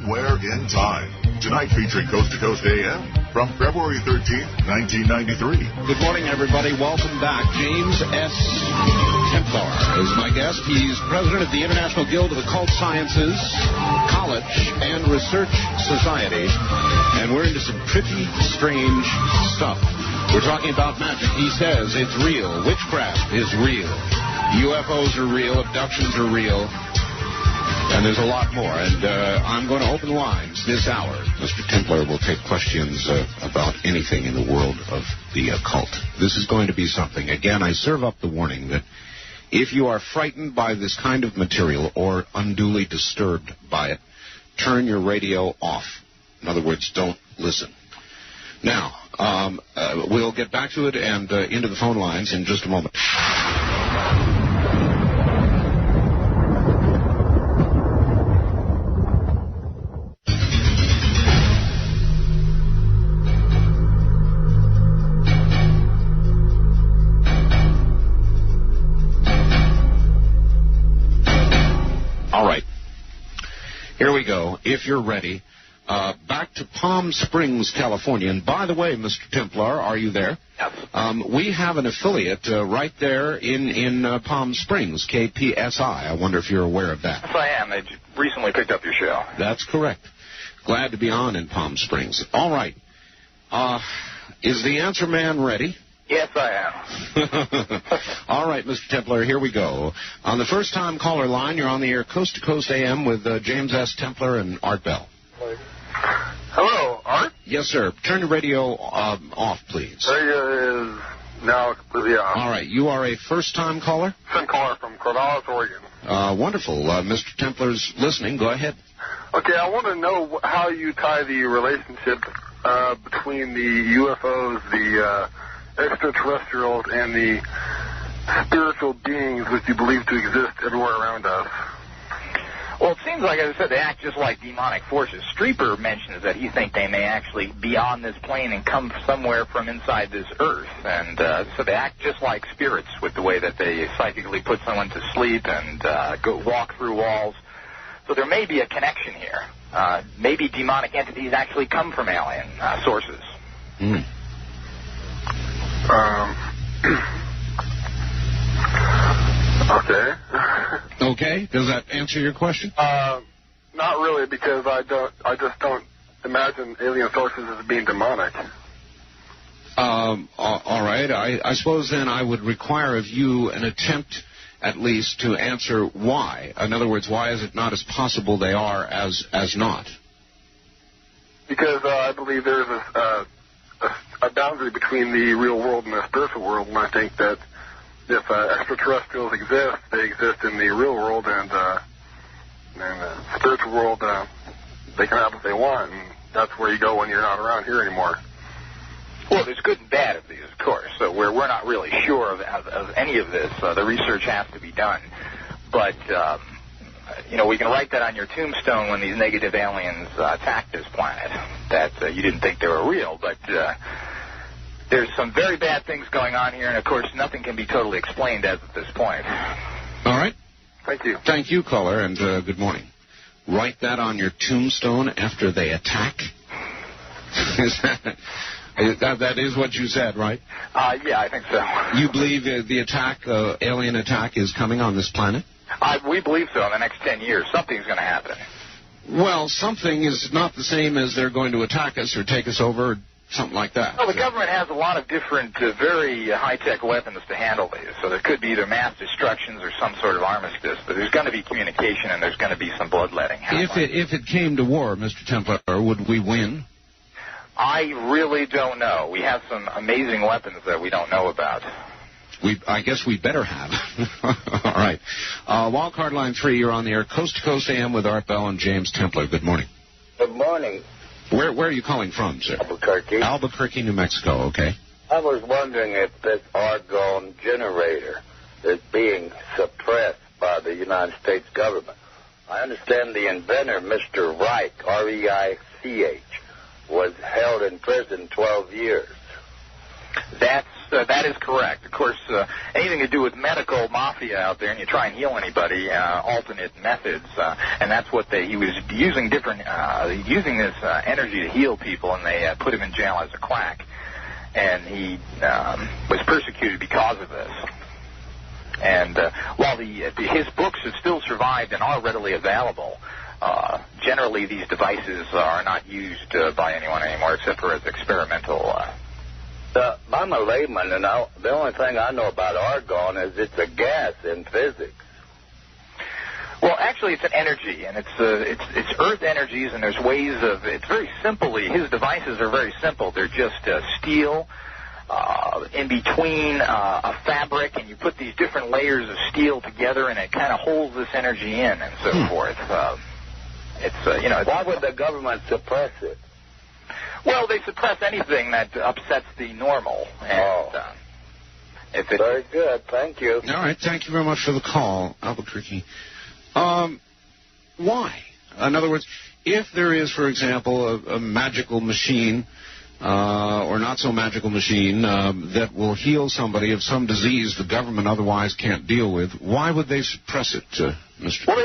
somewhere in time. Tonight featuring Coast to Coast AM from February 13th, 1993. Good morning, everybody. Welcome back. James S. Templar is my guest. He's president of the International Guild of Occult Sciences, College, and Research Society. And we're into some pretty strange stuff. We're talking about magic. He says it's real. Witchcraft is real. UFOs are real. Abductions are real. And there's a lot more. And I'm going to open lines this hour. Mr. Templar will take questions about anything in the world of the occult. This is going to be something. Again, I serve up the warning that if you are frightened by this kind of material or unduly disturbed by it, turn your radio off. In other words, don't listen. Now, we'll get back to it and into the phone lines in just a moment. All right. Here we go. If you're ready. Back to Palm Springs, California. And by the way, Mr. Templar, are you there? Yes. We have an affiliate right there in Palm Springs, KPSI. I wonder if you're aware of that. Yes, I am. They recently picked up your show. That's correct. Glad to be on in Palm Springs. All right. Is the answer man ready? Yes, I am. All right, Mr. Templar, here we go. On the first-time caller line, you're on the air Coast to Coast AM with James S. Templar and Art Bell. Hello, Art? Yes, sir. Turn the radio off, please. Radio is now completely off. All right. You are a first-time caller? First caller from Corvallis, Oregon. Wonderful. Mr. Templar's listening. Go ahead. Okay, I want to know how you tie the relationship between the UFOs, the extraterrestrials, and the spiritual beings which you believe to exist everywhere around us. Well, it seems like, as I said, they act just like demonic forces. Streeper mentions that he thinks they may actually be on this plane and come somewhere from inside this earth. And so they act just like spirits with the way that they psychically put someone to sleep and walk through walls. So there may be a connection here. Maybe demonic entities actually come from alien sources. Okay. Okay. Does that answer your question? Not really, because I just don't imagine alien sources as being demonic. All right. I suppose then I would require of you an attempt, at least, to answer why. In other words, why is it not as possible they are as not? Because I believe there's a boundary between the real world and the spiritual world, and I think that if extraterrestrials exist, they exist in the real world, and the spiritual world, they can have what they want, and that's where you go when you're not around here anymore. Well, there's good and bad of these, of course, so we're not really sure of any of this. The research has to be done. But, we can write that on your tombstone when these negative aliens attacked this planet, that you didn't think they were real, but there's some very bad things going on here, and, of course, nothing can be totally explained as of this point. All right. Thank you. Thank you, caller, and good morning. Write that on your tombstone after they attack? That is what you said, right? Yeah, I think so. You believe the attack, alien attack, is coming on this planet? We believe so. In the next 10 years, something's going to happen. Well, something is not the same as they're going to attack us or take us over, or something like that. Well, the government has a lot of different, very high-tech weapons to handle these. So there could be either mass destructions or some sort of armistice. But there's going to be communication, and there's going to be some bloodletting. If it came to war, Mr. Templar, would we win? I really don't know. We have some amazing weapons that we don't know about. I guess we better have. All right. Wildcard line 3, you're on the air. Coast to Coast AM with Art Bell and James Templar. Good morning. Good morning. Where are you calling from, sir? Albuquerque. Albuquerque, New Mexico, okay. I was wondering if this argon generator is being suppressed by the United States government. I understand the inventor, Mr. Reich, R-E-I-C-H, was held in prison 12 years. That's that is correct. Of course, anything to do with medical mafia out there, and you try and heal anybody, alternate methods, and that's what he was using using this energy to heal people, and they put him in jail as a quack, and he was persecuted because of this. And while his books have still survived and are readily available, generally these devices are not used by anyone anymore except for as experimental. I'm a layman, and the only thing I know about argon is it's a gas in physics. Well, actually, it's an energy, and it's Earth energies, and there's ways of. It's very simply. His devices are very simple. They're just steel. In between a fabric, and you put these different layers of steel together, and it kind of holds this energy in, and so forth. Why would the government suppress it? Well, they suppress anything that upsets the normal. And, very good. Thank you. All right. Thank you very much for the call, Albuquerque. Why? In other words, if there is, for example, a magical machine. Or not so magical machine that will heal somebody of some disease the government otherwise can't deal with, why would they suppress it, Mr. Well,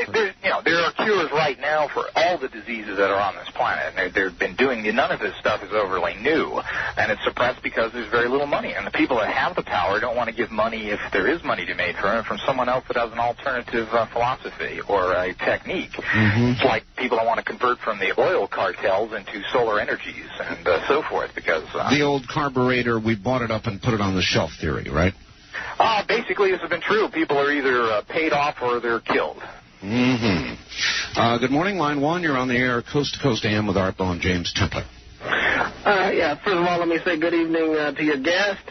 there are cures right now for all the diseases that are on this planet. And they've been doing none of this stuff is overly new, and it's suppressed because there's very little money. And the people that have the power don't want to give money, if there is money to be made from someone else that has an alternative philosophy or a technique. Mm-hmm. It's like people don't want to convert from the oil cartels into solar energies and so forth. Because the old carburetor, we bought it up and put it on the shelf theory, right? Basically, this has been true. People are either paid off or they're killed. Mm-hmm. Good morning, line 1. You're on the air, Coast to Coast AM with Art Ball and James Templar. First of all, let me say good evening to your guest.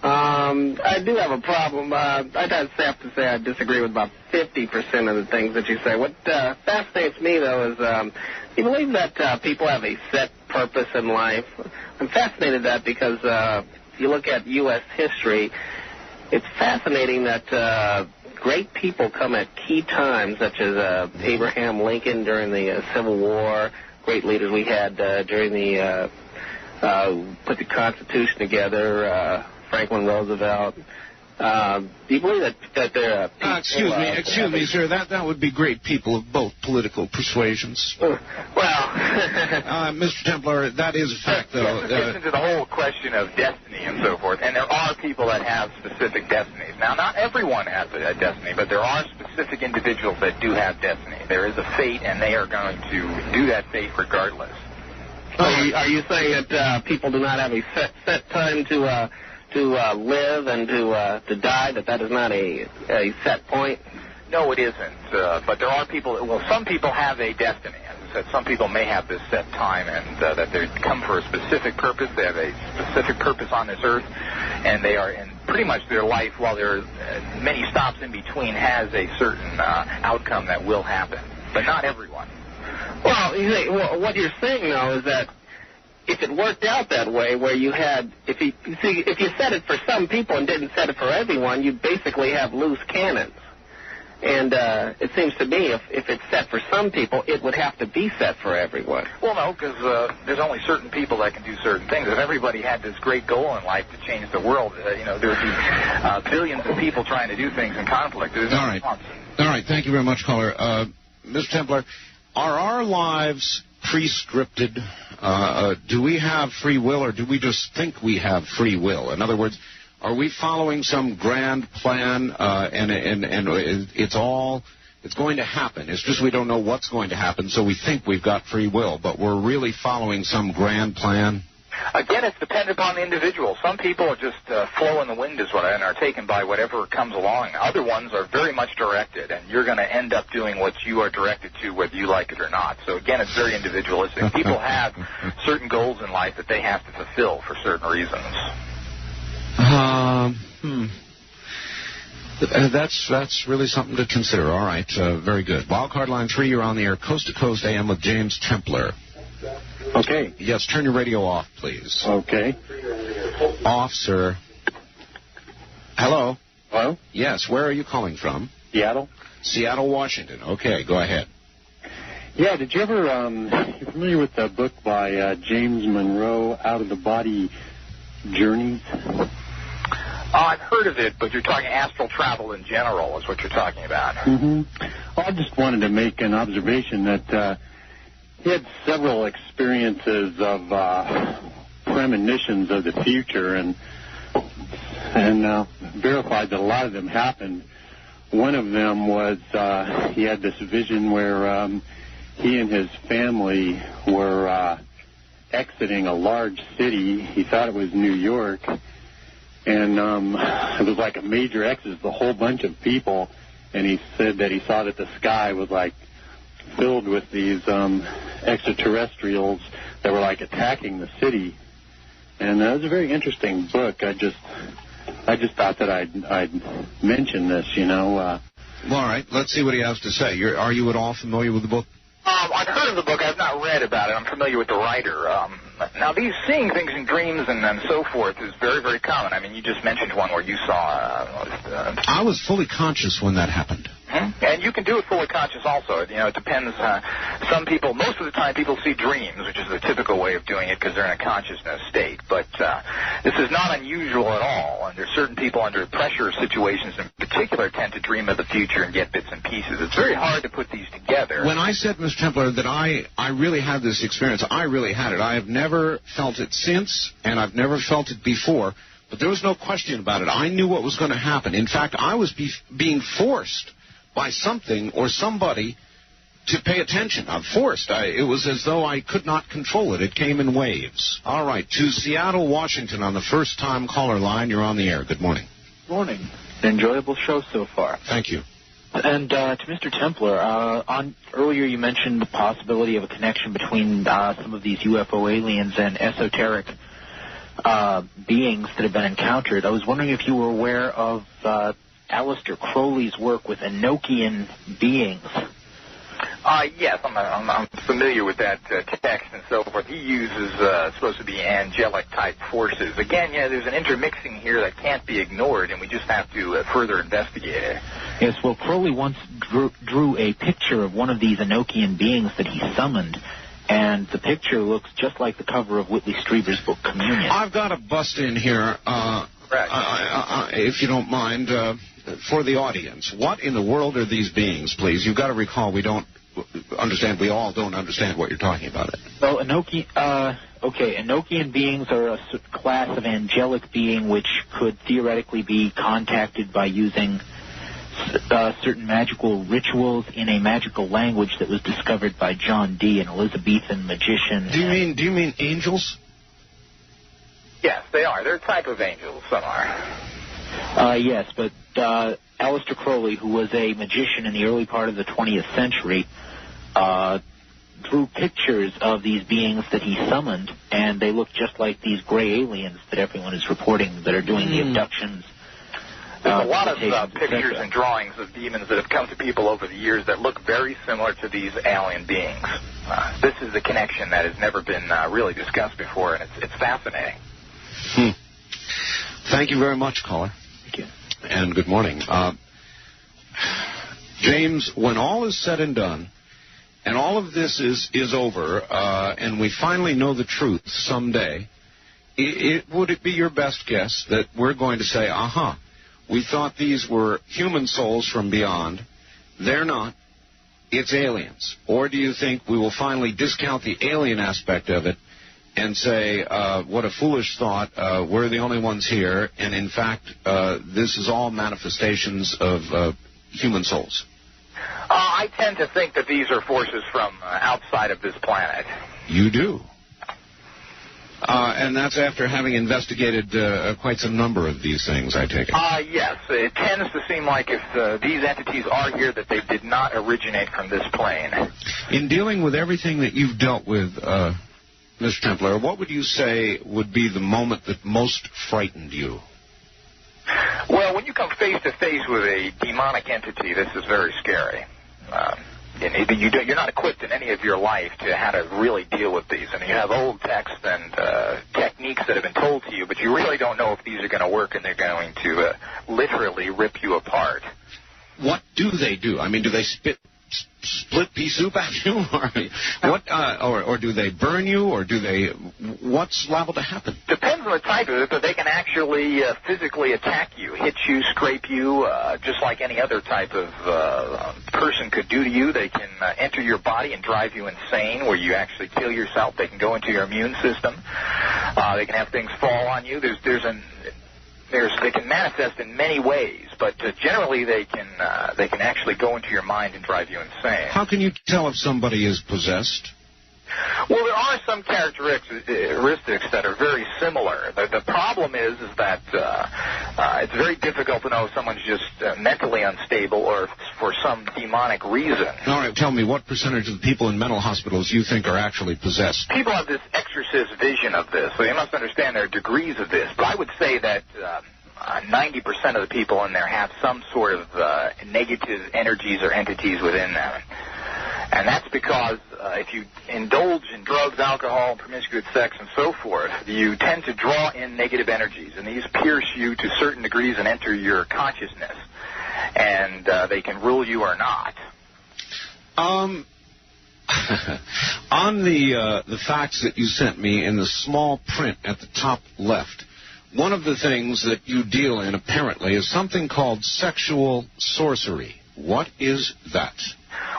I do have a problem. I'd have to say I disagree with about 50% of the things that you say. What fascinates me, though, is you believe that people have a set purpose in life. I'm fascinated that because if you look at U.S. history, it's fascinating that great people come at key times, such as Abraham Lincoln during the Civil War, great leaders we had during the put the Constitution together, Franklin Roosevelt. Do you believe that there are people... Excuse me, sir. That would be great people of both political persuasions. Mr. Templar, that is a fact, though. It gets into the whole question of destiny and so forth, and there are people that have specific destinies. Now, not everyone has a destiny, but there are specific individuals that do have destiny. There is a fate, and they are going to do that fate regardless. Are you saying that people do not have a set time to live and to die, that is not a set point? No, it isn't. But there are people, some people have a destiny. As I said, some people may have this set time and that they come for a specific purpose. They have a specific purpose on this earth, and they are in pretty much their life, while there are many stops in between, has a certain outcome that will happen. But not everyone. Well, what you're saying, though, is that if it worked out that way, where you had, if you set it for some people and didn't set it for everyone, you'd basically have loose cannons. And it seems to me if it's set for some people, it would have to be set for everyone. Well, no, because there's only certain people that can do certain things. If everybody had this great goal in life to change the world, there would be billions of people trying to do things in conflict. All right. Thank you very much, caller. Mr. Templar, are our lives pre-scripted? Do we have free will, or do we just think we have free will? In other words, are we following some grand plan, and it's going to happen? It's just we don't know what's going to happen, so we think we've got free will, but we're really following some grand plan? Again, it's dependent upon the individual. Some people are just flow in the wind and are taken by whatever comes along. Other ones are very much directed, and you're going to end up doing what you are directed to, whether you like it or not. So, again, it's very individualistic. People have certain goals in life that they have to fulfill for certain reasons. That's really something to consider. All right, very good. Wildcard line 3, you're on the air, Coast to Coast AM with James Templar. Okay. Yes, turn your radio off, please. Okay. Off, sir. Hello? Hello? Yes, where are you calling from? Seattle. Seattle, Washington. Okay, go ahead. Yeah, did you ever, you familiar with the book by James Monroe, Out of the Body Journeys? I've heard of it, but you're talking astral travel in general is what you're talking about. Mm-hmm. Well, I just wanted to make an observation that he had several experiences of premonitions of the future and verified that a lot of them happened. One of them was he had this vision where he and his family were exiting a large city. He thought it was New York. And it was like a major exodus, a whole bunch of people. And he said that he saw that the sky was like filled with these extraterrestrials that were like attacking the city. And it was a very interesting book. I just thought that I'd mention this, you know. Well, all right. Let's see what he has to say. Are you at all familiar with the book? I've heard of the book. I've not read about it. I'm familiar with the writer. Now, these seeing things in dreams and so forth is very, very common. I mean, you just mentioned one where you saw... I was fully conscious when that happened. And you can do it fully conscious also. You know, it depends. Some people, most of the time, people see dreams, which is the typical way of doing it because they're in a consciousness state. But this is not unusual at all. And there's certain people under pressure situations in particular tend to dream of the future and get bits and pieces. It's very hard to put these together. When I said, Mr. Templar, that I really had this experience, I really had it. I have never felt it since, and I've never felt it before. But there was no question about it. I knew what was going to happen. In fact, I was being forced by something or somebody to pay attention. I'm forced. It was as though I could not control it. It came in waves. All right, to Seattle, Washington, on the first-time caller line. You're on the air. Good morning. Morning. An enjoyable show so far. Thank you. And to Mr. Templar, earlier you mentioned the possibility of a connection between some of these UFO aliens and esoteric beings that have been encountered. I was wondering if you were aware of Aleister Crowley's work with Enochian Beings. Yes, I'm familiar with that text and so forth. He uses supposed to be angelic-type forces. Again, there's an intermixing here that can't be ignored, and we just have to further investigate it. Yes, well, Crowley once drew a picture of one of these Enochian beings that he summoned, and the picture looks just like the cover of Whitley Strieber's book, Communion. I've got to bust in here, if you don't mind, for the audience. What in the world are these beings, please? You've got to recall we all don't understand what you're talking about. Well, Enochian beings are a class of angelic being which could theoretically be contacted by using certain magical rituals in a magical language that was discovered by John Dee, an Elizabethan magician. Do you mean angels? Yes, they are. They're a type of angels. Some are. Yes, but Aleister Crowley, who was a magician in the early part of the 20th century, drew pictures of these beings that he summoned, and they look just like these gray aliens that everyone is reporting that are doing the abductions. There's a lot of pictures and drawings of demons that have come to people over the years that look very similar to these alien beings. This is the connection that has never been really discussed before, and it's fascinating. Thank you very much, caller. Thank you. And good morning. James, when all is said and done, and all of this is over, and we finally know the truth someday, would it be your best guess that we're going to say, we thought these were human souls from beyond. They're not. It's aliens. Or do you think we will finally discount the alien aspect of it and say, what a foolish thought, we're the only ones here, and in fact, this is all manifestations of human souls? I tend to think that these are forces from outside of this planet. You do? And that's after having investigated quite some number of these things, I take it. Yes. It tends to seem like if these entities are here, that they did not originate from this plane. In dealing with everything that you've dealt with, Mr. Templar, what would you say would be the moment that most frightened you? Well, when you come face to face with a demonic entity, this is very scary. You're not equipped in any of your life to how to really deal with these. I mean, you have old texts and techniques that have been told to you, but you really don't know if these are going to work and they're going to literally rip you apart. What do they do? I mean, do they split pea soup at you, or do they burn you, or what's liable to happen? Depends on the type of it, but they can actually physically attack you, hit you, scrape you, just like any other type of person could do to you. They can enter your body and drive you insane, where you actually kill yourself. They can go into your immune system. They can have things fall on you. They can manifest in many ways, but generally they can actually go into your mind and drive you insane. How can you tell if somebody is possessed? Well, there are some characteristics that are very similar. The problem is that it's very difficult to know if someone's just mentally unstable or for some demonic reason. All right, tell me, what percentage of the people in mental hospitals you think are actually possessed? People have this exorcist vision of this, so you must understand there are degrees of this. But I would say that 90% of the people in there have some sort of negative energies or entities within them. And that's because if you indulge in drugs, alcohol, promiscuous sex, and so forth, you tend to draw in negative energies, and these pierce you to certain degrees and enter your consciousness, and they can rule you or not. On the facts that you sent me in the small print at the top left, one of the things that you deal in, apparently, is something called sexual sorcery. What is that?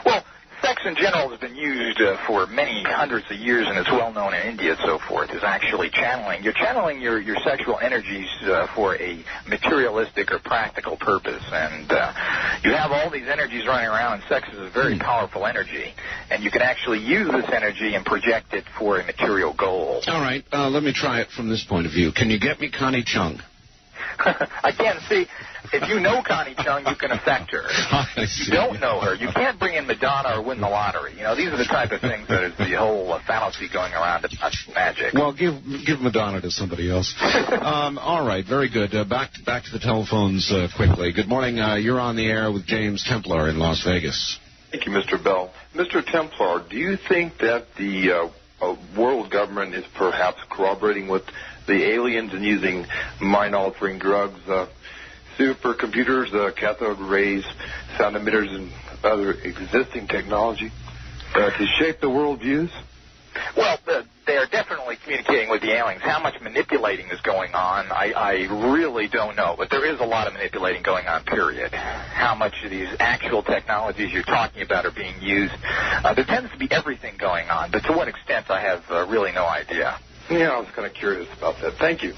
Well, sex in general has been used for many hundreds of years, and it's well known in India and so forth, is actually channeling. You're channeling your sexual energies for a materialistic or practical purpose, and you have all these energies running around, and sex is a very powerful energy, and you can actually use this energy and project it for a material goal. All right, let me try it from this point of view. Can you get me Connie Chung? Again, see, if you know Connie Chung, you can affect her. If you don't know her, you can't bring in Madonna or win the lottery. You know, these are the type of things that is the whole fallacy going around about magic. Well, give Madonna to somebody else. All right, very good. Back to the telephones quickly. Good morning. You're on the air with James Templar in Las Vegas. Thank you, Mr. Bell. Mr. Templar, do you think that the world government is perhaps corroborating with the aliens and using mind-altering drugs, supercomputers, cathode rays, sound emitters, and other existing technology to shape the world views? Well, they are definitely communicating with the aliens. How much manipulating is going on, I really don't know. But there is a lot of manipulating going on, period. How much of these actual technologies you're talking about are being used, there tends to be everything going on. But to what extent, I have really no idea. Yeah, I was kind of curious about that. Thank you.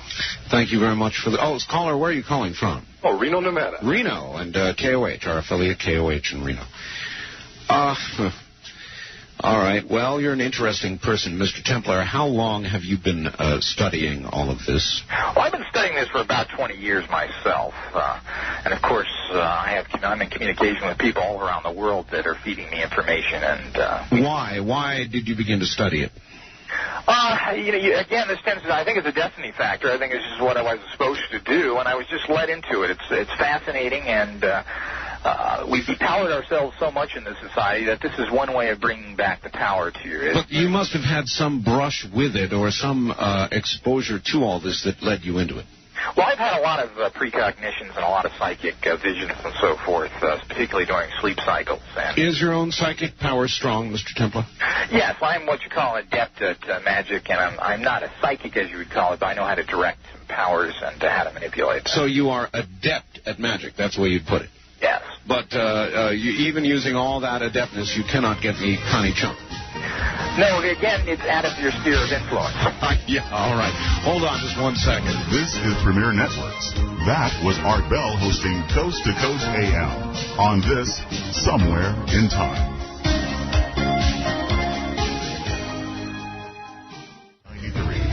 Thank you very much for the... Oh, caller, where are you calling from? Oh, Reno, Nevada. Reno, and KOH, our affiliate KOH in Reno. All right. Well, you're an interesting person, Mr. Templar. How long have you been studying all of this? Well, I've been studying this for about 20 years myself. And, of course, I'm in communication with people all around the world that are feeding me information. And Why? Why did you begin to study it? Again, this tends to, I think it's a destiny factor. I think it's just what I was supposed to do, and I was just led into it. It's fascinating, and we've empowered ourselves so much in this society that this is one way of bringing back the power to you. But you must have had some brush with it or some exposure to all this that led you into it. Well, I've had a lot of precognitions and a lot of psychic visions and so forth, particularly during sleep cycles. And is your own psychic power strong, Mr. Templar? Yes, I'm what you call an adept at magic, and I'm not a psychic, as you would call it, but I know how to direct powers and how to manipulate them. So you are adept at magic. That's the way you'd put it. Yes. But even using all that adeptness, you cannot get me Connie Chung. No, again, it's out of your sphere of influence. Yeah, all right. Hold on just 1 second. This is Premier Networks. That was Art Bell hosting Coast to Coast AM on this Somewhere in Time.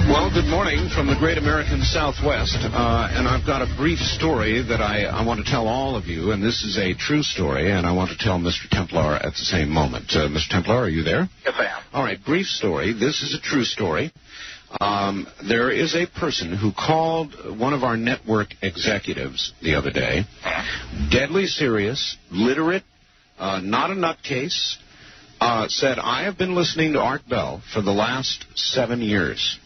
Well, good morning from the great American Southwest, and I've got a brief story that I want to tell all of you, and this is a true story, and I want to tell Mr. Templar at the same moment. Mr. Templar, are you there? Yes, I am. All right, brief story. This is a true story. There is a person who called one of our network executives the other day, deadly serious, literate, not a nutcase, said, I have been listening to Art Bell for the last 7 years.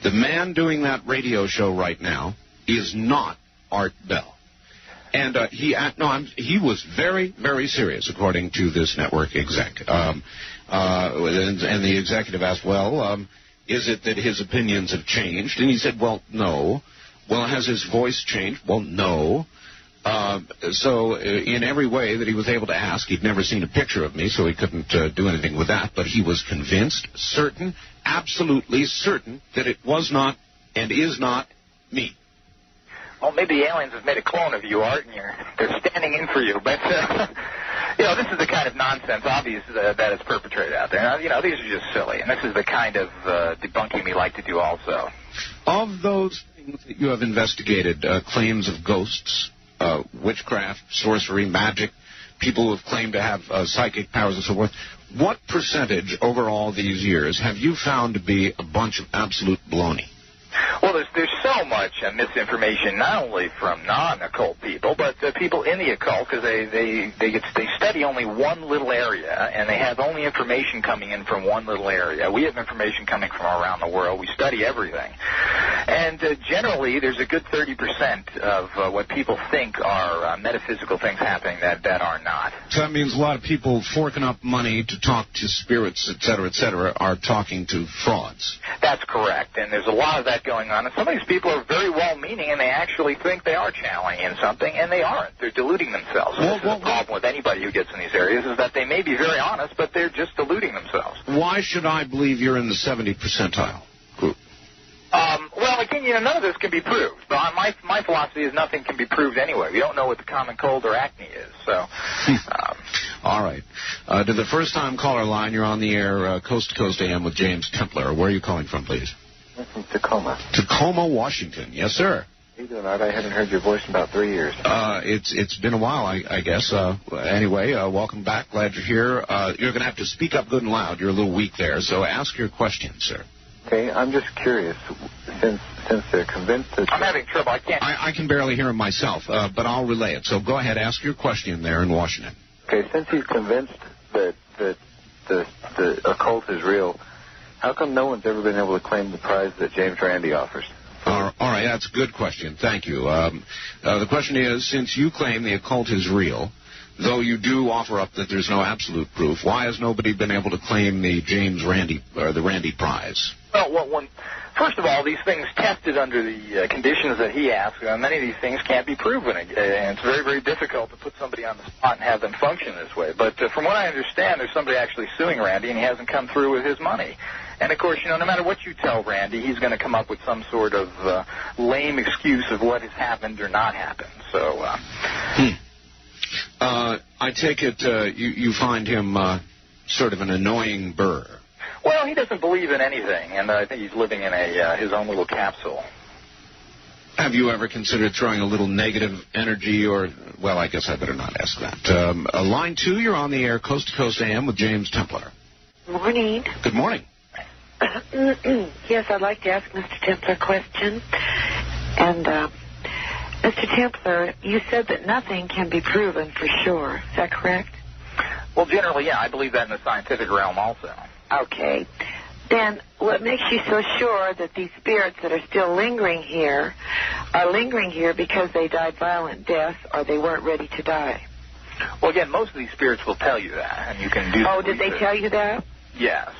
The man doing that radio show right now is not Art Bell. And he was very, very serious, according to this network exec. And the executive asked, well, Is it that his opinions have changed? And he said, well, no. Well, has his voice changed? Well, no. So in every way that he was able to ask, he'd never seen a picture of me, so he couldn't do anything with that, but he was convinced, certain, absolutely certain that it was not and is not me. Well, maybe the aliens have made a clone of you, Art, and they're standing in for you. But, this is the kind of nonsense, obvious, that is perpetrated out there. Now, these are just silly, and this is the kind of debunking we like to do also. Of those things that you have investigated, claims of ghosts, witchcraft, sorcery, magic, people who have claimed to have psychic powers and so forth, what percentage over all these years have you found to be a bunch of absolute baloney? Well, there's so much misinformation, not only from non-occult people, but people in the occult, because they study only one little area, and they have only information coming in from one little area. We have information coming from around the world. We study everything. And generally, there's a good 30% of what people think are metaphysical things happening that are not. So that means a lot of people forking up money to talk to spirits, et cetera, are talking to frauds. That's correct, and there's a lot of that going on. And some of these people are very well-meaning, and they actually think they are channeling in something, and they aren't. They're deluding themselves. This is the problem with anybody who gets in these areas, is that they may be very honest, but they're just deluding themselves. Why should I believe you're in the 70 percentile group? Well, again, none of this can be proved. But my philosophy is nothing can be proved anyway. We don't know what the common cold or acne is. So, all right. To the first-time caller line, you're on the air, Coast to Coast AM with James Templar. Where are you calling from, please? I'm from Tacoma. Tacoma, Washington. Yes, sir. How you doing, Art? I haven't heard your voice in about 3 years. It's been a while, I guess. Anyway, welcome back. Glad you're here. You're going to have to speak up good and loud. You're a little weak there, so ask your question, sir. Okay, I'm just curious. Since they're convinced that... I'm having trouble. I can't... I can barely hear him myself, but I'll relay it. So go ahead, ask your question there in Washington. Okay, since he's convinced that the occult is real, how come no one's ever been able to claim the prize that James Randi offers? All right, that's a good question. Thank you. The question is, since you claim the occult is real, though you do offer up that there's no absolute proof, why has nobody been able to claim the James Randi or the Randi prize? Well, first of all, these things tested under the conditions that he asked, many of these things can't be proven, and it's very, very difficult to put somebody on the spot and have them function this way. But from what I understand, there's somebody actually suing Randi, and he hasn't come through with his money. And, of course, no matter what you tell Randi, he's going to come up with some sort of lame excuse of what has happened or not happened. So, I take it you find him sort of an annoying burr. Well, he doesn't believe in anything, and I think he's living in his own little capsule. Have you ever considered throwing a little negative energy or... Well, I guess I better not ask that. Line 2, you're on the air, Coast to Coast AM with James Templar. Morning. Good morning. Yes, I'd like to ask Mr. Templar a question. And, Mr. Templar, you said that nothing can be proven for sure. Is that correct? Well, generally, yeah. I believe that in the scientific realm also. Okay. Then what makes you so sure that these spirits that are still lingering here are lingering here because they died violent deaths or they weren't ready to die? Well, again, most of these spirits will tell you that, and you can do... Oh, did they tell you that? Yes.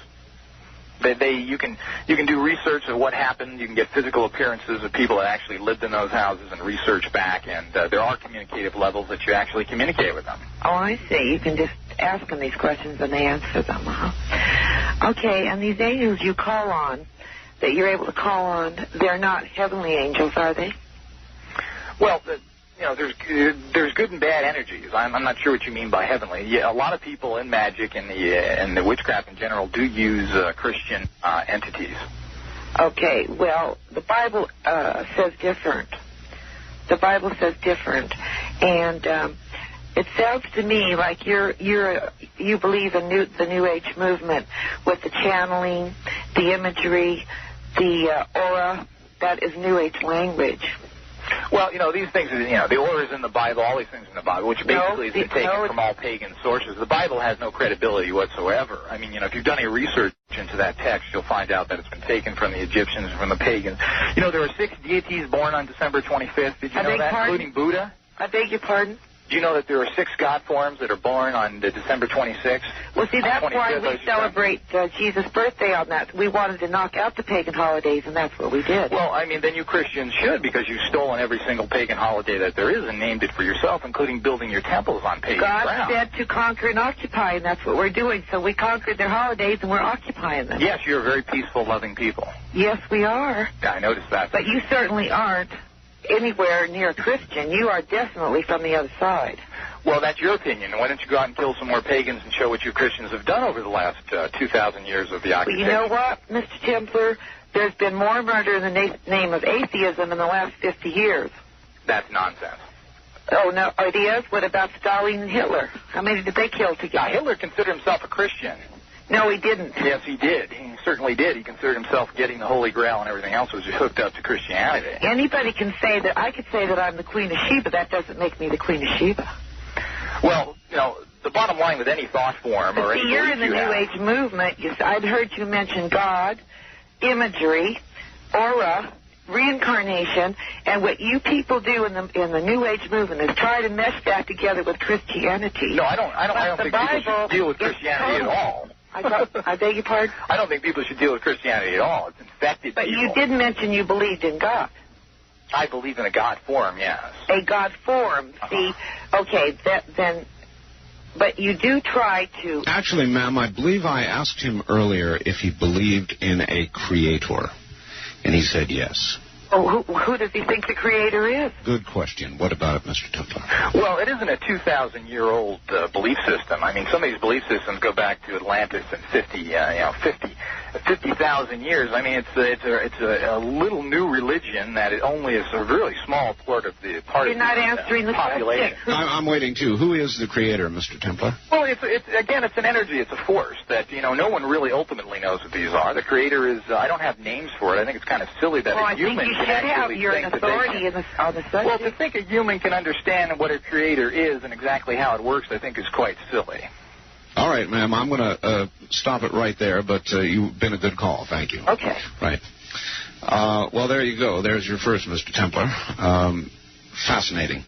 You can do research of what happened. You can get physical appearances of people that actually lived in those houses and research back, and there are communicative levels that you actually communicate with them. Oh, I see. You can just ask them these questions and they answer them, huh? Okay, and these angels you call on, that you're able to call on, they're not heavenly angels, are they? Well, there's good and bad energies. I'm not sure what you mean by heavenly. Yeah, a lot of people in magic and the witchcraft in general do use Christian entities. Okay, well, the Bible says different. The Bible says different, and it sounds to me like you believe in the New Age movement with the channeling, the imagery, the aura. That is New Age language. Well, these things, the aura is in the Bible, all these things in the Bible, which basically has been taken from all pagan sources. The Bible has no credibility whatsoever. I mean, if you've done any research into that text, you'll find out that it's been taken from the Egyptians and from the pagans. There were 6 deities born on December 25th. Did you know that, including Buddha? I beg your pardon? Do you know that there are 6 God forms that are born on December 26th? Well, see, that's why we celebrate Jesus' birthday on that. We wanted to knock out the pagan holidays, and that's what we did. Well, I mean, then you Christians should, because you've stolen every single pagan holiday that there is and named it for yourself, including building your temples on pagan ground. God said to conquer and occupy, and that's what we're doing. So we conquered their holidays, and we're occupying them. Yes, you're very peaceful, loving people. Yes, we are. Yeah, I noticed that. But you certainly aren't anywhere near a Christian. You are definitely from the other side. Well, that's your opinion. Why don't you go out and kill some more pagans and show what you Christians have done over the last 2,000 years of the occupation? Well, you know what, Mr. Templar? There's been more murder in the name of atheism in the last 50 years. That's nonsense. Oh, no, it is? What about Stalin and Hitler? How many did they kill together? Now, Hitler considered himself a Christian. No, he didn't. Yes, he did. He certainly did. He considered himself getting the Holy Grail, and everything else was hooked up to Christianity. Anybody can say that. I could say that I'm the Queen of Sheba. That doesn't make me the Queen of Sheba. Well, you know, the bottom line with any thought form or any you're in the New Age movement. I'd heard you mention God, imagery, aura, reincarnation, and what you people do in the New Age movement is try to mesh that together with Christianity. No, I don't think people should deal with Christianity at all. I beg your pardon? I don't think people should deal with Christianity at all. It's infected But people. you did mention you believed in God. I believe in a God form, yes. A God form. See, okay, then, but you do try to... Actually, ma'am, I believe I asked him earlier if he believed in a creator, and he said yes. Oh, who does he think the creator is? Good question. What about it, Mr. Templar? Well, it isn't a 2,000-year-old belief system. I mean, some of these belief systems go back to Atlantis and 50,000 years. I mean, it's a little new religion that it only is a really small part of the You're not answering the population. I'm waiting too. Who is the creator, Mr. Templar? Well, it's an energy. It's a force that no one really ultimately knows what these are. The creator is. I don't have names for it. I think it's kind of silly that a human can actually you're an authority on the subject. Well, to think a human can understand what a creator is and exactly how it works, I think is quite silly. All right, ma'am, I'm going to stop it right there, but you've been a good call. Thank you. Okay. Right. Well, there you go. There's your first, Mr. Templar. Fascinating.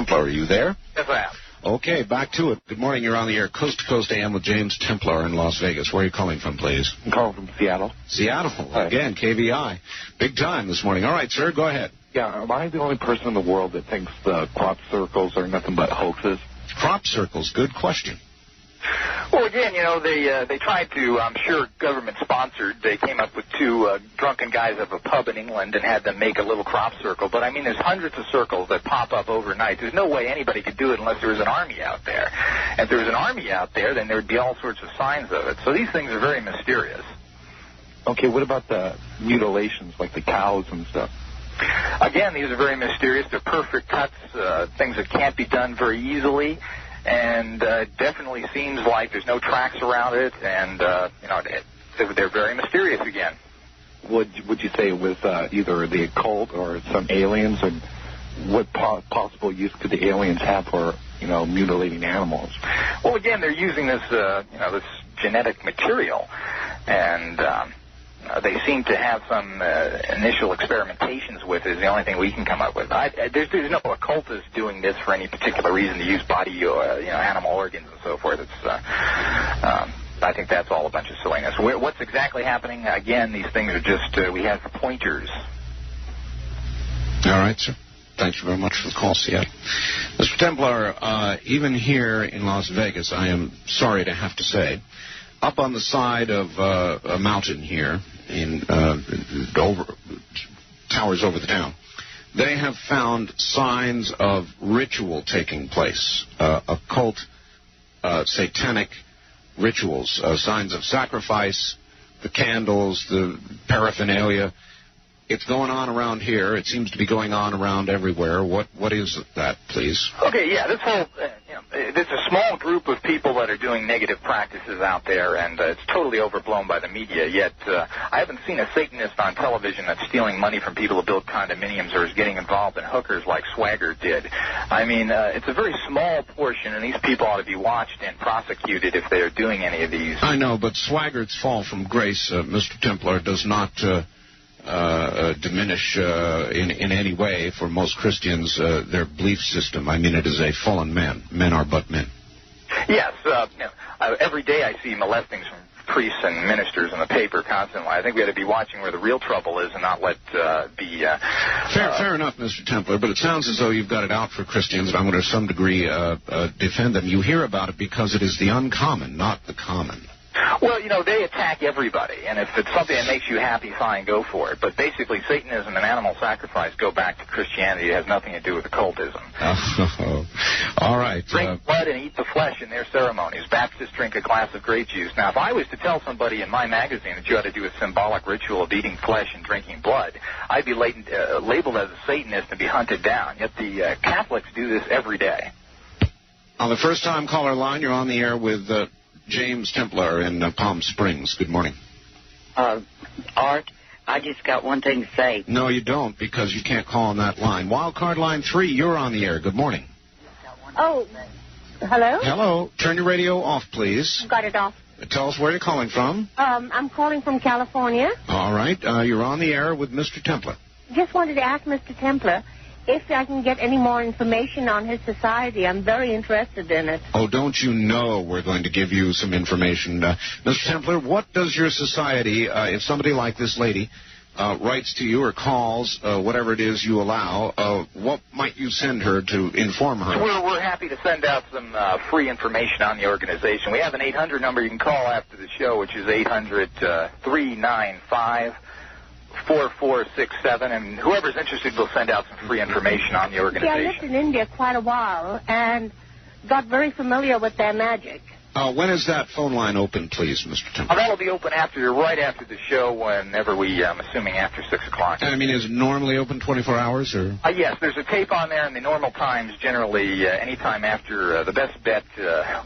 Are you there? Yes, I am. Okay, back to it. Good morning. You're on the air, Coast to Coast AM with James Templar in Las Vegas. Where are you calling from, please? I'm calling from Seattle. Seattle. Hi. Again, KVI. Big time this morning. All right, sir, go ahead. Yeah, am I the only person in the world that thinks the crop circles are nothing but hoaxes? Crop circles, good question. Well, again, they tried to, I'm sure government-sponsored, they came up with 2 drunken guys of a pub in England and had them make a little crop circle. But, I mean, there's hundreds of circles that pop up overnight. There's no way anybody could do it unless there was an army out there. And if there was an army out there, then there would be all sorts of signs of it. So these things are very mysterious. Okay, what about the mutilations, like the cows and stuff? Again, these are very mysterious. They're perfect cuts, things that can't be done very easily. And it definitely seems like there's no tracks around it, and they're very mysterious again. Would you say it was either the occult or some aliens, and what possible use could the aliens have for mutilating animals? Well, again, they're using this this genetic material, and they seem to have some initial experimentations with it. Is the only thing we can come up with. There's no occultist doing this for any particular reason to use body, animal organs and so forth. I think that's all a bunch of silliness. What's exactly happening? Again, these things are just we have pointers. All right, sir. Thank you very much for the call, Seattle. Mr. Templar, even here in Las Vegas, I am sorry to have to say, up on the side of a mountain here, towers over the town, they have found signs of ritual taking place, occult, satanic rituals, signs of sacrifice, the candles, the paraphernalia, It's going on around here. It seems to be going on around everywhere. What is that, please? Okay, yeah, this whole, there's a small group of people that are doing negative practices out there, and it's totally overblown by the media, yet I haven't seen a Satanist on television that's stealing money from people to build condominiums or is getting involved in hookers like Swagger did. I mean, it's a very small portion, and these people ought to be watched and prosecuted if they are doing any of these. I know, but Swaggert's fall from grace, Mr. Templar, does not diminish in any way for most Christians their belief system. I mean, it is a fallen man. Men are but men. Yes. Every day I see molestings from priests and ministers in the paper constantly. I think we ought to be watching where the real trouble is and not let be... Fair enough, Mr. Templar, but it sounds as though you've got it out for Christians, and I'm going to some degree defend them. You hear about it because it is the uncommon, not the common. Well, they attack everybody, and if it's something that makes you happy, fine, go for it. But basically, Satanism and animal sacrifice go back to Christianity. It has nothing to do with occultism. All right. Drink blood and eat the flesh in their ceremonies. Baptists drink a glass of grape juice. Now, if I was to tell somebody in my magazine that you had to do a symbolic ritual of eating flesh and drinking blood, I'd be labeled as a Satanist and be hunted down. Yet the Catholics do this every day. On the first-time caller line, you're on the air with... James Templar in Palm Springs. Good morning. Art, I just got one thing to say. No, you don't, because you can't call on that line. Wildcard line 3, you're on the air. Good morning. Oh, hello? Hello. Turn your radio off, please. Got it off. Tell us where you're calling from. I'm calling from California. All right. You're on the air with Mr. Templar. Just wanted to ask Mr. Templar if I can get any more information on his society. I'm very interested in it. Oh, don't you know we're going to give you some information. Mr. Templar, what does your society, if somebody like this lady writes to you or calls, whatever it is you allow, what might you send her to inform her? We're happy to send out some free information on the organization. We have an 800 number you can call after the show, which is 800-395 4467, and whoever's interested will send out some free information on the organization. Yeah, I lived in India quite a while and got very familiar with their magic. When is that phone line open, please, Mr. Templar? That'll be open right after the show, whenever I'm assuming after 6 o'clock. I mean, is it normally open 24 hours? Or? Yes, there's a tape on there, and the normal times generally anytime after the best bet.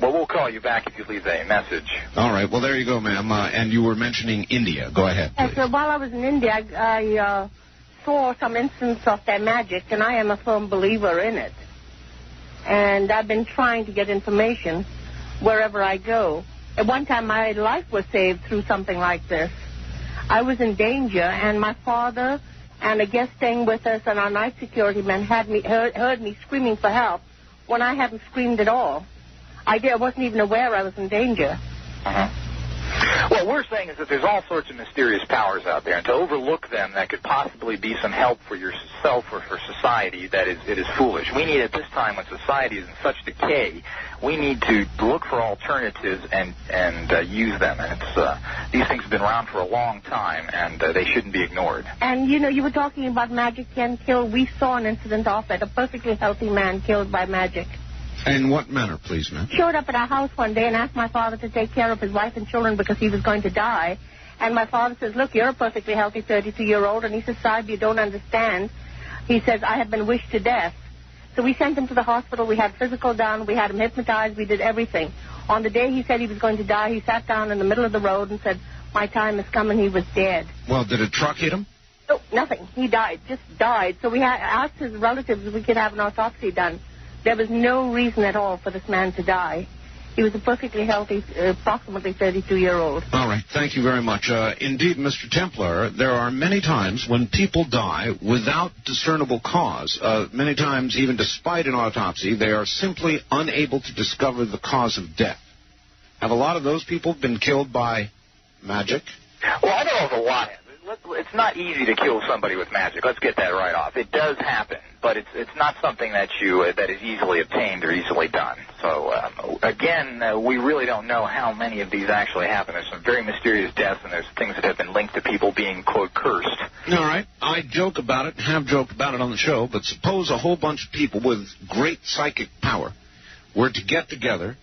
We'll call you back if you leave a message. All right. Well, there you go, ma'am. And you were mentioning India. Go ahead, please. So while I was in India, I saw some instance of their magic, and I am a firm believer in it. And I've been trying to get information wherever I go. At one time, my life was saved through something like this. I was in danger, and my father and a guest staying with us and our night security men heard me screaming for help when I hadn't screamed at all. I wasn't even aware I was in danger. What we're saying is that there's all sorts of mysterious powers out there, and to overlook them that could possibly be some help for yourself or for society, it is foolish. We need, at this time when society is in such decay, we need to look for alternatives and use them. And these things have been around for a long time, and they shouldn't be ignored. And, you were talking about magic can kill. We saw an incident off it, a perfectly healthy man killed by magic. In what manner, please, ma'am? Showed up at our house one day and asked my father to take care of his wife and children because he was going to die. And my father says, look, you're a perfectly healthy 32-year-old. And he says, Saib, you don't understand. He says, I have been wished to death. So we sent him to the hospital. We had physical done. We had him hypnotized. We did everything. On the day he said he was going to die, he sat down in the middle of the road and said, my time has come, and he was dead. Well, did a truck hit him? No, nothing. He died, just died. So we asked his relatives if we could have an autopsy done. There was no reason at all for this man to die. He was a perfectly healthy, approximately 32-year-old. All right. Thank you very much. Indeed, Mr. Templar, there are many times when people die without discernible cause. Many times, even despite an autopsy, they are simply unable to discover the cause of death. Have a lot of those people been killed by magic? Well, I don't know if a lot have. It's not easy to kill somebody with magic. Let's get that right off. It does happen, but it's not something that is easily obtained or easily done. So, again, we really don't know how many of these actually happen. There's some very mysterious deaths, and there's things that have been linked to people being, quote, cursed. All right. I joke about it, have joked about it on the show, but suppose a whole bunch of people with great psychic power were to get together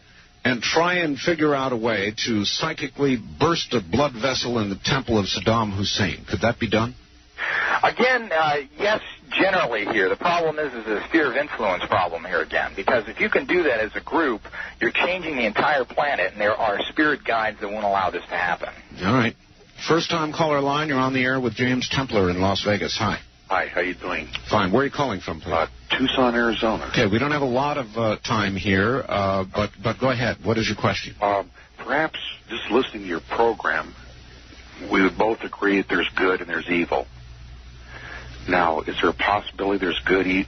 and try and figure out a way to psychically burst a blood vessel in the temple of Saddam Hussein. Could that be done? Again, yes, generally here. The problem is a sphere of influence problem here again, because if you can do that as a group, you're changing the entire planet, and there are spirit guides that won't allow this to happen. All right. First-time caller line, you're on the air with James Templar in Las Vegas. Hi. Hi, how you doing? Fine. Where are you calling from, please? Tucson, Arizona. Okay, we don't have a lot of time here, but go ahead. What is your question? Perhaps just listening to your program, we would both agree that there's good and there's evil. Now, is there a possibility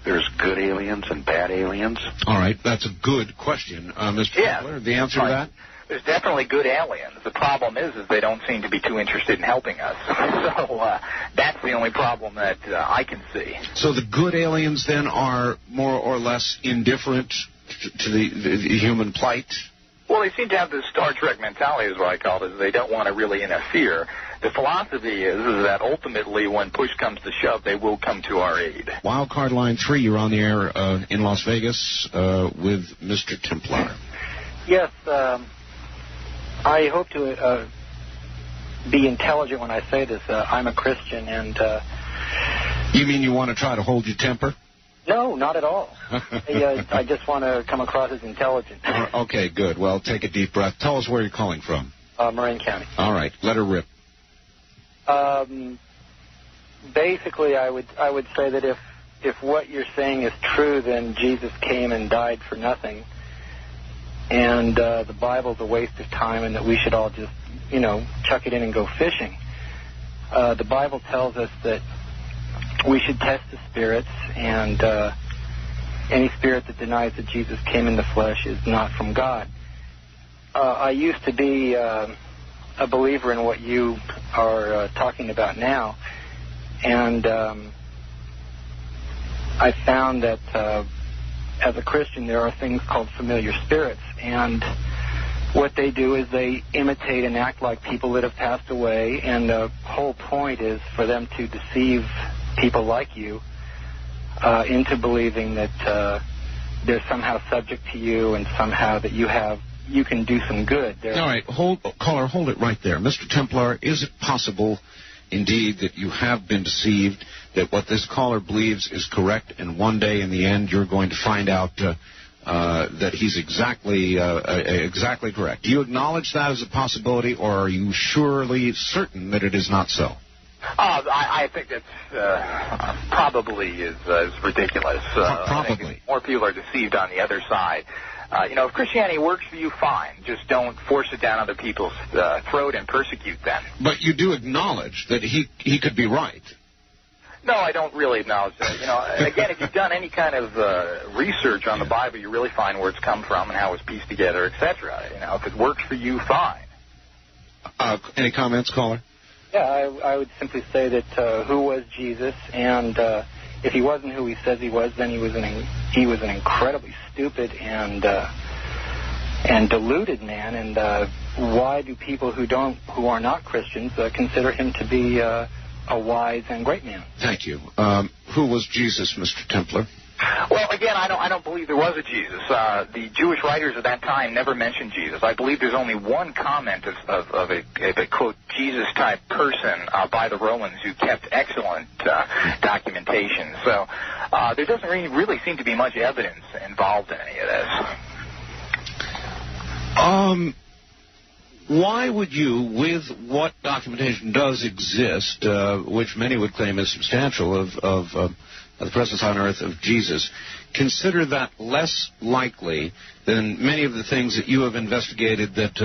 there's good aliens and bad aliens? All right, that's a good question, Mr. Templar. The answer to that? There's definitely good aliens. The problem is they don't seem to be too interested in helping us. So that's the only problem that I can see. So the good aliens then are more or less indifferent to the human plight? Well, they seem to have this Star Trek mentality, is what I call it, is they don't want to really interfere. The philosophy is that ultimately when push comes to shove, they will come to our aid. Wildcard line 3, you're on the air in Las Vegas with Mr. Templar. Yes, I hope to be intelligent when I say this. I'm a Christian, and... You mean you want to try to hold your temper? No, not at all. I just want to come across as intelligent. Okay, good. Well, take a deep breath. Tell us where you're calling from. Marin County. All right, let her rip. Basically, I would say that if what you're saying is true, then Jesus came and died for nothing. And the Bible's a waste of time, and that we should all just, chuck it in and go fishing. The Bible tells us that we should test the spirits, and any spirit that denies that Jesus came in the flesh is not from God. I used to be a believer in what you are talking about now, and I found that as a Christian, there are things called familiar spirits, and what they do is they imitate and act like people that have passed away, and the whole point is for them to deceive people like you into believing that they're somehow subject to you, and somehow that you can do some good. All right, caller, hold it right there. Mr. Templar, is it possible indeed that you have been deceived, that what this caller believes is correct, and one day in the end you're going to find out that he's exactly correct? Do you acknowledge that as a possibility, or are you surely certain that it is not so? I think that's probably is ridiculous. Probably. More people are deceived on the other side. If Christianity works for you, fine. Just don't force it down other people's throat and persecute them. But you do acknowledge that he could be right. No, I don't really acknowledge that. And again, if you've done any kind of research on the Bible, you really find where it's come from and how it's pieced together, etc. If it works for you, fine. Any comments, caller? Yeah, I would simply say that who was Jesus, and if he wasn't who he says he was, then he was an incredibly stupid and deluded man. And why do people who are not Christians consider him to be a wise and great man? Thank you. Who was Jesus, Mr. Templar? Well, again, I don't believe there was a Jesus. The Jewish writers at that time never mentioned Jesus. I believe there's only one comment of a quote, Jesus-type person by the Romans who kept excellent documentation. So there doesn't really seem to be much evidence involved in any of this. Why would you, with what documentation does exist, which many would claim is substantial, of the presence on earth of Jesus, consider that less likely than many of the things that you have investigated that,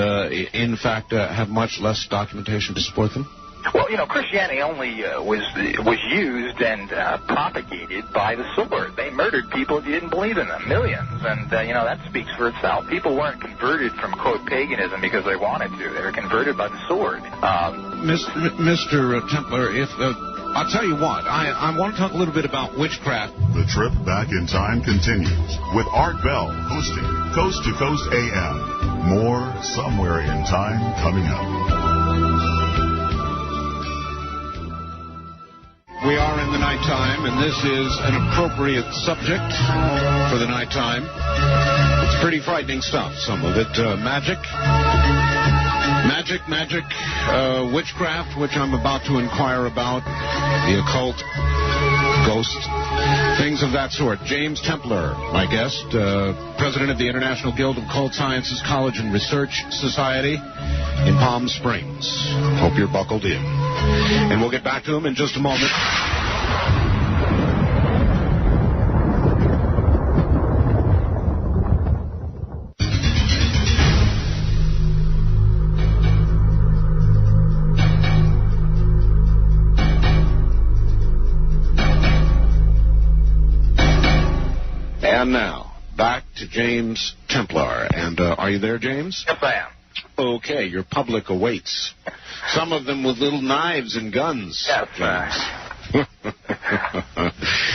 in fact, have much less documentation to support them? Well, Christianity only was used and propagated by the sword. They murdered people if you didn't believe in them, millions. And, that speaks for itself. People weren't converted from, quote, paganism because they wanted to. They were converted by the sword. Mr. Templar, I'll tell you what, I want to talk a little bit about witchcraft. The trip back in time continues with Art Bell hosting Coast to Coast AM. More Somewhere in Time coming up. We are in the nighttime, and this is an appropriate subject for the nighttime. It's pretty frightening stuff, some of it magic, Magic, witchcraft, which I'm about to inquire about, the occult, ghosts, things of that sort. James Templar, my guest, president of the International Guild of Occult Sciences College and Research Society in Palm Springs. Hope you're buckled in. And we'll get back to him in just a moment. And now, back to James Templar. And are you there, James? Yes, I am. Okay, your public awaits. Some of them with little knives and guns. Yes,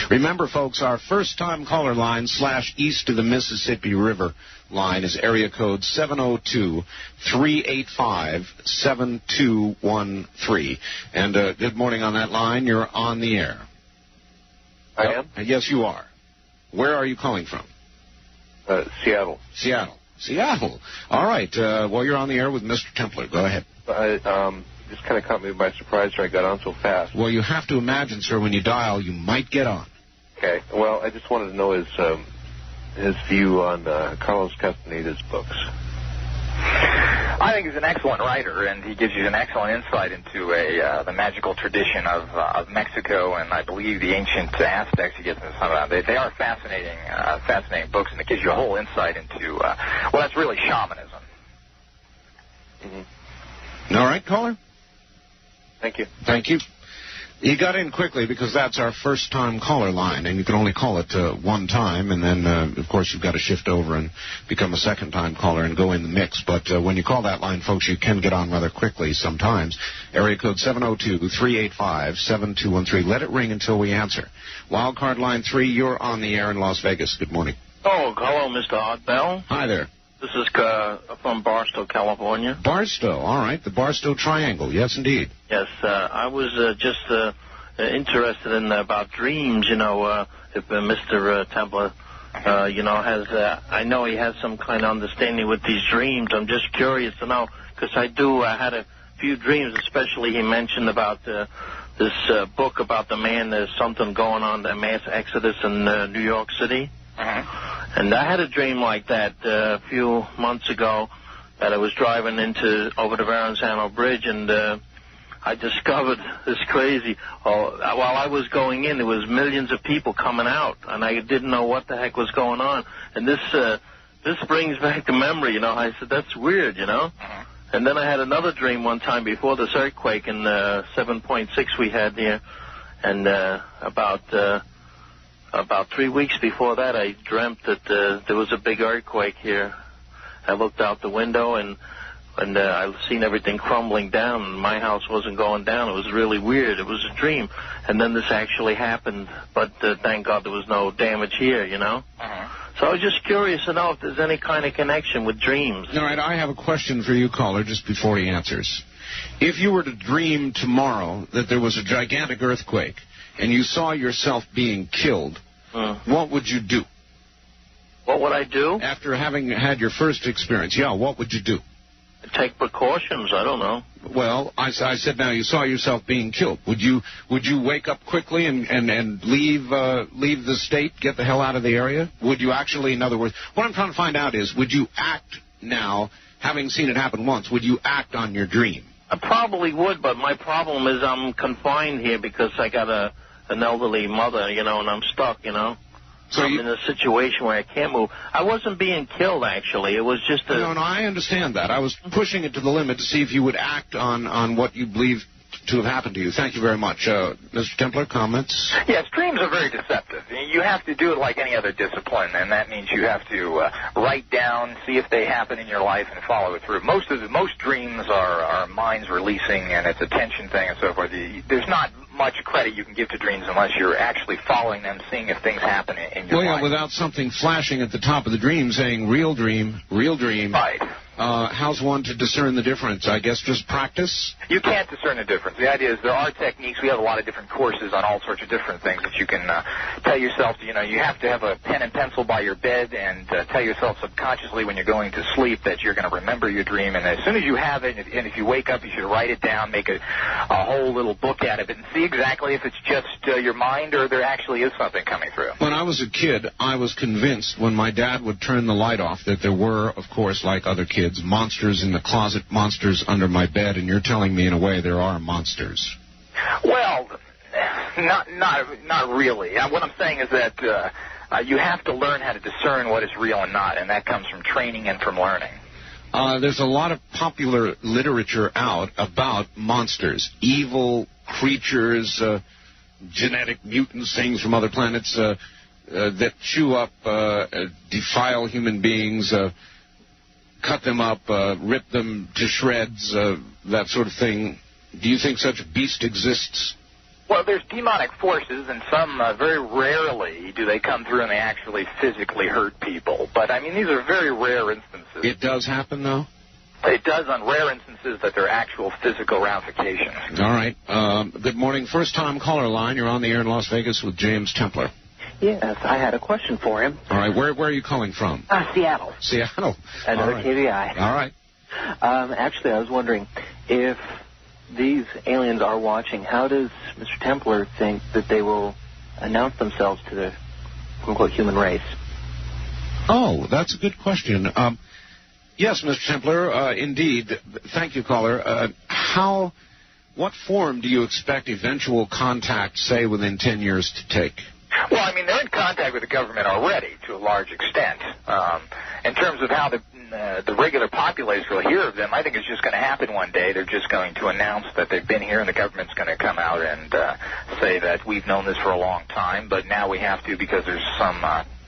Remember, folks, our first-time caller line / east of the Mississippi River line is area code 702-385-7213. And good morning on that line. You're on the air. I am? Yes, you are. Where are you calling from? Seattle. Seattle. All right. Well, you're on the air with Mr. Templar. Go ahead. Just kind of caught me by surprise when I got on so fast. Well, you have to imagine, sir, when you dial, you might get on. Okay. Well, I just wanted to know his view on Carlos Castaneda's books. I think he's an excellent writer, and he gives you an excellent insight into the magical tradition of Mexico, and I believe the ancient Aztecs. He gets into some of that. They are fascinating books, and it gives you a whole insight into that's really shamanism. Mm-hmm. All right, caller. Thank you. Thank you. You got in quickly because that's our first-time caller line, and you can only call it one time, and then, of course, you've got to shift over and become a second-time caller and go in the mix. But when you call that line, folks, you can get on rather quickly sometimes. Area code 702-385-7213. Let it ring until we answer. Wildcard line 3, you're on the air in Las Vegas. Good morning. Oh, hello, Mr. Art Bell. Hi there. This is from Barstow, California. Barstow, all right. The Barstow Triangle, yes, indeed. Yes, I was just interested in about dreams, if Mr. Templar, has, I know he has some kind of understanding with these dreams. I'm just curious to know, because I had a few dreams, especially he mentioned about this book about the man, there's something going on, the mass exodus in New York City. And I had a dream like that a few months ago that I was driving over the Verrazano Bridge, and I discovered this crazy. While I was going in, there was millions of people coming out, and I didn't know what the heck was going on. And this brings back the memory, I said, that's weird, And then I had another dream one time before this earthquake in 7.6 we had here, and about 3 weeks before that, I dreamt that there was a big earthquake here. I looked out the window, and I seen everything crumbling down, and my house wasn't going down. It was really weird. It was a dream. And then this actually happened, but thank God there was no damage here, So I was just curious to know if there's any kind of connection with dreams. All right, I have a question for you, caller, just before he answers. If you were to dream tomorrow that there was a gigantic earthquake, and you saw yourself being killed, what would you do? What would I do? After having had your first experience, what would you do? Take precautions, I don't know. Well, I said now you saw yourself being killed. Would you wake up quickly and leave the state, get the hell out of the area? Would you actually, in other words, what I'm trying to find out is, would you act now, having seen it happen once, would you act on your dream? I probably would, but my problem is I'm confined here because I got an elderly mother, and I'm stuck, So I'm in a situation where I can't move. I wasn't being killed, actually. It was just No, I understand that. I was pushing it to the limit to see if you would act on what you believe to have happened to you. Thank you very much. Mr. Templar, comments? Yes, dreams are very deceptive. You have to do it like any other discipline, and that means you have to write down, see if they happen in your life, and follow it through. Most dreams are minds releasing, and it's a tension thing and so forth. There's not much credit you can give to dreams unless you're actually following them, seeing if things happen in your life. Well, without something flashing at the top of the dream saying, real dream, real dream. Right. How's one to discern the difference? I guess just practice? You can't discern the difference. The idea is there are techniques. We have a lot of different courses on all sorts of different things that you can tell yourself. You have to have a pen and pencil by your bed and tell yourself subconsciously when you're going to sleep that you're going to remember your dream. And as soon as you have it, and if you wake up, you should write it down, make a whole little book out of it, and see exactly if it's just your mind or there actually is something coming through. When I was a kid, I was convinced when my dad would turn the light off that there were, of course, like other kids, monsters in the closet, monsters under my bed, and you're telling me in a way there are monsters. Well, not really. What I'm saying is that you have to learn how to discern what is real and not, and that comes from training and from learning. There's a lot of popular literature out about monsters, evil creatures, genetic mutants, things from other planets that chew up, defile human beings, cut them up, rip them to shreds, that sort of thing. Do you think such a beast exists? Well, there's demonic forces, and some very rarely do they come through and they actually physically hurt people. But, I mean, these are very rare instances. It does happen, though? It does on rare instances that there are actual physical ramifications. All right. Good morning. First-time caller line. You're on the air in Las Vegas with James Templar. Yes, I had a question for him. All right. Where are you calling from? Seattle. Seattle. Another right. KVI. All right. Actually, I was wondering if these aliens are watching, how does Mr. Templar think that they will announce themselves to the quote-unquote human race? Oh, that's a good question. Yes, Mr. Templar, indeed. Thank you, caller. What form do you expect eventual contact, say, within 10 years to take? Well, I mean, they're in contact with the government already to a large extent. In terms of how the regular populace will hear of them, I think it's just going to happen one day. They're just going to announce that they've been here, and the government's going to come out and say that we've known this for a long time, but now we have to because there's some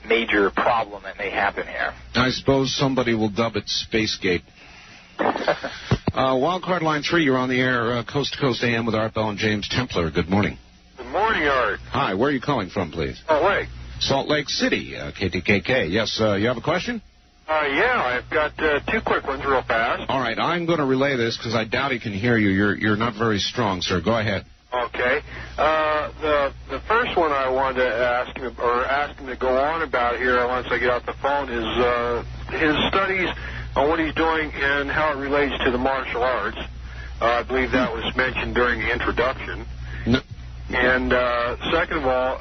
major problem that may happen here. I suppose somebody will dub it Spacegate. Wildcard line 3, you're on the air, Coast to Coast AM with Art Bell and James Templar. Good morning. Good morning, Art. Hi, where are you calling from, please? Salt Lake. Salt Lake City, KTKK. Yes, you have a question? Yeah, I've got two quick ones real fast. All right, I'm going to relay this because I doubt he can hear you. You're not very strong, sir. Go ahead. Okay. The first one I wanted to ask him to go on about here once I get off the phone is his studies on what he's doing and how it relates to the martial arts. I believe that was mentioned during the introduction. No. And second of all,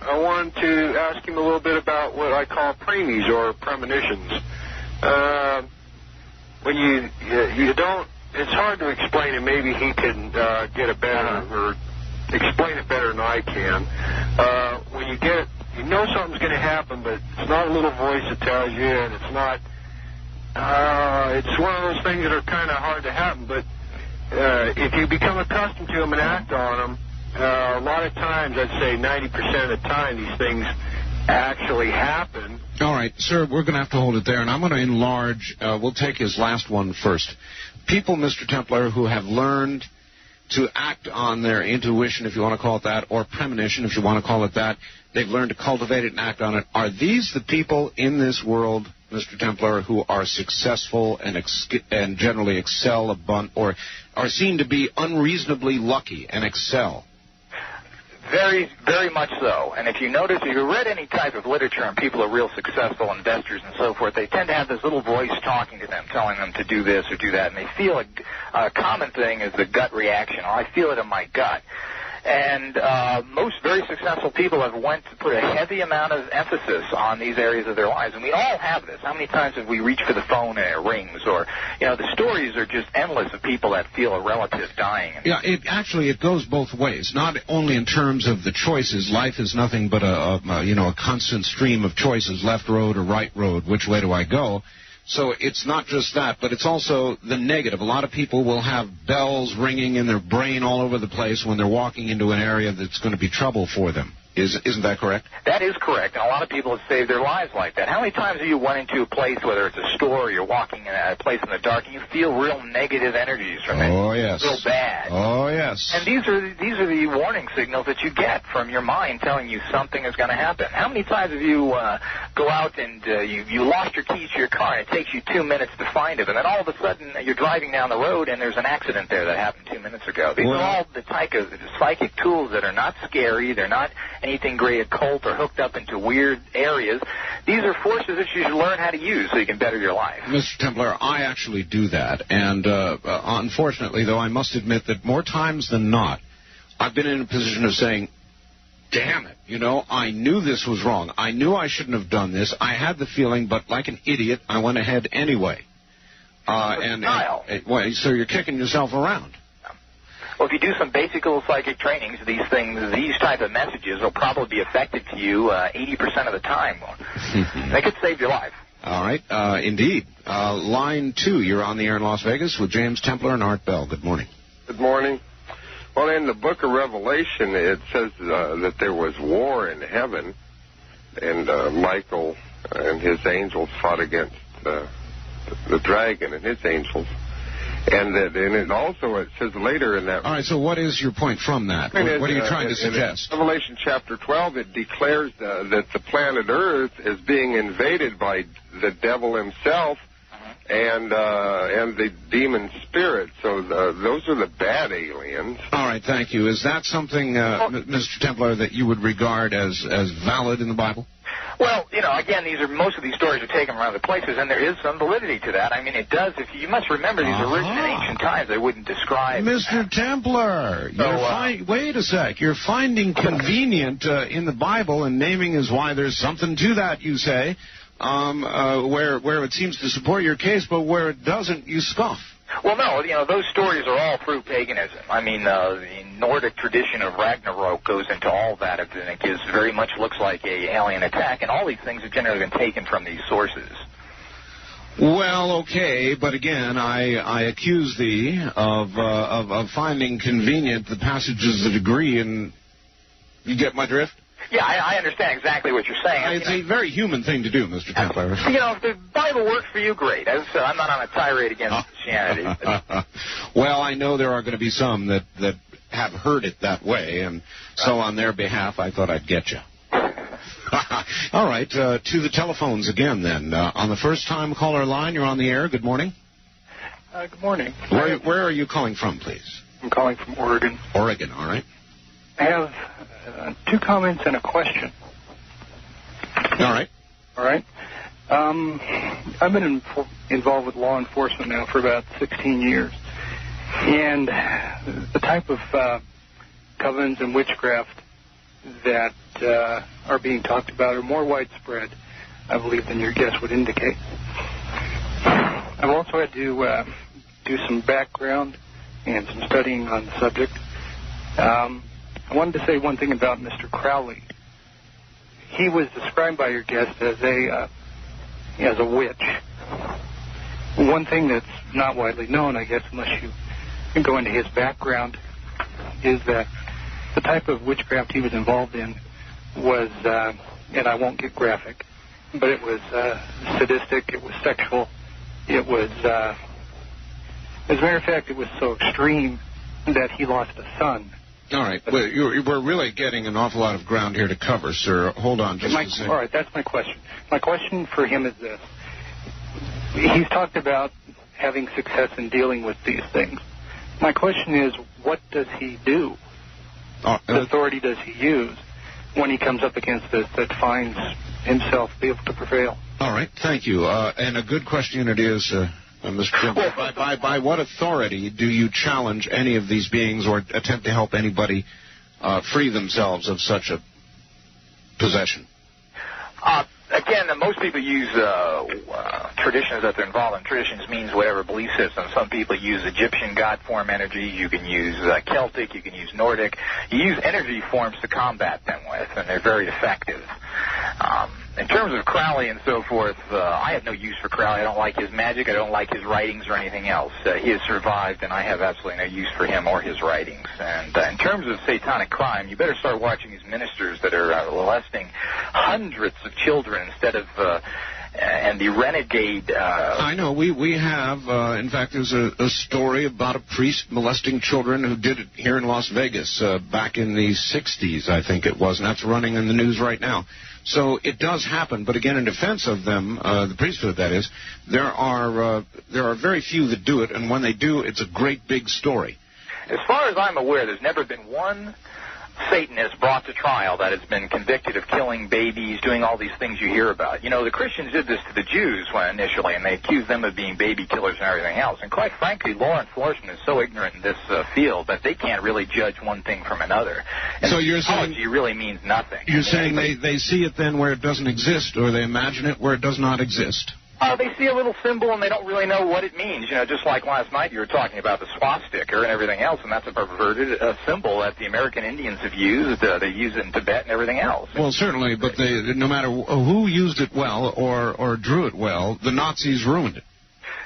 I wanted to ask him a little bit about what I call premies or premonitions. When you don't, it's hard to explain it. Maybe he can get it better or explain it better than I can. When you know something's going to happen, but it's not a little voice that tells you, and it's not. It's one of those things that are kind of hard to happen. But if you become accustomed to them and act on them, a lot of times, I'd say 90% of the time, these things actually happen. All right, sir, we're going to have to hold it there, and I'm going to enlarge. We'll take his last one first. People, Mr. Templar, who have learned to act on their intuition, if you want to call it that, or premonition, if you want to call it that, they've learned to cultivate it and act on it. Are these the people in this world, Mr. Templar, who are successful and generally excel or are seen to be unreasonably lucky and excel? Very, very much so. And if you notice, if you read any type of literature on people who are real successful investors and so forth, they tend to have this little voice talking to them, telling them to do this or do that. And they feel a common thing is the gut reaction. Oh, I feel it in my gut. And most very successful people have put a heavy amount of emphasis on these areas of their lives. And we all have this. How many times have we reached for the phone and it rings? Or, the stories are just endless of people that feel a relative dying. Yeah, it goes both ways. Not only in terms of the choices. Life is nothing but a constant stream of choices, left road or right road. Which way do I go? So it's not just that, but it's also the negative. A lot of people will have bells ringing in their brain all over the place when they're walking into an area that's going to be trouble for them. Isn't that correct? That is correct, and a lot of people have saved their lives like that. How many times have you went into a place, whether it's a store or you're walking in a place in the dark, and you feel real negative energies from it? Oh, yes. Real bad. Oh, yes. And these are the warning signals that you get from your mind telling you something is going to happen. How many times have you go out and you lost your keys to your car, and it takes you 2 minutes to find it, and then all of a sudden you're driving down the road and there's an accident there that happened 2 minutes ago? These are all the type of psychic tools that are not scary. They're not anything great occult or hooked up into weird areas. These are forces that you should learn how to use so you can better your life. Mr. Templar, I actually do that. And unfortunately, though, I must admit that more times than not, I've been in a position of saying, damn it, I knew this was wrong. I knew I shouldn't have done this. I had the feeling, but like an idiot, I went ahead anyway. So you're kicking yourself around. Well, if you do some basic little psychic trainings, these type of messages will probably be effective to you 80% of the time. They could save your life. All right, indeed. Line 2, you're on the air in Las Vegas with James Templar and Art Bell. Good morning. Good morning. Well, in the book of Revelation, it says that there was war in heaven, and Michael and his angels fought against the dragon and his angels. And it also says later in that... All right, so what is your point from that? What are you trying to suggest? In Revelation chapter 12, it declares that the planet Earth is being invaded by the devil himself and the demon spirit. So those are the bad aliens. All right, thank you. Is that something, Mr. Templar, that you would regard as valid in the Bible? Well, again, most of these stories are taken from other places, and there is some validity to that. I mean, it does. You must remember, these are written in ancient times. They wouldn't describe. Mr. Templar, wait a sec. You're finding convenient in the Bible, and naming is why there's something to that, you say, where it seems to support your case, but where it doesn't, you scoff. Well, no, those stories are all through paganism. I mean, the Nordic tradition of Ragnarok goes into all that, and it very much looks like an alien attack, and all these things have generally been taken from these sources. Well, okay, but again, I accuse thee of finding convenient the passages that agree, and you get my drift? Yeah, I understand exactly what you're saying. It's a very human thing to do, Mr. Templar. If the Bible works for you, great. As I said, I'm not on a tirade against Christianity. Well, I know there are going to be some that have heard it that way, and so on their behalf, I thought I'd get you. All right, to the telephones again, then. On the first-time caller line, you're on the air. Good morning. Good morning. Where are you calling from, please? I'm calling from Oregon. Oregon, all right. I have 2 comments and a question. All right. All right. I've been involved with law enforcement now for about 16 years. And the type of covens and witchcraft that are being talked about are more widespread, I believe, than your guess would indicate. I've also had to do some background and some studying on the subject. I wanted to say one thing about Mr. Crowley. He was described by your guest as a witch. One thing that's not widely known, I guess, unless you can go into his background, is that the type of witchcraft he was involved in was, and I won't get graphic, but it was sadistic, it was sexual, it was, as a matter of fact, it was so extreme that he lost a son. All right. Well, we're really getting an awful lot of ground here to cover, sir. Hold on just a second. All right, that's my question. My question for him is this. He's talked about having success in dealing with these things. My question is, what does he do? What authority does he use when he comes up against this that finds himself be able to prevail? All right. Thank you. And a good question it is, Mr. Templar. By what authority do you challenge any of these beings or attempt to help anybody free themselves of such a possession? Again, most people use traditions that they're involved in. Traditions means whatever belief system. Some people use Egyptian god form energy. You can use Celtic. You can use Nordic. You use energy forms to combat them with, and they're very effective. In terms of Crowley and so forth, I have no use for Crowley. I don't like his magic. I don't like his writings or anything else. He has survived, and I have absolutely no use for him or his writings. And in terms of satanic crime, you better start watching these ministers that are molesting hundreds of children instead of... and the renegade... I know. We have, in fact, there's a story about a priest molesting children who did it here in Las Vegas back in the 60s, I think it was, and that's running in the news right now. So it does happen, but again, in defense of them, the priesthood, that is, there are very few that do it, and when they do, it's a great big story. As far as I'm aware, there's never been one Satanist brought to trial that has been convicted of killing babies, doing all these things you hear about. You know, the Christians did this to the Jews initially, and they accused them of being baby killers and everything else. And quite frankly, law enforcement is so ignorant in this field that they can't really judge one thing from another. And so you're saying really means nothing. You're saying they see it then where it doesn't exist, or they imagine it where it does not exist? They see a little symbol and they don't really know what it means. You know, just like last night you were talking about the swastika and everything else, and that's a perverted symbol that the American Indians have used. They use it in Tibet and everything else. Well, certainly, but no matter who used it well or drew it well, the Nazis ruined it.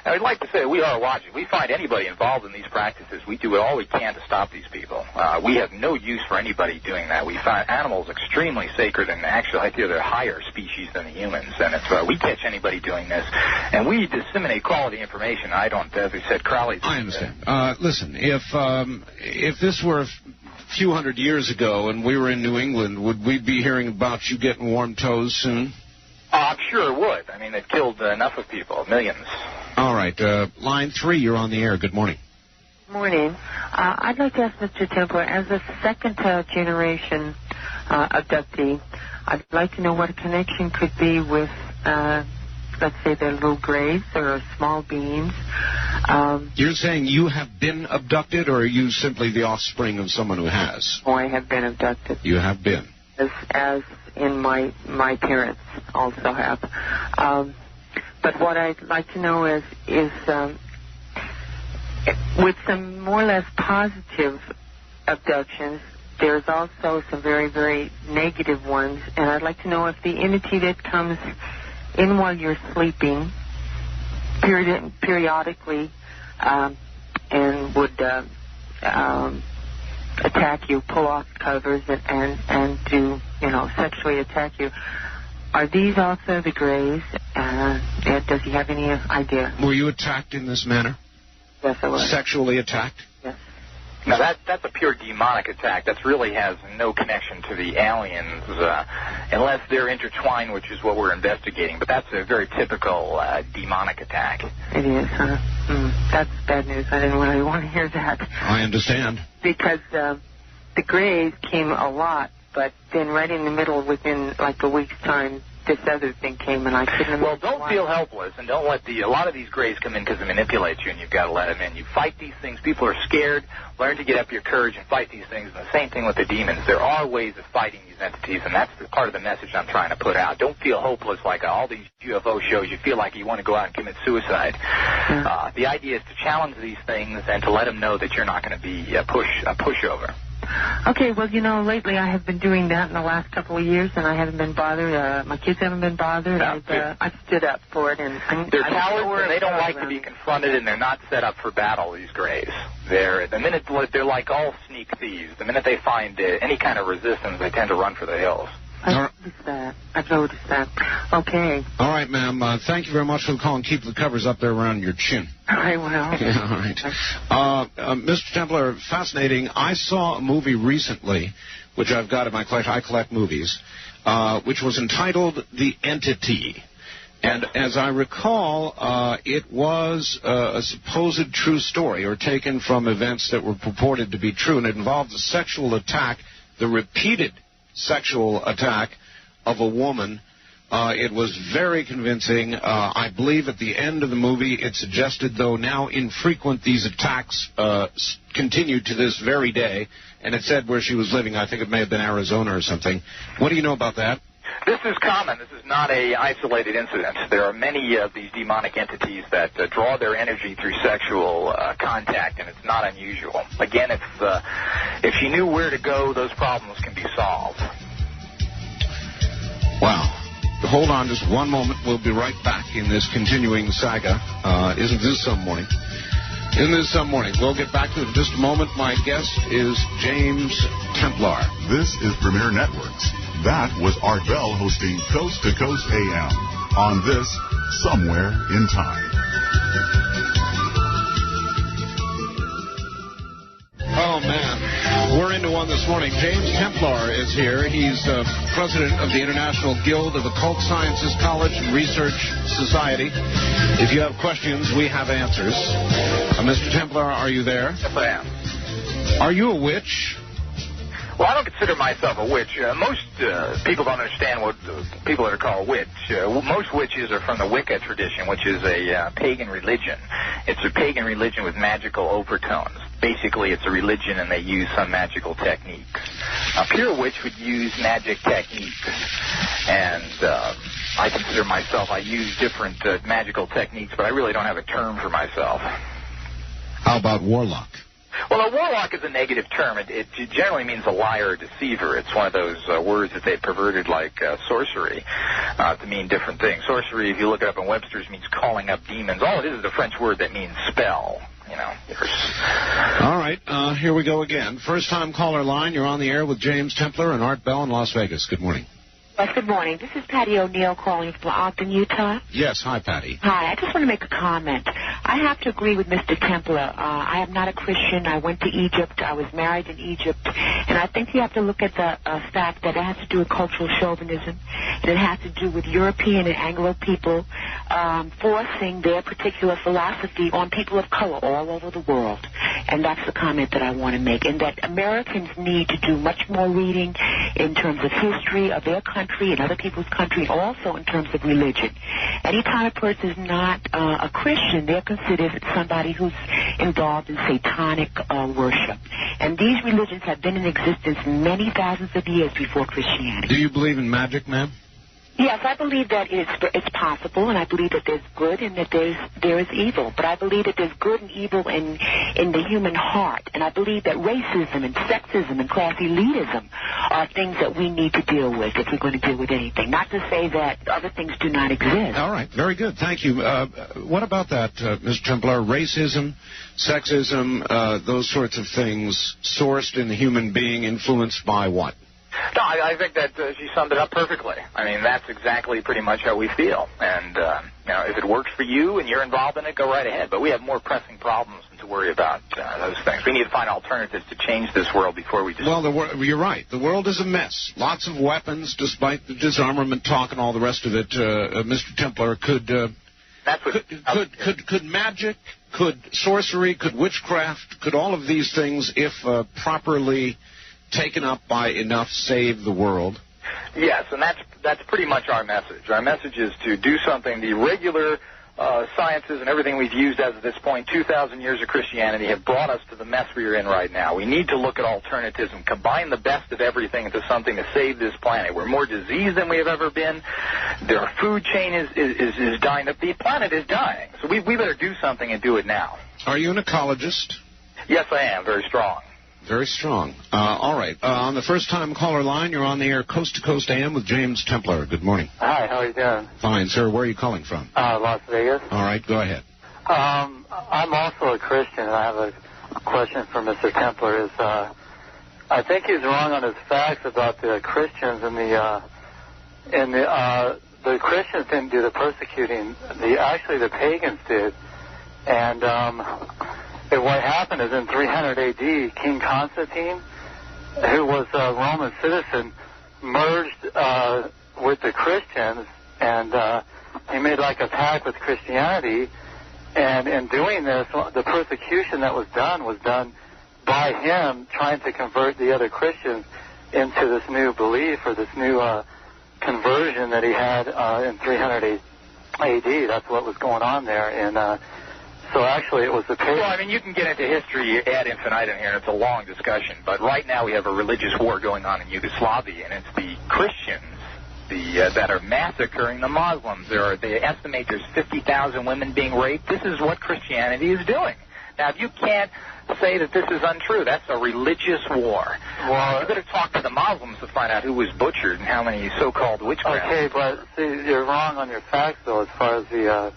I'd like to say we are watching. We find anybody involved in these practices. We do all we can to stop these people. We have no use for anybody doing that. We find animals extremely sacred, and actually I feel they're higher species than the humans. And if we catch anybody doing this, and we disseminate quality information, I don't, as I said, Crowley's... I understand. Listen, if this were a few hundred years ago and we were in New England, would we be hearing about you getting warm toes soon? I'm sure it would. I mean, they've killed enough of people, millions. All right. Line 3, you're on the air. Good morning. Morning. I'd like to ask Mr. Templar, as a second-generation abductee, I'd like to know what a connection could be with, let's say, the little grays or small beings. You're saying you have been abducted, or are you simply the offspring of someone who has? Oh, I have been abducted. You have been. As in my parents also have. But what I'd like to know is with some more or less positive abductions, there's also some very, very negative ones. And I'd like to know if the entity that comes in while you're sleeping periodically and would attack you, pull off covers and do, sexually attack you. Are these also the grays? Does he have any idea? Were you attacked in this manner? Yes, I was. Sexually attacked? Yes. Now, that's a pure demonic attack. That really has no connection to the aliens, unless they're intertwined, which is what we're investigating. But that's a very typical demonic attack. It is, huh? That's bad news. I didn't really want to hear that. I understand. Because the grays came a lot, but then right in the middle, within like a week's time, this other thing came, and I couldn't... Well, don't feel helpless, and don't let a lot of these grays come in because they manipulate you, and you've got to let them in. You fight these things. People are scared. Learn to get up your courage and fight these things. And the same thing with the demons. There are ways of fighting these entities, and that's the part of the message I'm trying to put out. Don't feel hopeless like all these UFO shows. You feel like you want to go out and commit suicide. The idea is to challenge these things and to let them know that you're not going to be a pushover. Okay, well, lately I have been doing that in the last couple of years, and I haven't been bothered. My kids haven't been bothered. I've stood up for it. And they're cowards, and they don't like to be confronted, and they're not set up for battle, these grays. They're like all sneak thieves. The minute they find any kind of resistance, they tend to run for the hills. I've noticed that. Okay. All right, ma'am. Thank you very much for the call, and keep the covers up there around your chin. I will. Yeah, all right. Mr. Templar, fascinating. I saw a movie recently, which I've got in my collection. I collect movies, which was entitled The Entity. And as I recall, it was a supposed true story, or taken from events that were purported to be true, and it involved a sexual attack, the repeated sexual attack of a woman. It was very convincing. I believe at the end of the movie it suggested, though now infrequent, these attacks continue to this very day. And it said where she was living. I think it may have been Arizona or something. What do you know about that? This is common. This is not an isolated incident. There are many of these demonic entities that draw their energy through sexual contact, and it's not unusual. Again, if you knew where to go, those problems can be solved. Wow. hold on just one moment. We'll be right back in this continuing saga. Isn't this some morning? Isn't this some morning? We'll get back to it in just a moment. My guest is James Templar. This is Premier Networks. That was Art Bell hosting Coast to Coast AM on this Somewhere in Time. Oh, man. We're into one this morning. James Templar is here. He's president of the International Guild of Occult Sciences College and Research Society. If you have questions, we have answers. Mr. Templar, are you there? Yes, I am. Are you a witch? Well, I don't consider myself a witch. Most people don't understand what people that are called witch. Most witches are from the Wicca tradition, which is a pagan religion. It's a pagan religion with magical overtones. Basically, it's a religion, and they use some magical techniques. A pure witch would use magic techniques, and I consider myself, I use different magical techniques, but I really don't have a term for myself. How about warlock? Well, a warlock is a negative term. It generally means a liar or deceiver. It's one of those words that they perverted like sorcery to mean different things. Sorcery, if you look it up in Webster's, means calling up demons. All it is a French word that means spell. You know. All right, here we go again. First-time caller line. You're on the air with James Templar and Art Bell in Las Vegas. Good morning. Yes, good morning. This is Patty O'Neill calling from Ogden, Utah. Yes, hi, Patty. Hi, I just want to make a comment. I have to agree with Mr. Templar. I am not a Christian. I went to Egypt. I was married in Egypt. And I think you have to look at the fact that it has to do with cultural chauvinism. And it has to do with European and Anglo people forcing their particular philosophy on people of color all over the world. And that's the comment that I want to make. And that Americans need to do much more reading in terms of history of their country and other people's country, and also in terms of religion. Anytime a person is not a Christian, they're considered somebody who's involved in satanic worship. And these religions have been in existence many thousands of years before Christianity. Do you believe in magic, ma'am? Yes, I believe that it's possible, and I believe that there's good and that there is evil. But I believe that there's good and evil in the human heart. And I believe that racism and sexism and class elitism are things that we need to deal with if we're going to deal with anything. Not to say that other things do not exist. All right, very good. Thank you. What about that, Mr. Templar? Racism, sexism, those sorts of things sourced in the human being, influenced by what? No, I think that she summed it up perfectly. I mean, that's exactly pretty much how we feel. And, you know, if it works for you and you're involved in it, go right ahead. But we have more pressing problems than to worry about those things. We need to find alternatives to change this world before we just... Well, you're right. The world is a mess. Lots of weapons, despite the disarmament talk and all the rest of it. Mr. Templar, could magic, could sorcery, could witchcraft, could all of these things, if properly taken up by enough, save the world? Yes, and that's pretty much our message. Our message is to do something. The regular sciences and everything we've used as of this point, 2,000 years of Christianity, have brought us to the mess we are in right now. We need to look at alternatives and combine the best of everything into something to save this planet. We're more diseased than we have ever been. Our food chain is dying. The planet is dying. So we better do something and do it now. Are you an ecologist? Yes, I am. Very strong. Very strong. All right. On the first-time caller line, you're on the air Coast to Coast AM with James Templar. Good morning. Hi, how are you doing? Fine, sir. Where are you calling from? Las Vegas. All right, go ahead. I'm also a Christian, and I have a question for Mr. Templar. I think he's wrong on his facts about the Christians and the Christians didn't do the persecuting. The pagans did, and what happened is in 300 A.D., King Constantine, who was a Roman citizen, merged with the Christians, and he made like a pact with Christianity. And in doing this, the persecution that was done by him trying to convert the other Christians into this new belief or this new conversion that he had in 300 A.D. That's what was going on there. And so actually it was the pagans. Well, I mean, you can get into history ad infinitum here, and it's a long discussion. But right now we have a religious war going on in Yugoslavia, and it's the Christians that are massacring the Muslims. They estimate there's 50,000 women being raped. This is what Christianity is doing. Now, if you can't say that this is untrue. That's a religious war. Well, you better talk to the Muslims to find out who was butchered and how many so-called witchcraft. Okay, but see, you're wrong on your facts, though, as far as the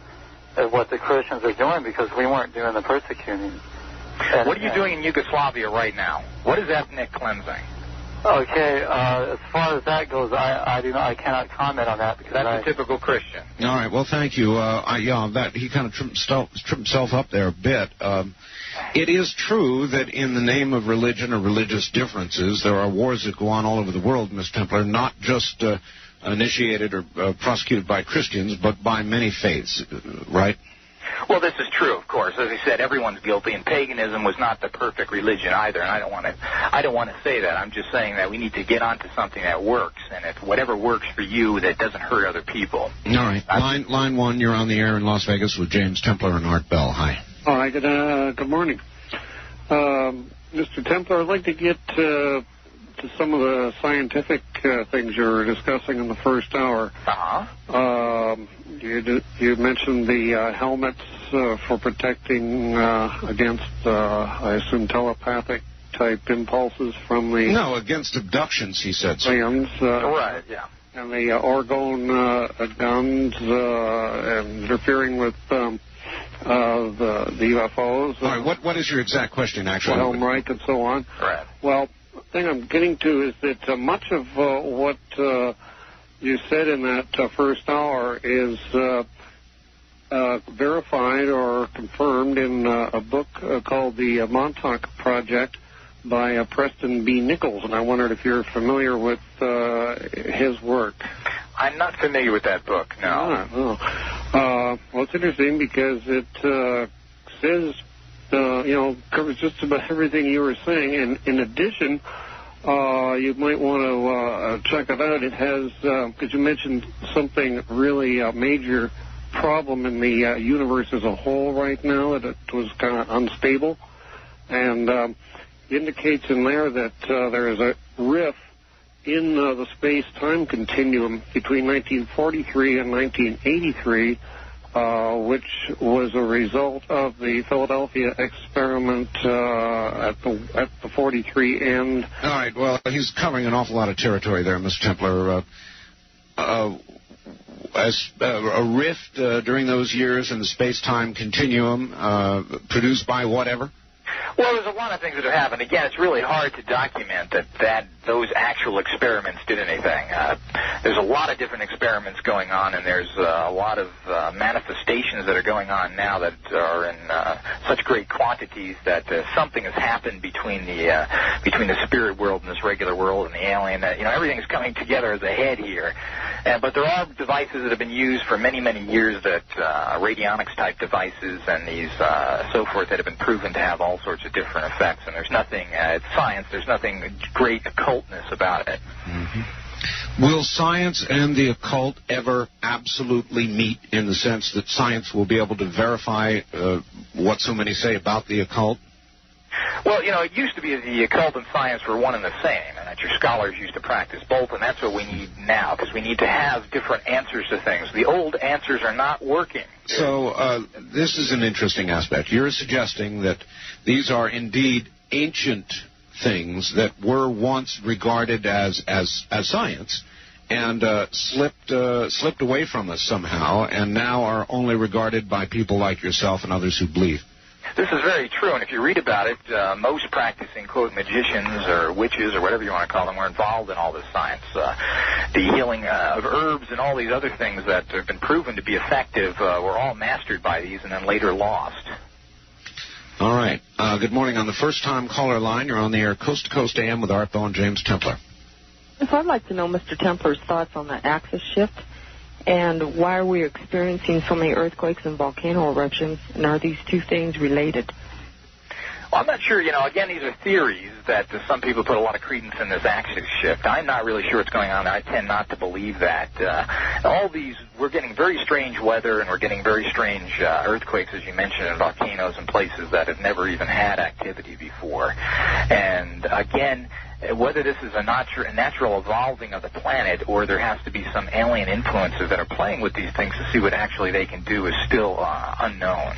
what the Christians are doing, because we weren't doing the persecuting. What are you doing in Yugoslavia right now? What is ethnic cleansing? Okay, as far as that goes, I cannot comment on that because that's a typical Christian. All right, well, thank you. That he kind of tripped himself up there a bit. It is true that in the name of religion or religious differences, there are wars that go on all over the world, Ms. Templar, not just initiated or prosecuted by Christians, but by many faiths, right? Well, this is true, of course. As I said, everyone's guilty, and paganism was not the perfect religion either. And I don't want to say that. I'm just saying that we need to get onto something that works, and if whatever works for you, that doesn't hurt other people. All right, line one. You're on the air in Las Vegas with James Templar and Art Bell. Hi. All right. Good morning, Mr. Templar. I'd like to get to some of the scientific things you were discussing in the first hour. You mentioned the helmets for protecting against, I assume, telepathic type impulses from the... No, against abductions, he said. Aliens. Right, yeah. And the orgone guns and interfering with the UFOs. All right, what is your exact question, actually? Helm right and so on. Right. Well, the thing I'm getting to is that much of what you said in that first hour is verified or confirmed in a book called The Montauk Project by Preston B. Nichols, and I wondered if you're familiar with his work. I'm not familiar with that book, no. Well, it's interesting because it says, covers just about everything you were saying, and in addition, you might want to check it out. It has, because you mentioned something really major problem in the universe as a whole right now, that it was kind of unstable, and indicates in there that there is a rift in the space-time continuum between 1943 and 1983, which was a result of the Philadelphia experiment at the 43 end. All right, well, he's covering an awful lot of territory there, Mr. Templar. As a rift during those years in the space-time continuum produced by whatever? Well, there's a lot of things that have happened. Again, it's really hard to document that those actual experiments did anything. There's a lot of different experiments going on, and there's a lot of manifestations that are going on now that are in such great quantities that something has happened between the spirit world and this regular world and the alien. Everything's coming together as a head here. But there are devices that have been used for many, many years, that radionics-type devices and these so forth, that have been proven to have all sorts of different effects. And there's nothing, it's science, there's nothing great occultness about it. Mm-hmm. Will science and the occult ever absolutely meet, in the sense that science will be able to verify what so many say about the occult? Well, it used to be the occult and science were one and the same, and that your scholars used to practice both, and that's what we need now, because we need to have different answers to things. The old answers are not working. So this is an interesting aspect. You're suggesting that these are indeed ancient things that were once regarded as science, and slipped away from us somehow, and now are only regarded by people like yourself and others who believe. This is very true, and if you read about it, most practicing, quote, magicians or witches or whatever you want to call them were involved in all this science. The healing of herbs and all these other things that have been proven to be effective were all mastered by these and then later lost. All right. Good morning. On the first-time caller line, you're on the air Coast to Coast AM with Art Bell and James Templar. So I'd like to know Mr. Templar's thoughts on the axis shift. And why are we experiencing so many earthquakes and volcano eruptions? And are these two things related? Well, I'm not sure. Again, these are theories that some people put a lot of credence in this axis shift. I'm not really sure what's going on. I tend not to believe that. All these, we're getting very strange weather, and we're getting very strange earthquakes, as you mentioned, and volcanoes in places that have never even had activity before. And again, whether this is a natural evolving of the planet or there has to be some alien influences that are playing with these things to see what actually they can do is still unknown.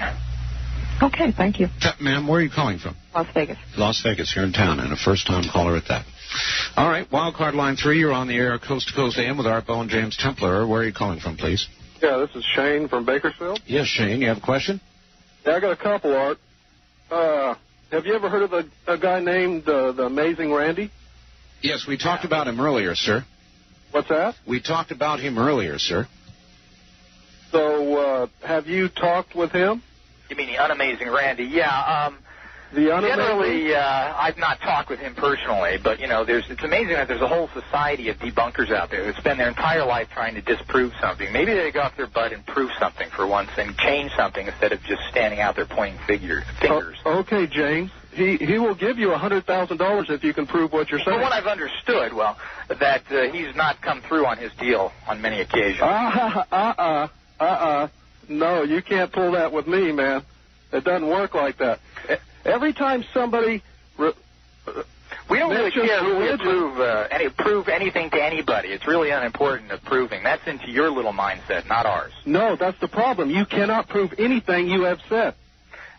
Okay, thank you. Ma'am, where are you calling from? Las Vegas. Las Vegas, here in town, and a first-time caller at that. All right, wildcard line 3, you're on the air, Coast to Coast AM with Art Bell and James Templar. Where are you calling from, please? Yeah, this is Shane from Bakersfield. Yes, Shane, you have a question? Yeah, I got a couple, Art. Have you ever heard of a guy named the Amazing Randy? Yes, we talked about him earlier, sir. What's that? We talked about him earlier, sir. So, have you talked with him? You mean the unamazing Randy? Yeah. The unamazing? Generally, I've not talked with him personally, but, it's amazing that there's a whole society of debunkers out there who spend their entire life trying to disprove something. Maybe they go off their butt and prove something for once and change something instead of just standing out there pointing fingers. Okay, James. He will give you $100,000 if you can prove what you're saying. From what I've understood, that he's not come through on his deal on many occasions. No, you can't pull that with me, man. It doesn't work like that. Every time somebody... we don't really care who we prove anything to anybody. It's really unimportant of proving. That's into your little mindset, not ours. No, that's the problem. You cannot prove anything you have said.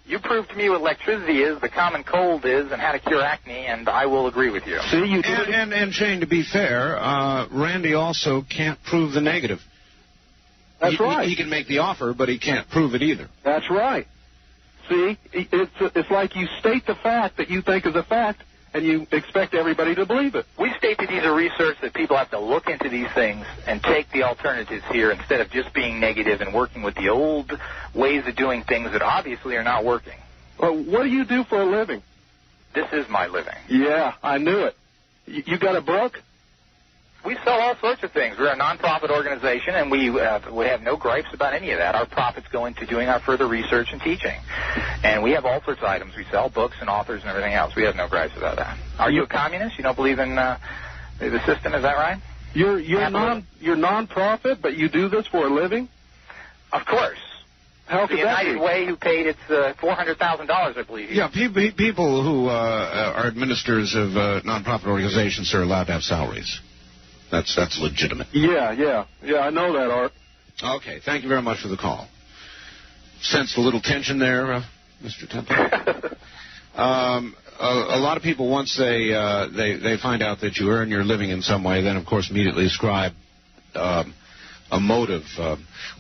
You prove to me what electricity is, the common cold is, and how to cure acne, and I will agree with you. See, you did and Shane, to be fair, Randy also can't prove the negative. That's right. He can make the offer, but he can't prove it either. That's right. See, it's like you state the fact that you think is a fact, and you expect everybody to believe it. We state that these are research, that people have to look into these things and take the alternatives here instead of just being negative and working with the old ways of doing things that obviously are not working. Well, what do you do for a living? This is my living. Yeah, I knew it. You got a book? We sell all sorts of things. We're a non-profit organization, and we have no gripes about any of that. Our profits go into doing our further research and teaching. And we have all sorts of items. We sell books and authors and everything else. We have no gripes about that. Are you a communist? You don't believe in the system? Is that right? You're non-profit, but you do this for a living? Of course. How could that be? The United Way, who paid its $400,000, I believe. Yeah, people who are administrators of non-profit organizations are allowed to have salaries. That's legitimate. Yeah, I know that, Art. Okay, thank you very much for the call. Sensed a little tension there, Mr. Templar. A lot of people, once they find out that you earn your living in some way, then, of course, immediately ascribe a motive.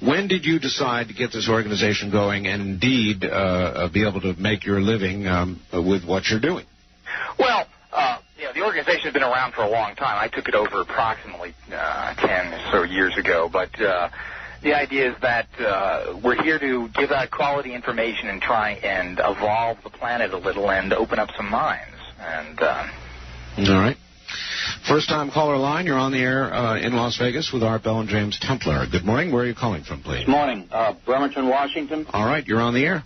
When did you decide to get this organization going and, indeed, be able to make your living with what you're doing? Well, the organization has been around for a long time. I took it over approximately 10 or so years ago. But the idea is that we're here to give out quality information and try and evolve the planet a little and open up some minds. And all right. First-time caller line. You're on the air in Las Vegas with Art Bell and James Templar. Good morning. Where are you calling from, please? Good morning. Bremerton, Washington. All right. You're on the air.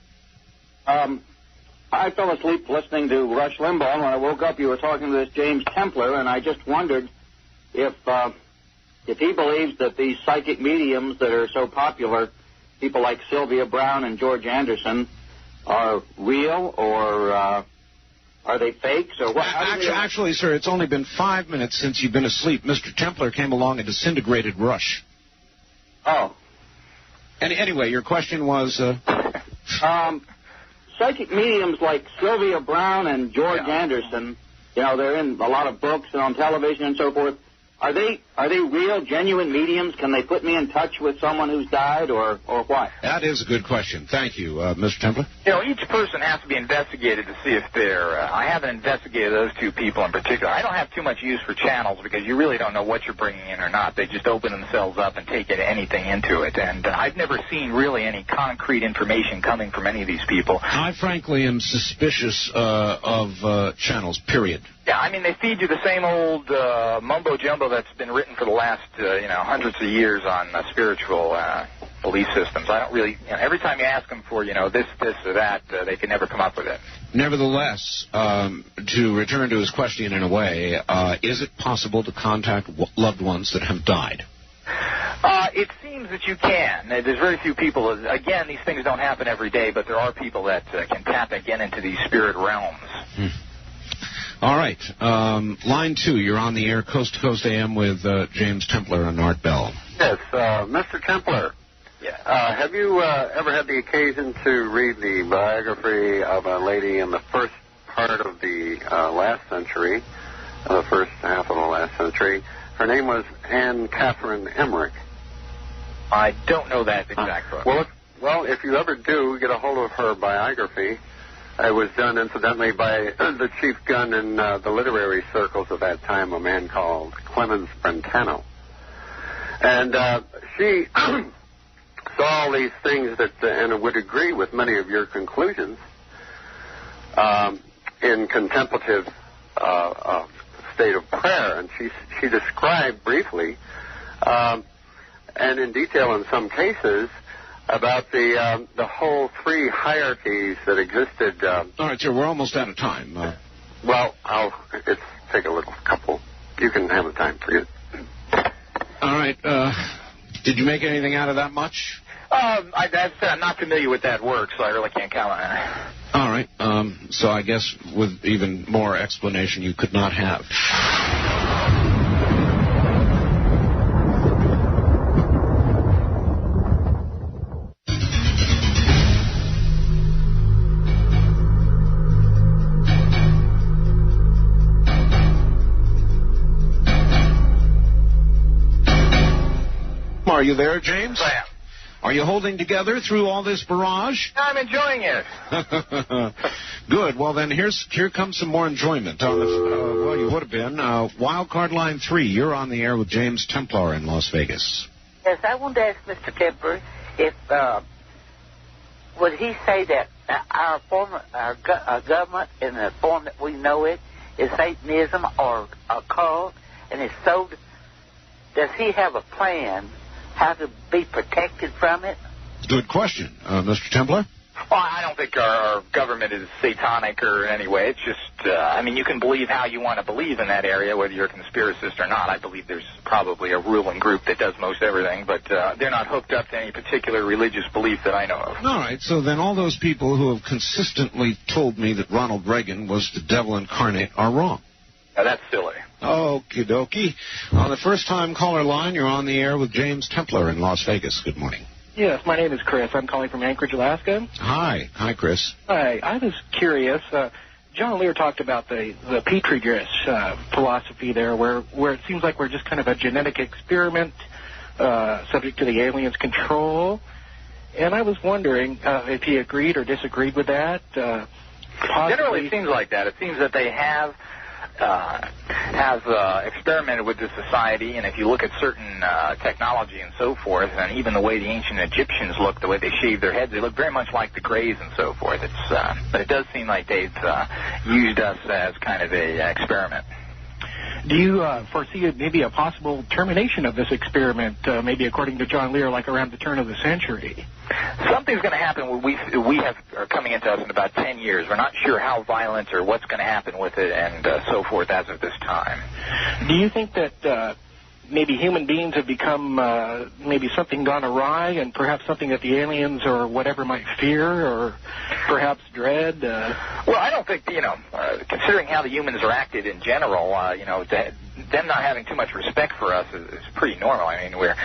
I fell asleep listening to Rush Limbaugh, and when I woke up, you were talking to this James Templar, and I just wondered if he believes that these psychic mediums that are so popular, people like Sylvia Brown and George Anderson, are real, or are they fakes, or what? Actually, sir, it's only been 5 minutes since you've been asleep. Mr. Templar came along and disintegrated Rush. Oh. Anyway, your question was... Psychic mediums like Sylvia Brown and George Anderson, they're in a lot of books and on television and so forth. Are they real, genuine mediums? Can they put me in touch with someone who's died, or what? That is a good question. Thank you, Mr. Templar. Each person has to be investigated to see if they're... I haven't investigated those two people in particular. I don't have too much use for channels because you really don't know what you're bringing in or not. They just open themselves up and take anything into it. And I've never seen really any concrete information coming from any of these people. I frankly am suspicious of channels, period. Yeah, I mean, they feed you the same old mumbo-jumbo that's been written for the last, hundreds of years on spiritual belief systems. I don't really... every time you ask them for, this or that, they can never come up with it. Nevertheless, to return to his question in a way, is it possible to contact loved ones that have died? It seems that you can. There's very few people... Again, these things don't happen every day, but there are people that can tap again into these spirit realms. All right. Line 2, you're on the air, Coast to Coast AM with James Templar and Art Bell. Yes, Mr. Templar, Yeah. Have you ever had the occasion to read the biography of a lady in the first part of the last century, the first half of the last century? Her name was Anne Catherine Emmerich. I don't know that exact book. Well, if you ever do get a hold of her biography, it was done, incidentally, by the chief gun in the literary circles of that time, a man called Clemens Brentano. And she saw all these things that, and would agree with many of your conclusions, in contemplative state of prayer. And she described briefly, and in detail in some cases, about the whole three hierarchies that existed. All right, sir, we're almost out of time. Well, I'll take a couple. You can have the time for you. All right. Did you make anything out of that much? I said I'm not familiar with that work, so I really can't comment on it. All right. So I guess with even more explanation you could not have. Are you there, James? I am. Are you holding together through all this barrage? I'm enjoying it. Good. Well, then here comes some more enjoyment. Well, you would have been. Wildcard line 3, you're on the air with James Templar in Las Vegas. Yes, I wanted to ask Mr. Templar if would he say that our government in the form that we know it is Satanism or a cult, and if so, does he have a plan how to be protected from it? Good question. Mr. Templar? Well, I don't think our government is satanic or in any way. It's just, you can believe how you want to believe in that area, whether you're a conspiracist or not. I believe there's probably a ruling group that does most everything, but they're not hooked up to any particular religious belief that I know of. All right, so then all those people who have consistently told me that Ronald Reagan was the devil incarnate are wrong. Now, that's silly. Okie dokie. On the first-time caller line, you're on the air with James Templar in Las Vegas. Good morning. Yes, my name is Chris. I'm calling from Anchorage, Alaska. Hi. Hi, Chris. Hi. I was curious. John Lear talked about the Petri dish philosophy there, where it seems like we're just kind of a genetic experiment subject to the aliens' control. And I was wondering if he agreed or disagreed with that. Generally, it seems like that. It seems that they have experimented with this society, and if you look at certain technology and so forth, and even the way the ancient Egyptians looked, the way they shaved their heads, they look very much like the Greys and so forth. But it does seem like they've used us as kind of a experiment. Do you foresee maybe a possible termination of this experiment, maybe according to John Lear, like around the turn of the century? Something's going to happen. We are coming into us in about 10 years. We're not sure how violent or what's going to happen with it and so forth as of this time. Do you think that maybe human beings have become maybe something gone awry and perhaps something that the aliens or whatever might fear or perhaps dread? Well, I don't think, considering how the humans are acted in general, them not having too much respect for us is pretty normal. I mean, we're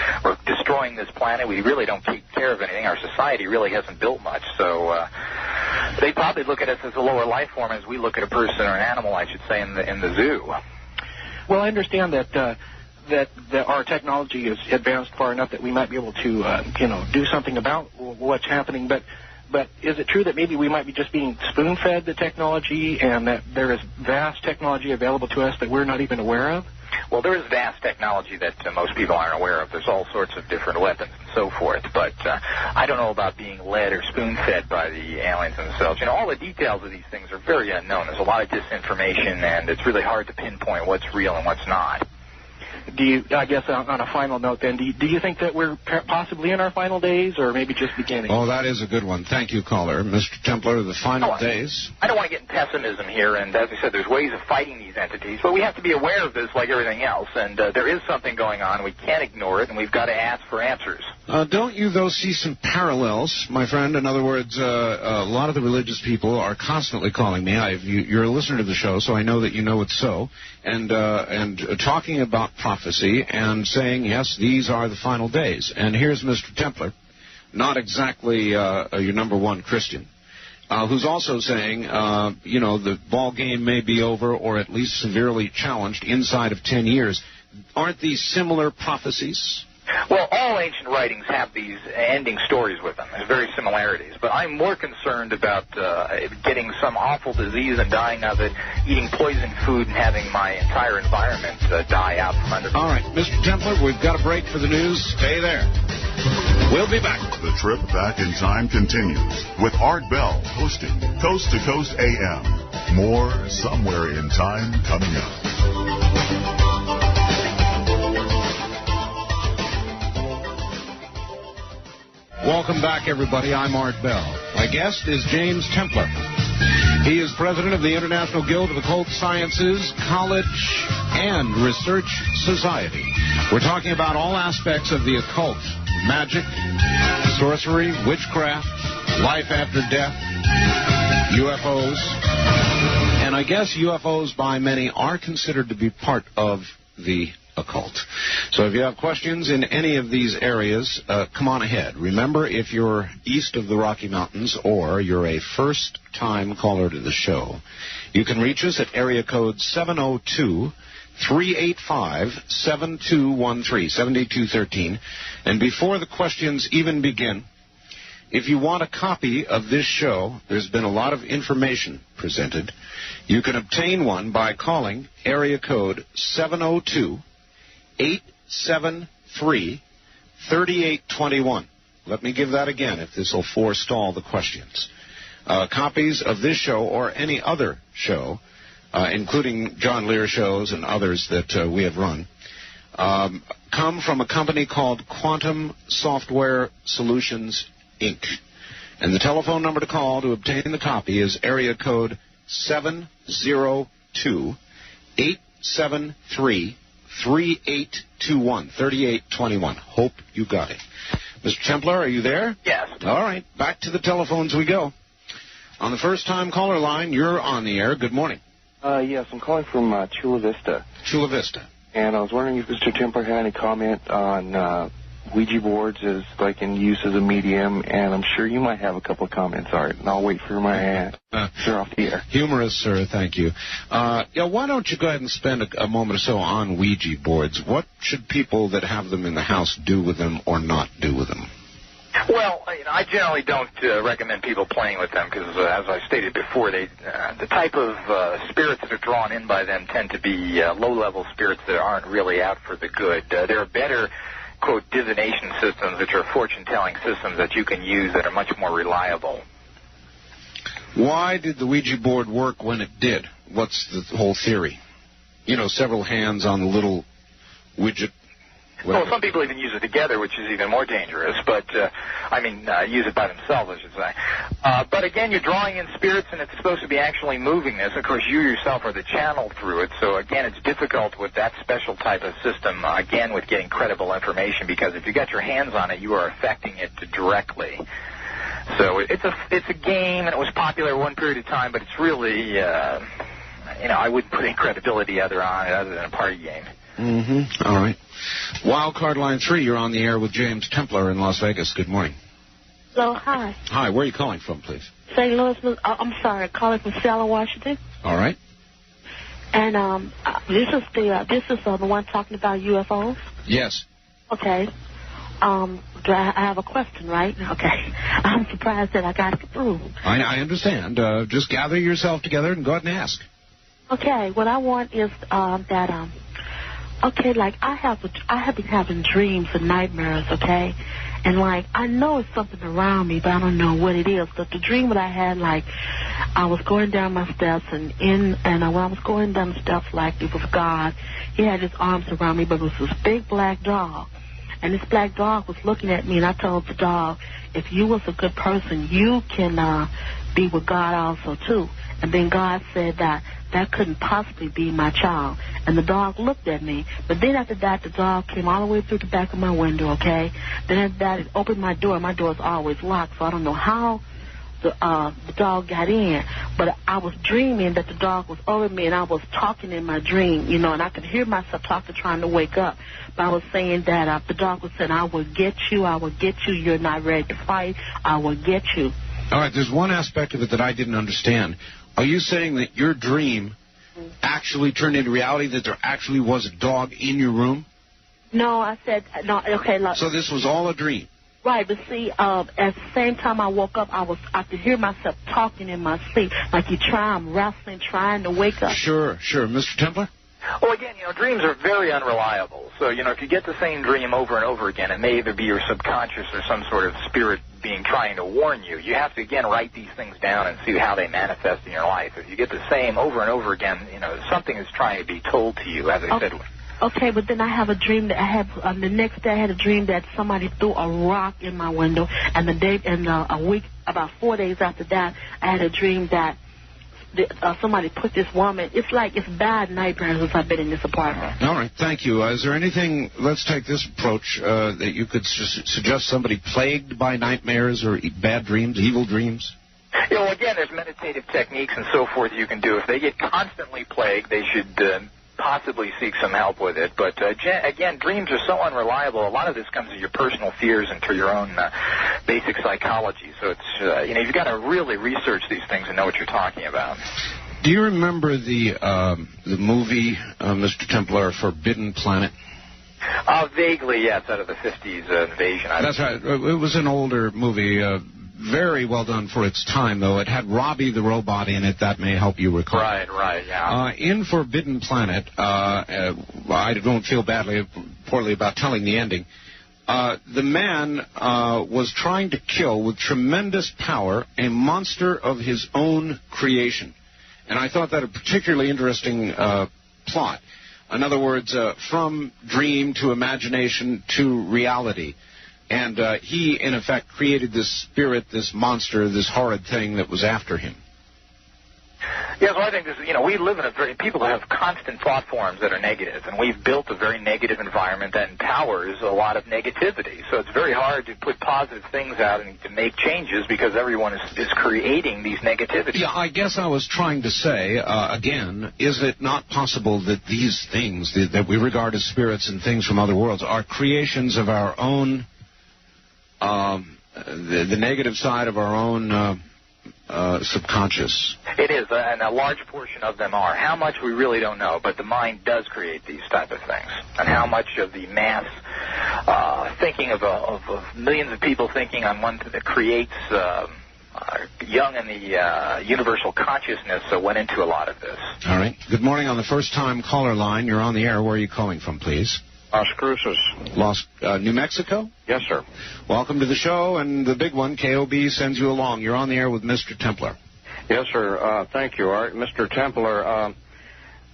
destroying this planet. We really don't take care of anything. Our society really hasn't built much. So they probably look at us as a lower life form as we look at a person or an animal, I should say, in the zoo. Well, I understand that our technology is advanced far enough that we might be able to, do something about what's happening. But is it true that maybe we might be just being spoon-fed the technology and that there is vast technology available to us that we're not even aware of? Well, there is vast technology that most people aren't aware of. There's all sorts of different weapons and so forth. But I don't know about being led or spoon-fed by the aliens themselves. All the details of these things are very unknown. There's a lot of disinformation, and it's really hard to pinpoint what's real and what's not. I guess on a final note then, do you think that we're possibly in our final days or maybe just beginning? Oh, that is a good one. Thank you, caller. Mr. Templar, the final days. I don't want to get in pessimism here, and as I said, there's ways of fighting these entities, but we have to be aware of this like everything else, and there is something going on. We can't ignore it, and we've got to ask for answers. Don't you, though, see some parallels, my friend? In other words, a lot of the religious people are constantly calling me. You're a listener to the show, so I know that you know it's so, and talking about prophecy and saying, yes, these are the final days. And here's Mr. Templar not exactly your number one Christian, who's also saying, the ball game may be over or at least severely challenged inside of 10 years. Aren't these similar prophecies? Well, all ancient writings have these ending stories with them. There's very similarities. But I'm more concerned about getting some awful disease and dying of it, eating poison food and having my entire environment die out from under me. All right, Mr. Templar, we've got a break for the news. Stay there. We'll be back. The trip back in time continues with Art Bell hosting Coast to Coast AM. More Somewhere in Time coming up. Welcome back, everybody. I'm Art Bell. My guest is James Templar. He is president of the International Guild of Occult Sciences, College, and Research Society. We're talking about all aspects of the occult: magic, sorcery, witchcraft, life after death, UFOs. And I guess UFOs by many are considered to be part of the occult. So if you have questions in any of these areas, come on ahead. Remember, if you're east of the Rocky Mountains or you're a first-time caller to the show, you can reach us at area code 702-385-7213, 7213. And before the questions even begin, if you want a copy of this show, there's been a lot of information presented. You can obtain one by calling area code 702-873-3821. Let me give that again if this will forestall the questions. Copies of this show or any other show, including John Lear shows and others that we have run, come from a company called Quantum Software Solutions, Inc. And the telephone number to call to obtain the copy is area code 702-873-3821, 3821. Hope you got it. Mr. Templar, are you there? Yes. All right. Back to the telephones we go. On the first-time caller line, you're on the air. Good morning. Yes, I'm calling from Chula Vista. Chula Vista. And I was wondering if Mr. Templar had any comment on Ouija boards as like in use as a medium, and I'm sure you might have a couple of comments, Art, and I'll wait for my answer off the air. Humorous, sir. Thank you. Why don't you go ahead and spend a moment or so on Ouija boards? What should people that have them in the house do with them or not do with them? Well, I generally don't recommend people playing with them because, as I stated before, the type of spirits that are drawn in by them tend to be low-level spirits that aren't really out for the good. There are better, quote, divination systems, which are fortune-telling systems that you can use that are much more reliable. Why did the Ouija board work when it did? What's the whole theory? Several hands on the little widget. Well, some people even use it together, which is even more dangerous, but, use it by themselves, I should say. But again, you're drawing in spirits, and it's supposed to be actually moving this. Of course, you yourself are the channel through it, so again, it's difficult with that special type of system, again, with getting credible information, because if you got your hands on it, you are affecting it directly. So it's a game, and it was popular one period of time, but it's really, I wouldn't put any credibility on it other than a party game. Mm-hmm. All right. Wild card line 3, you're on the air with James Templar in Las Vegas. Good morning. Hello, hi. Hi, where are you calling from, please? St. Louis, I'm sorry, calling from Seattle, Washington. All right. And this is the one talking about UFOs? Yes. Okay. I have a question, right? Okay. I'm surprised that I got it through. I understand. Just gather yourself together and go ahead and ask. Okay. What I want is like I have been having dreams and nightmares, okay? And like I know it's something around me, but I don't know what it is. But the dream that I had, like I was going down my steps, and when I was going down the steps, like it was God. He had his arms around me, but it was this big black dog. And this black dog was looking at me, and I told the dog, if you was a good person, you can be with God also, too. And then God said that couldn't possibly be my child. And the dog looked at me. But then after that, the dog came all the way through the back of my window, okay? Then after that, it opened my door. My door is always locked, so I don't know how the dog got in, but I was dreaming that the dog was over me, and I was talking in my dream, you know, and I could hear myself talking, trying to wake up. But I was saying that the dog was saying, I will get you, you're not ready to fight, I will get you. All right, there's one aspect of it that I didn't understand. Are you saying that your dream actually turned into reality, that there actually was a dog in your room? No, I said, no, okay. Look. So this was all a dream? Right, but see, at the same time I woke up, I could hear myself talking in my sleep, like I'm wrestling, trying to wake up. Sure. Mr. Templar? Well, again, dreams are very unreliable. So, if you get the same dream over and over again, it may either be your subconscious or some sort of spirit being trying to warn you. You have to, again, write these things down and see how they manifest in your life. If you get the same over and over again, something is trying to be told to you, as I said. Okay, but then I have a dream that the next day I had a dream that somebody threw a rock in my window, and a week, about 4 days after that, I had a dream that somebody put this woman. It's bad nightmares since I've been in this apartment. All right, thank you. Is there anything? Let's take this approach that you could suggest somebody plagued by nightmares or bad dreams, evil dreams. Well, again, there's meditative techniques and so forth you can do. If they get constantly plagued, they should possibly seek some help with it. But again, dreams are so unreliable. A lot of this comes to your personal fears and to your own basic psychology. So it's you've got to really research these things and know what you're talking about. Do you remember the movie, Mr. Templar, Forbidden Planet? Vaguely, yes, out of the 50s invasion. That's right. It was an older movie. Very well done for its time, though. It had Robbie the robot in it. That may help you recall. Right, yeah. In Forbidden Planet, I don't feel poorly about telling the ending. The man was trying to kill, with tremendous power, a monster of his own creation. And I thought that a particularly interesting plot. In other words, from dream to imagination to reality. And he, in effect, created this spirit, this monster, this horrid thing that was after him. Yeah, so I think we live in people have constant thought forms that are negative, and we've built a very negative environment that empowers a lot of negativity. So it's very hard to put positive things out and to make changes because everyone is creating these negativities. Yeah, I guess I was trying to say, again, is it not possible that these things that we regard as spirits and things from other worlds are creations of our own, the negative side of our own subconscious? It is, and a large portion of them are. How much, we really don't know, but the mind does create these type of things. And how much of the mass thinking of millions of people thinking on one that creates young in the universal consciousness went into a lot of this. All right. Good morning on the first-time caller line. You're on the air. Where are you calling from, please? Las Cruces. New Mexico? Yes, sir. Welcome to the show, and the big one, KOB, sends you along. You're on the air with Mr. Templar. Yes, sir. Thank you, Art. Mr. Templar,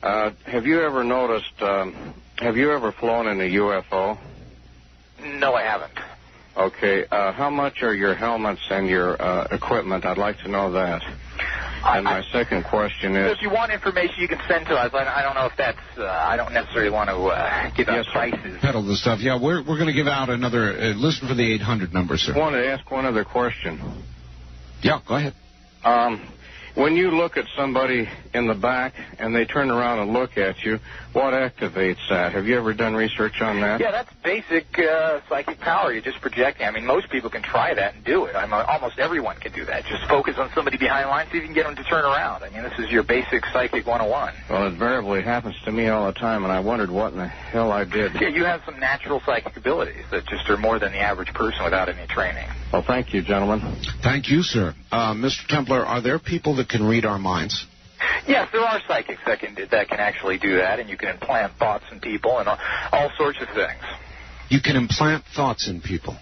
have you ever noticed, have you ever flown in a UFO? No, I haven't. Okay. How much are your helmets and your equipment? I'd like to know that. And my second question is... If you want information, you can send to us. I don't know if that's... I don't necessarily want to give out prices. Peddle the stuff. Yeah, we're going to give out another... listen for the 800 number, sir. I want to ask one other question. Yeah, go ahead. When you look at somebody in the back and they turn around and look at you, what activates that? Have you ever done research on that? Yeah, that's basic psychic power. You're just projecting. I mean, most people can try that and do it. Almost everyone can do that. Just focus on somebody behind the line, see if you can get them to turn around. I mean, this is your basic psychic 101. Well, invariably happens to me all the time, and I wondered what in the hell I did. Yeah, you have some natural psychic abilities that just are more than the average person without any training. Well, thank you, gentlemen. Thank you, sir. Mr. Templar, are there people that can read our minds? Yes, there are psychics that can actually do that, and you can implant thoughts in people and all sorts of things. You can implant thoughts in people.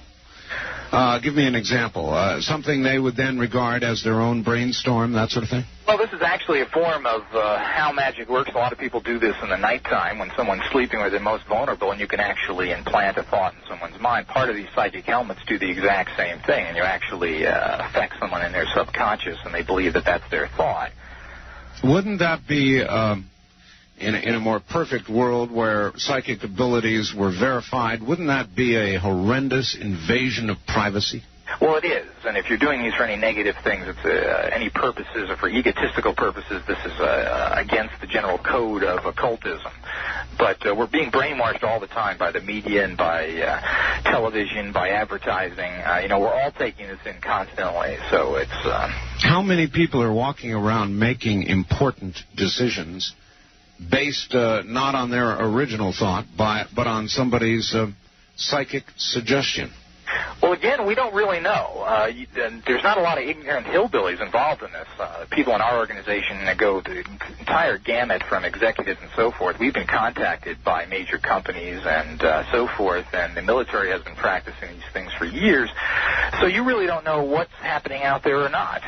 Give me an example. Something they would then regard as their own brainstorm, that sort of thing? Well, this is actually a form of how magic works. A lot of people do this in the nighttime when someone's sleeping or they're most vulnerable, and you can actually implant a thought in someone's mind. Part of these psychic helmets do the exact same thing, and you actually affect someone in their subconscious, and they believe that that's their thought. Wouldn't that be, in a more perfect world where psychic abilities were verified, wouldn't that be a horrendous invasion of privacy? Well, it is, and if you're doing these for any negative things, it's any purposes or for egotistical purposes, this is against the general code of occultism. But we're being brainwashed all the time by the media and by television, by advertising. We're all taking this in constantly, so it's... How many people are walking around making important decisions based not on their original thought, but on somebody's psychic suggestion? Well, again, we don't really know. There's not a lot of ignorant hillbillies involved in this. People in our organization that go the entire gamut from executives and so forth. We've been contacted by major companies and so forth, and the military has been practicing these things for years. So you really don't know what's happening out there or not.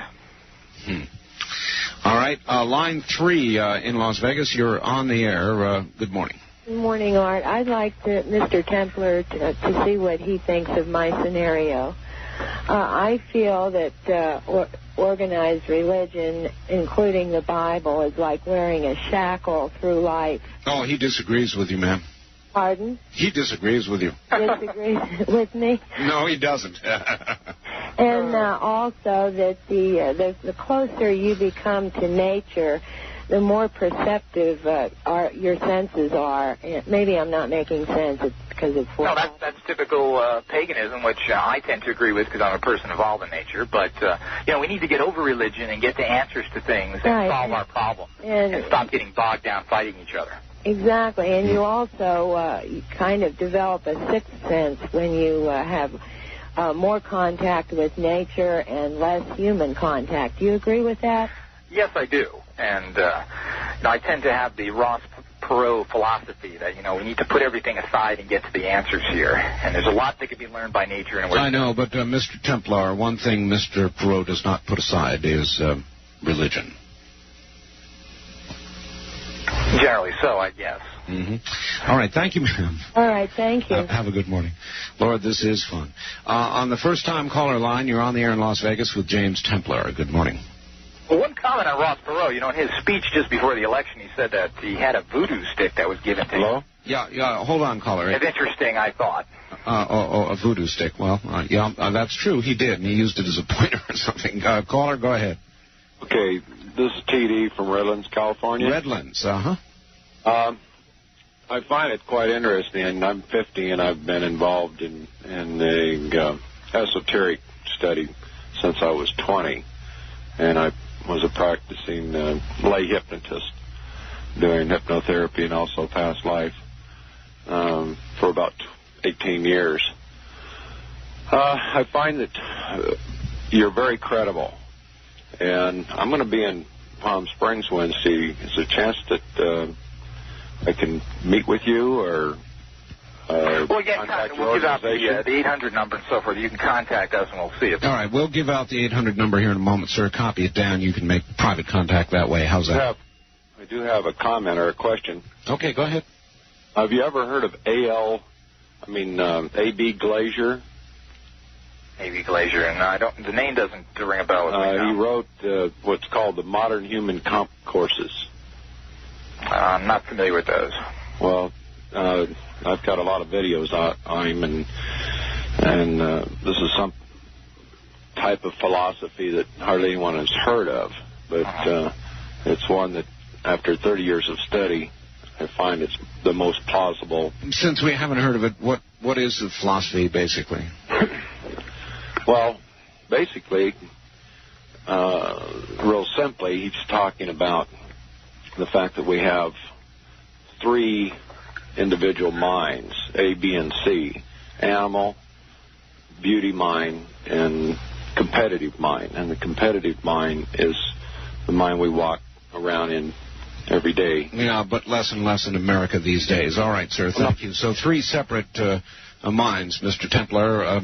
All right. Line 3 in Las Vegas. You're on the air. Good morning. Good morning, Art. I'd like Mr. Templar to see what he thinks of my scenario. I feel that organized religion, including the Bible, is like wearing a shackle through life. Oh, he disagrees with you, ma'am. Pardon? He disagrees with you. Disagrees with me? No, he doesn't. And also that the closer you become to nature, the more perceptive your senses are. Maybe I'm not making sense. It's because it's... No, that's typical paganism, which I tend to agree with because I'm a person involved in nature. But, we need to get over religion and get the answers to things and solve our problems and stop getting bogged down fighting each other. Exactly. And you also you kind of develop a sixth sense when you have more contact with nature and less human contact. Do you agree with that? Yes, I do. And I tend to have the Ross Perot philosophy that, we need to put everything aside and get to the answers here. And there's a lot that can be learned by nature. And I know, but Mr. Templar, one thing Mr. Perot does not put aside is religion. Generally so, I guess. Mm-hmm. All right, thank you, ma'am. All right, thank you. Have a good morning. Lord, this is fun. On the first-time caller line, you're on the air in Las Vegas with James Templar. Good morning. Well, one comment on Ross Perot. In his speech just before the election, he said that he had a voodoo stick that was given to him. Hello? Yeah, hold on, caller. It's interesting, I thought. A voodoo stick. Well, that's true. He did, and he used it as a pointer or something. Caller, go ahead. Okay, this is TD from Redlands, California. Redlands, I find it quite interesting. I'm 50, and I've been involved in the esoteric study since I was 20. And I was a practicing lay hypnotist doing hypnotherapy and also past life for about 18 years. I find that you're very credible. And I'm going to be in Palm Springs Wednesday. Is there a chance that I can meet with you or well, again, we'll give out the 800 number and so forth. You can contact us and we'll see it. All right, we'll give out the 800 number here in a moment, sir. Copy it down. You can make private contact that way. How's that? I do have a comment or a question. Okay, go ahead. Have you ever heard of A.B. Glazier? A.B. Glazier, no, I don't. The name doesn't ring a bell with me. He wrote what's called the Modern Human Comp Courses. I'm not familiar with those. Well, I've got a lot of videos on him, and this is some type of philosophy that hardly anyone has heard of, but it's one that, after 30 years of study, I find it's the most plausible. Since we haven't heard of it, what is the philosophy, basically? Well, basically, real simply, he's talking about the fact that we have three individual minds, A, B, and C: animal, beauty mind, and competitive mind. And the competitive mind is the mind we walk around in every day. Yeah, but less and less in America these days. All right, sir, thank you. So three separate minds, Mr. Templar.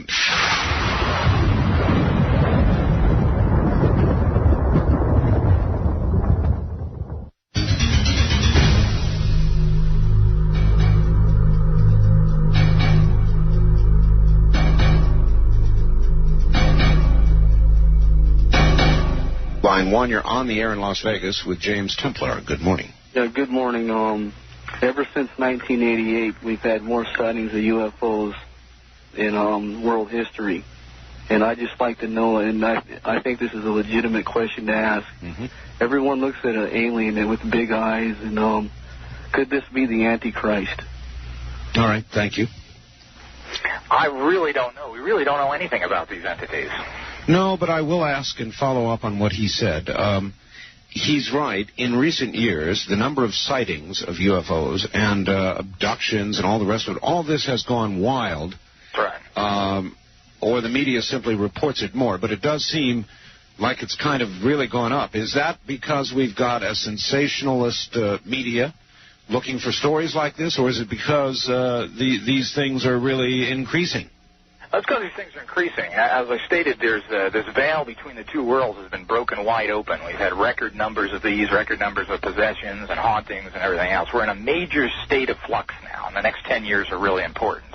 Line 1, you're on the air in Las Vegas with James Templar. Good morning. Yeah, good morning. Ever since 1988, we've had more sightings of UFOs in world history. And I just like to know, and I think this is a legitimate question to ask. Mm-hmm. Everyone looks at an alien with big eyes, and could this be the Antichrist? All right, thank you. I really don't know. We really don't know anything about these entities. No, but I will ask and follow up on what he said. He's right. In recent years, the number of sightings of UFOs and abductions and all the rest of it, all this has gone wild. Right. Or the media simply reports it more. But it does seem like it's kind of really gone up. Is that because we've got a sensationalist media looking for stories like this, or is it because these things are really increasing? That's because these things are increasing. As I stated, this veil between the two worlds has been broken wide open. We've had record numbers of these, record numbers of possessions and hauntings and everything else. We're in a major state of flux now, and the next 10 years are really important.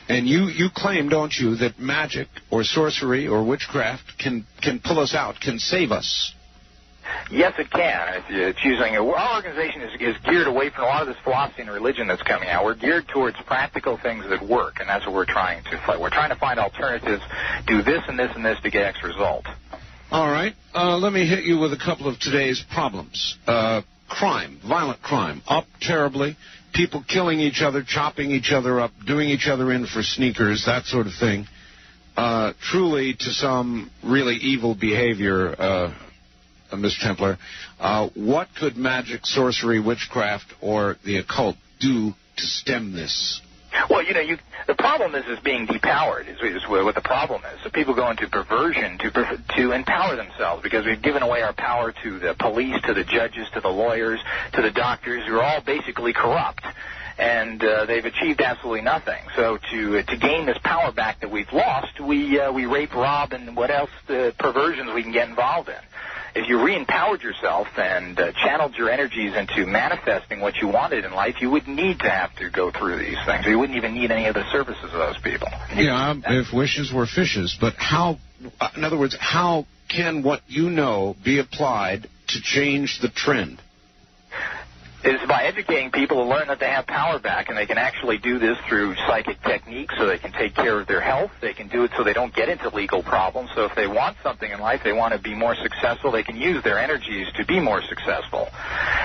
And you claim, don't you, that magic or sorcery or witchcraft can pull us out, can save us? Yes, it can. It's using our organization is geared away from a lot of this philosophy and religion that's coming out. We're geared towards practical things that work, and that's what we're trying to fight. We're trying to find alternatives. Do this and this and this to get X result. All right. Let me hit you with a couple of today's problems. Crime, violent crime, up terribly. People killing each other, chopping each other up, doing each other in for sneakers, that sort of thing. Truly, to some really evil behavior, Mr. Templar. What could magic, sorcery, witchcraft, or the occult do to stem this? Well, the problem is being depowered is what the problem is. So people go into perversion to empower themselves because we've given away our power to the police, to the judges, to the lawyers, to the doctors, who are all basically corrupt. And they've achieved absolutely nothing. So to gain this power back that we've lost, we rape, rob, and what else the perversions we can get involved in. If you re-empowered yourself and channeled your energies into manifesting what you wanted in life, you wouldn't need to have to go through these things. You wouldn't even need any of the services of those people. Yeah, if wishes were fishes. But how, in other words, how can what you know be applied to change the trend? It's by educating people to learn that they have power back, and they can actually do this through psychic techniques so they can take care of their health. They can do it so they don't get into legal problems. So if they want something in life, they want to be more successful, they can use their energies to be more successful.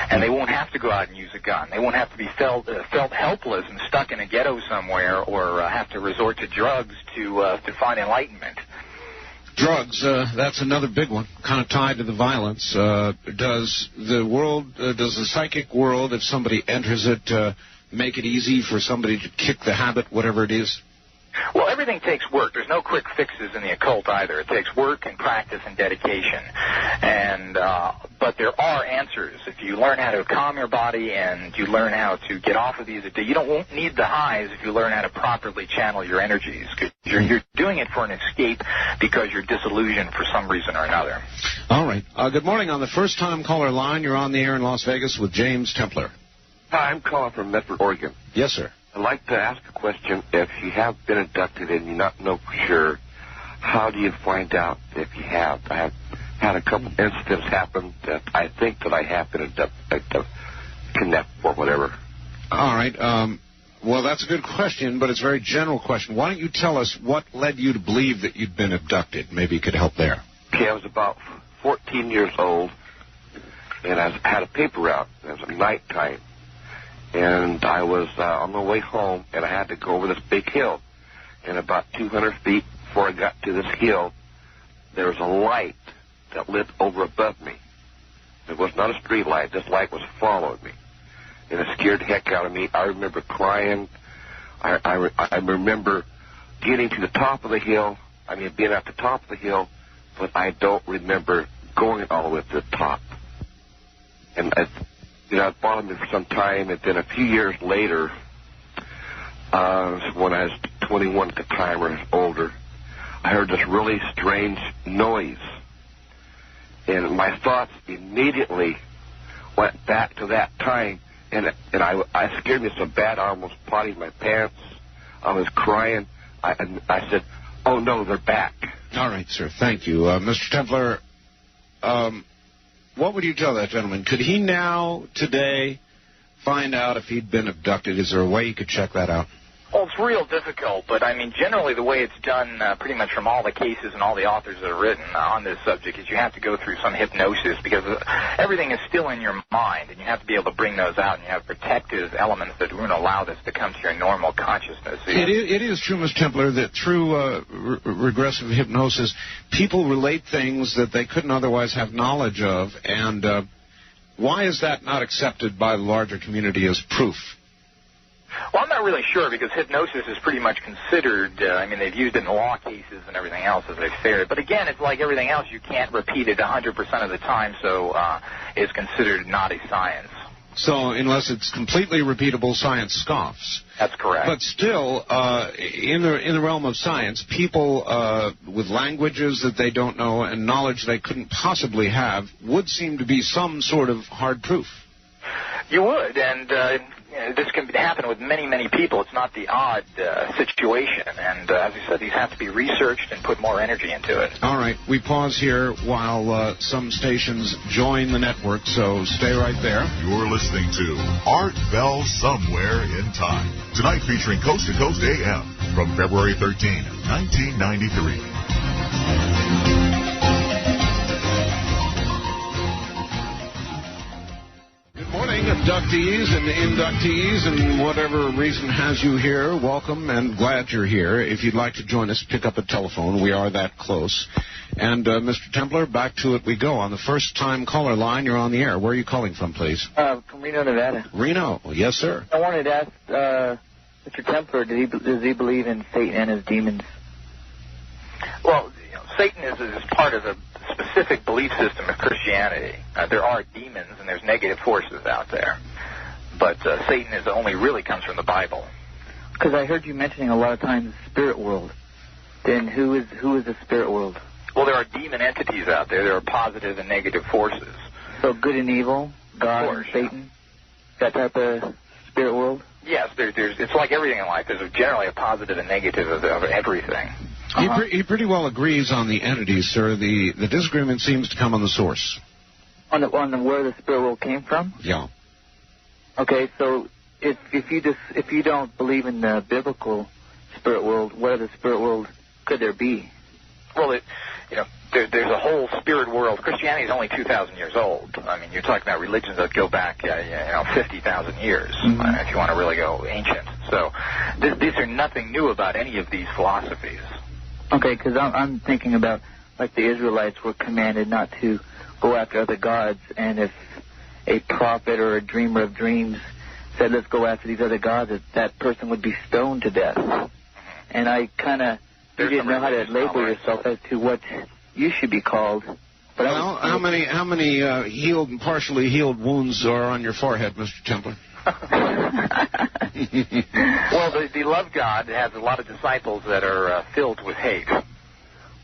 And they won't have to go out and use a gun. They won't have to be felt helpless and stuck in a ghetto somewhere or have to resort to drugs to find enlightenment. Drugs, that's another big one, kind of tied to the violence. Does the psychic world, if somebody enters it, make it easy for somebody to kick the habit, whatever it is? Well, everything takes work. There's no quick fixes in the occult either. It takes work and practice and dedication. But there are answers. If you learn how to calm your body and you learn how to get off of these, you won't need the highs if you learn how to properly channel your energies. You're doing it for an escape because you're disillusioned for some reason or another. All right. Good morning. On the first-time caller line, you're on the air in Las Vegas with James Templar. Hi, I'm calling from Medford, Oregon. Yes, sir. I'd like to ask a question. If you have been abducted and you not know for sure, how do you find out if you have? I have had a couple incidents happen that I think that I have been kidnapped or whatever. All right. Well, that's a good question, but it's a very general question. Why don't you tell us what led you to believe that you'd been abducted? Maybe you could help there. Okay, I was about 14 years old, and I had a paper route. It was nighttime. And I was on my way home, and I had to go over this big hill. And about 200 feet before I got to this hill, there was a light that lit over above me. It was not a street light. This light was following me. And it scared the heck out of me. I remember crying. I remember getting to the top of the hill. Being at the top of the hill, but I don't remember going all the way to the top. And it bothered me for some time, and then a few years later, when I was 21 at the time or older, I heard this really strange noise. And my thoughts immediately went back to that time, and I scared me so bad I almost potted my pants. I was crying. I said, oh, no, they're back. All right, sir. Thank you. Mr. Templar, what would you tell that gentleman? Could he now, today, find out if he'd been abducted? Is there a way you could check that out? Well, it's real difficult, but I mean, generally the way it's done pretty much from all the cases and all the authors that have written on this subject is you have to go through some hypnosis because everything is still in your mind, and you have to be able to bring those out, and you have protective elements that won't allow this to come to your normal consciousness. It is true, Ms. Templar, that through regressive hypnosis, people relate things that they couldn't otherwise have knowledge of, and why is that not accepted by the larger community as proof? Well, I'm not really sure because hypnosis is pretty much considered, I mean, they've used it in law cases and everything else as they've stated. But again, it's like everything else. You can't repeat it 100% of the time, so it's considered not a science. So unless it's completely repeatable, science scoffs. That's correct. But still, in the realm of science, people with languages that they don't know and knowledge they couldn't possibly have would seem to be some sort of hard proof. You would, and this can happen with many, many people. It's not the odd situation. And as I said, these have to be researched and put more energy into it. All right. We pause here while some stations join the network, so stay right there. You're listening to Art Bell Somewhere in Time. Tonight featuring Coast to Coast AM from February 13, 1993. Morning, abductees and inductees and whatever reason has you here. Welcome and glad you're here. If you'd like to join us, pick up a telephone. We are that close. And, Mr. Templar, back to it we go. On the first-time caller line, you're on the air. Where are you calling from, please? From Reno, Nevada. Reno. Yes, sir. I wanted to ask Mr. Templar, does he believe in Satan and his demons? Well, Satan is part of a specific belief system of Christianity. There are demons and there's negative forces out there, but Satan only really comes from the Bible. Because I heard you mentioning a lot of times spirit world. Then who is the spirit world? Well, there are demon entities out there. There are positive and negative forces. So good and evil, God and Satan, that type of spirit world? Yes, it's like everything in life. There's generally a positive and negative of everything. He pretty well agrees on the entities, sir. The disagreement seems to come on the source. On the where the spirit world came from? Yeah. Okay, so if you don't believe in the biblical spirit world, what other spirit world could there be? Well, there's a whole spirit world. Christianity is only 2,000 years old. I mean, you're talking about religions that go back, 50,000 years, if you want to really go ancient. So these are nothing new about any of these philosophies. Okay, because I'm thinking about, like, the Israelites were commanded not to go after other gods, and if a prophet or a dreamer of dreams said, let's go after these other gods, that person would be stoned to death. And I kind of didn't know how to label yourself as to what you should be called. But well, how many healed and partially healed wounds are on your forehead, Mr. Templar? Well, the love God has a lot of disciples that are filled with hate.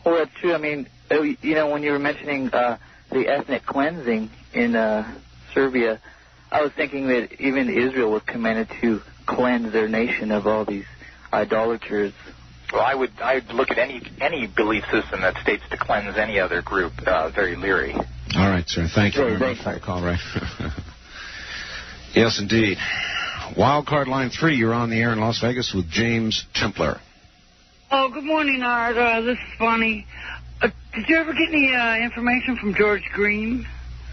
Well, that's true. I mean, when you were mentioning the ethnic cleansing in Serbia, I was thinking that even Israel was commanded to cleanse their nation of all these idolaters. Well, I'd look at any belief system that states to cleanse any other group very leery. All right, sir. Thank you very much for the call. Right. Yes, indeed. Wildcard line 3, you're on the air in Las Vegas with James Templar. Oh, good morning, Art. This is Bonnie. Did you ever get any information from George Green?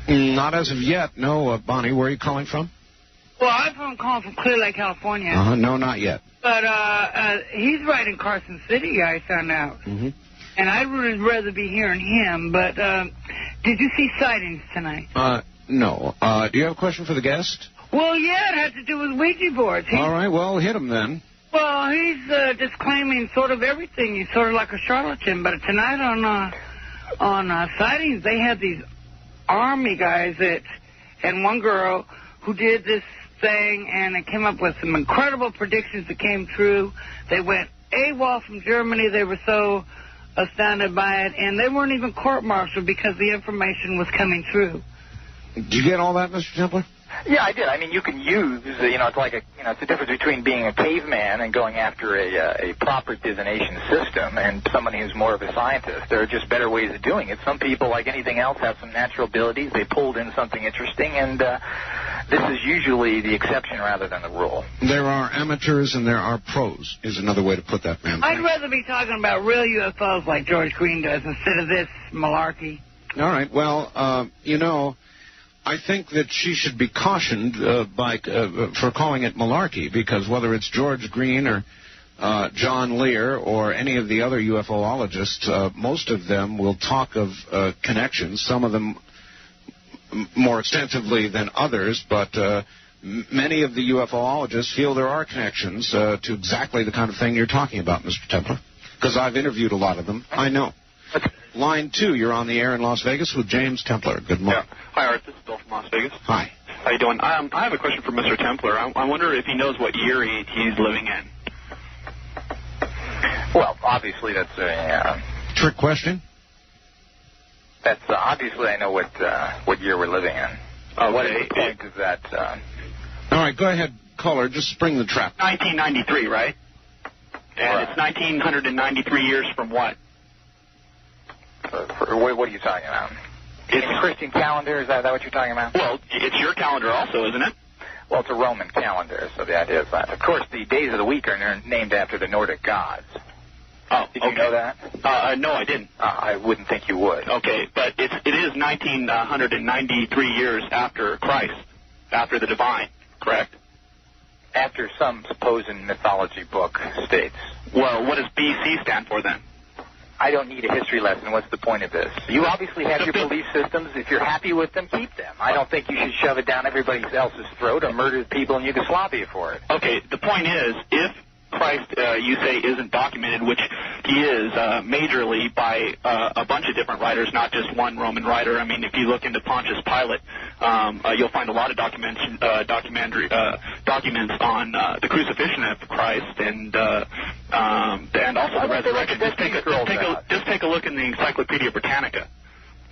Not as of yet. No, Bonnie, where are you calling from? Well, I'm calling from Clear Lake, California. No, not yet. But he's right in Carson City, I found out. Mm-hmm. And I'd really rather be hearing him. But did you see sightings tonight? No. Do you have a question for the guest? Well, yeah, it had to do with Ouija boards. All right, well, hit him then. Well, he's just claiming sort of everything. He's sort of like a charlatan. But tonight on sightings, they had these army guys and one girl who did this thing, and it came up with some incredible predictions that came true. They went AWOL from Germany. They were so astounded by it, and they weren't even court-martialed because the information was coming true. Did you get all that, Mr. Templar? Yeah, I did. I mean, you can use, it's like it's the difference between being a caveman and going after a proper divination system and somebody who's more of a scientist. There are just better ways of doing it. Some people, like anything else, have some natural abilities. They pulled in something interesting, and this is usually the exception rather than the rule. There are amateurs and there are pros, is another way to put that, man. I'd rather be talking about real UFOs like George Green does instead of this malarkey. All right. Well, I think that she should be cautioned for calling it malarkey, because whether it's George Green or John Lear or any of the other UFOologists, most of them will talk of connections, some of them more extensively than others, but many of the UFOologists feel there are connections to exactly the kind of thing you're talking about, Mr. Templar, because I've interviewed a lot of them. I know. Line 2, you're on the air in Las Vegas with James Templar. Good morning. Yeah. Hi, Art. This is Bill from Las Vegas. Hi. How you doing? I have a question for Mr. Templar. I wonder if he knows what year he's living in. Well, obviously that's a trick question. That's obviously I know what year we're living in. What is the point of that? All right, go ahead, caller. Just spring the trap. 1993, right? And it's 1993 years from what? What are you talking about? It's a Christian calendar? Is that what you're talking about? Well, it's your calendar also, isn't it? Well, it's a Roman calendar, so the idea is that. Of course, the days of the week are named after the Nordic gods. Oh, Did you know that? No, I didn't. I wouldn't think you would. Okay, but it is 1993 years after Christ, after the divine, correct? After some supposed mythology book states. Well, what does BC stand for then? I don't need a history lesson. What's the point of this? You obviously have your belief systems. If you're happy with them, keep them. I don't think you should shove it down everybody else's throat or murder people in Yugoslavia for it. Okay, the point is, if Christ, you say, isn't documented, which he is majorly by a bunch of different writers, not just one Roman writer. I mean, if you look into Pontius Pilate, you'll find a lot of documents on the crucifixion of Christ and also the resurrection. Just take a look in the Encyclopedia Britannica.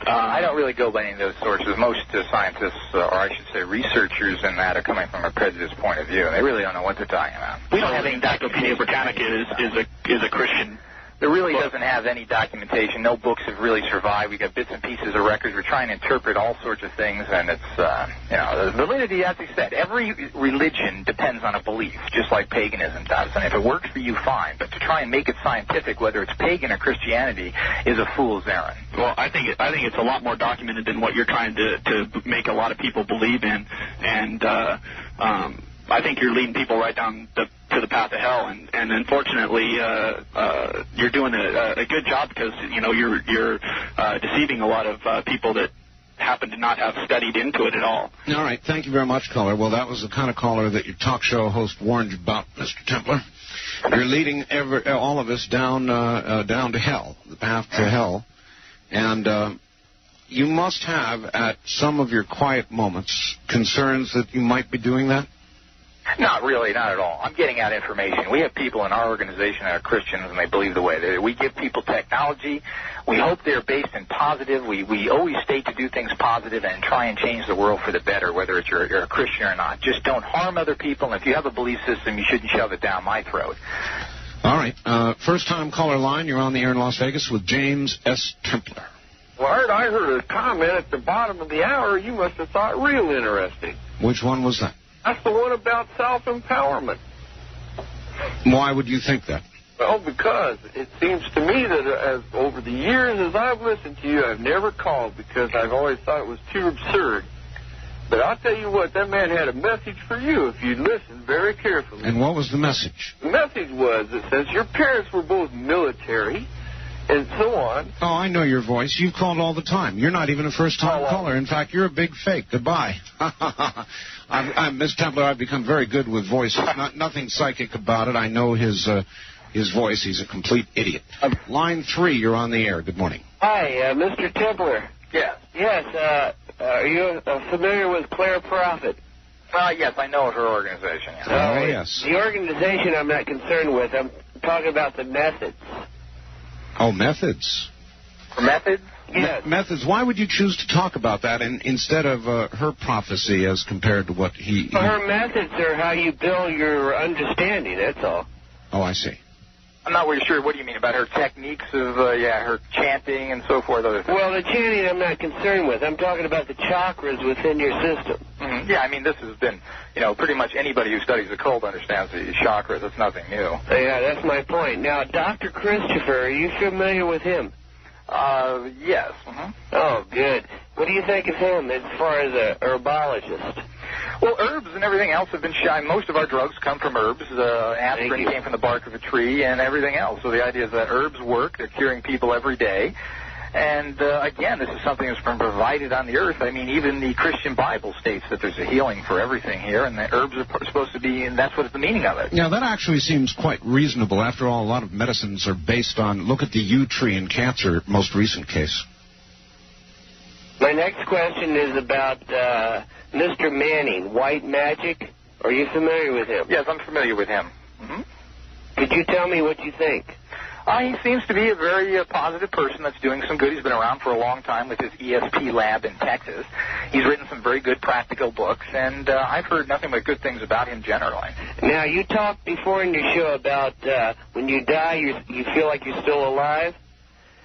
I don't really go by any of those sources. Most scientists, or I should say researchers in that, are coming from a prejudiced point of view, and they really don't know what they're talking about. We don't have any Encyclopedia Britannica is a Christian. There really doesn't have any documentation. No books have really survived. We got bits and pieces of records. We're trying to interpret all sorts of things, and it's, the validity, as I said, every religion depends on a belief, just like paganism does. And if it works for you, fine. But to try and make it scientific, whether it's pagan or Christianity, is a fool's errand. Well, I think it's a lot more documented than what you're trying to make a lot of people believe in, and I think you're leading people right down to the path of hell, and unfortunately, you're doing a good job because you're deceiving a lot of people that happen to not have studied into it at all. All right, thank you very much, caller. Well, that was the kind of caller that your talk show host warned you about, Mr. Templar. You're leading all of us down to hell, the path to hell, and you must have at some of your quiet moments concerns that you might be doing that. Not really, not at all. I'm getting out information. We have people in our organization that are Christians, and they believe the way they do. We give people technology. We hope they're based in positive. We always state to do things positive and try and change the world for the better, whether it's you're a Christian or not. Just don't harm other people, and if you have a belief system, you shouldn't shove it down my throat. All right. First-time caller line. You're on the air in Las Vegas with James S. Templar. Well, Art, I heard a comment at the bottom of the hour you must have thought real interesting. Which one was that? That's the one about self-empowerment. Why would you think that? Well, because it seems to me that over the years as I've listened to you, I've never called because I've always thought it was too absurd. But I'll tell you what, that man had a message for you if you'd listen very carefully. And what was the message? The message was that since your parents were both military and so on. Oh, I know your voice. You've called all the time. You're not even a first-time caller. In fact, you're a big fake. Goodbye. Miss Templar, I've become very good with voices. Nothing psychic about it. I know his voice. He's a complete idiot. Line 3, you're on the air. Good morning. Hi, Mr. Templar. Yes. Yes, are you familiar with Claire Prophet? Yes, I know of her organization. Oh, yes. The organization I'm not concerned with. I'm talking about the methods. Oh, methods. Methods? Yes. Methods. Why would you choose to talk about that instead of her prophecy as compared to what he... Her methods are how you build your understanding, that's all. Oh, I see. I'm not really sure. What do you mean about her techniques of, her chanting and so forth? Other things? Well, the chanting I'm not concerned with. I'm talking about the chakras within your system. Mm-hmm. Yeah, I mean, this has been, pretty much anybody who studies occult understands the chakras. It's nothing new. Yeah, that's my point. Now, Dr. Christopher, are you familiar with him? Yes. Mm-hmm. Oh, good. What do you think of him as far as a herbologist? Well, herbs and everything else have been shown. Most of our drugs come from herbs. Aspirin came from the bark of a tree and everything else. So the idea is that herbs work. They're curing people every day. And, again, this is something that's been provided on the earth. I mean, even the Christian Bible states that there's a healing for everything here, and the herbs are supposed to be, and that's what the meaning of it. Yeah, that actually seems quite reasonable. After all, a lot of medicines are based on, look at the yew tree in cancer, most recent case. My next question is about Mr. Manning, white magic. Are you familiar with him? Yes, I'm familiar with him. Mm-hmm. Could you tell me what you think? He seems to be a very positive person that's doing some good. He's been around for a long time with his ESP lab in Texas. He's written some very good practical books, and I've heard nothing but good things about him generally. Now, you talked before in your show about when you die, you feel like you're still alive?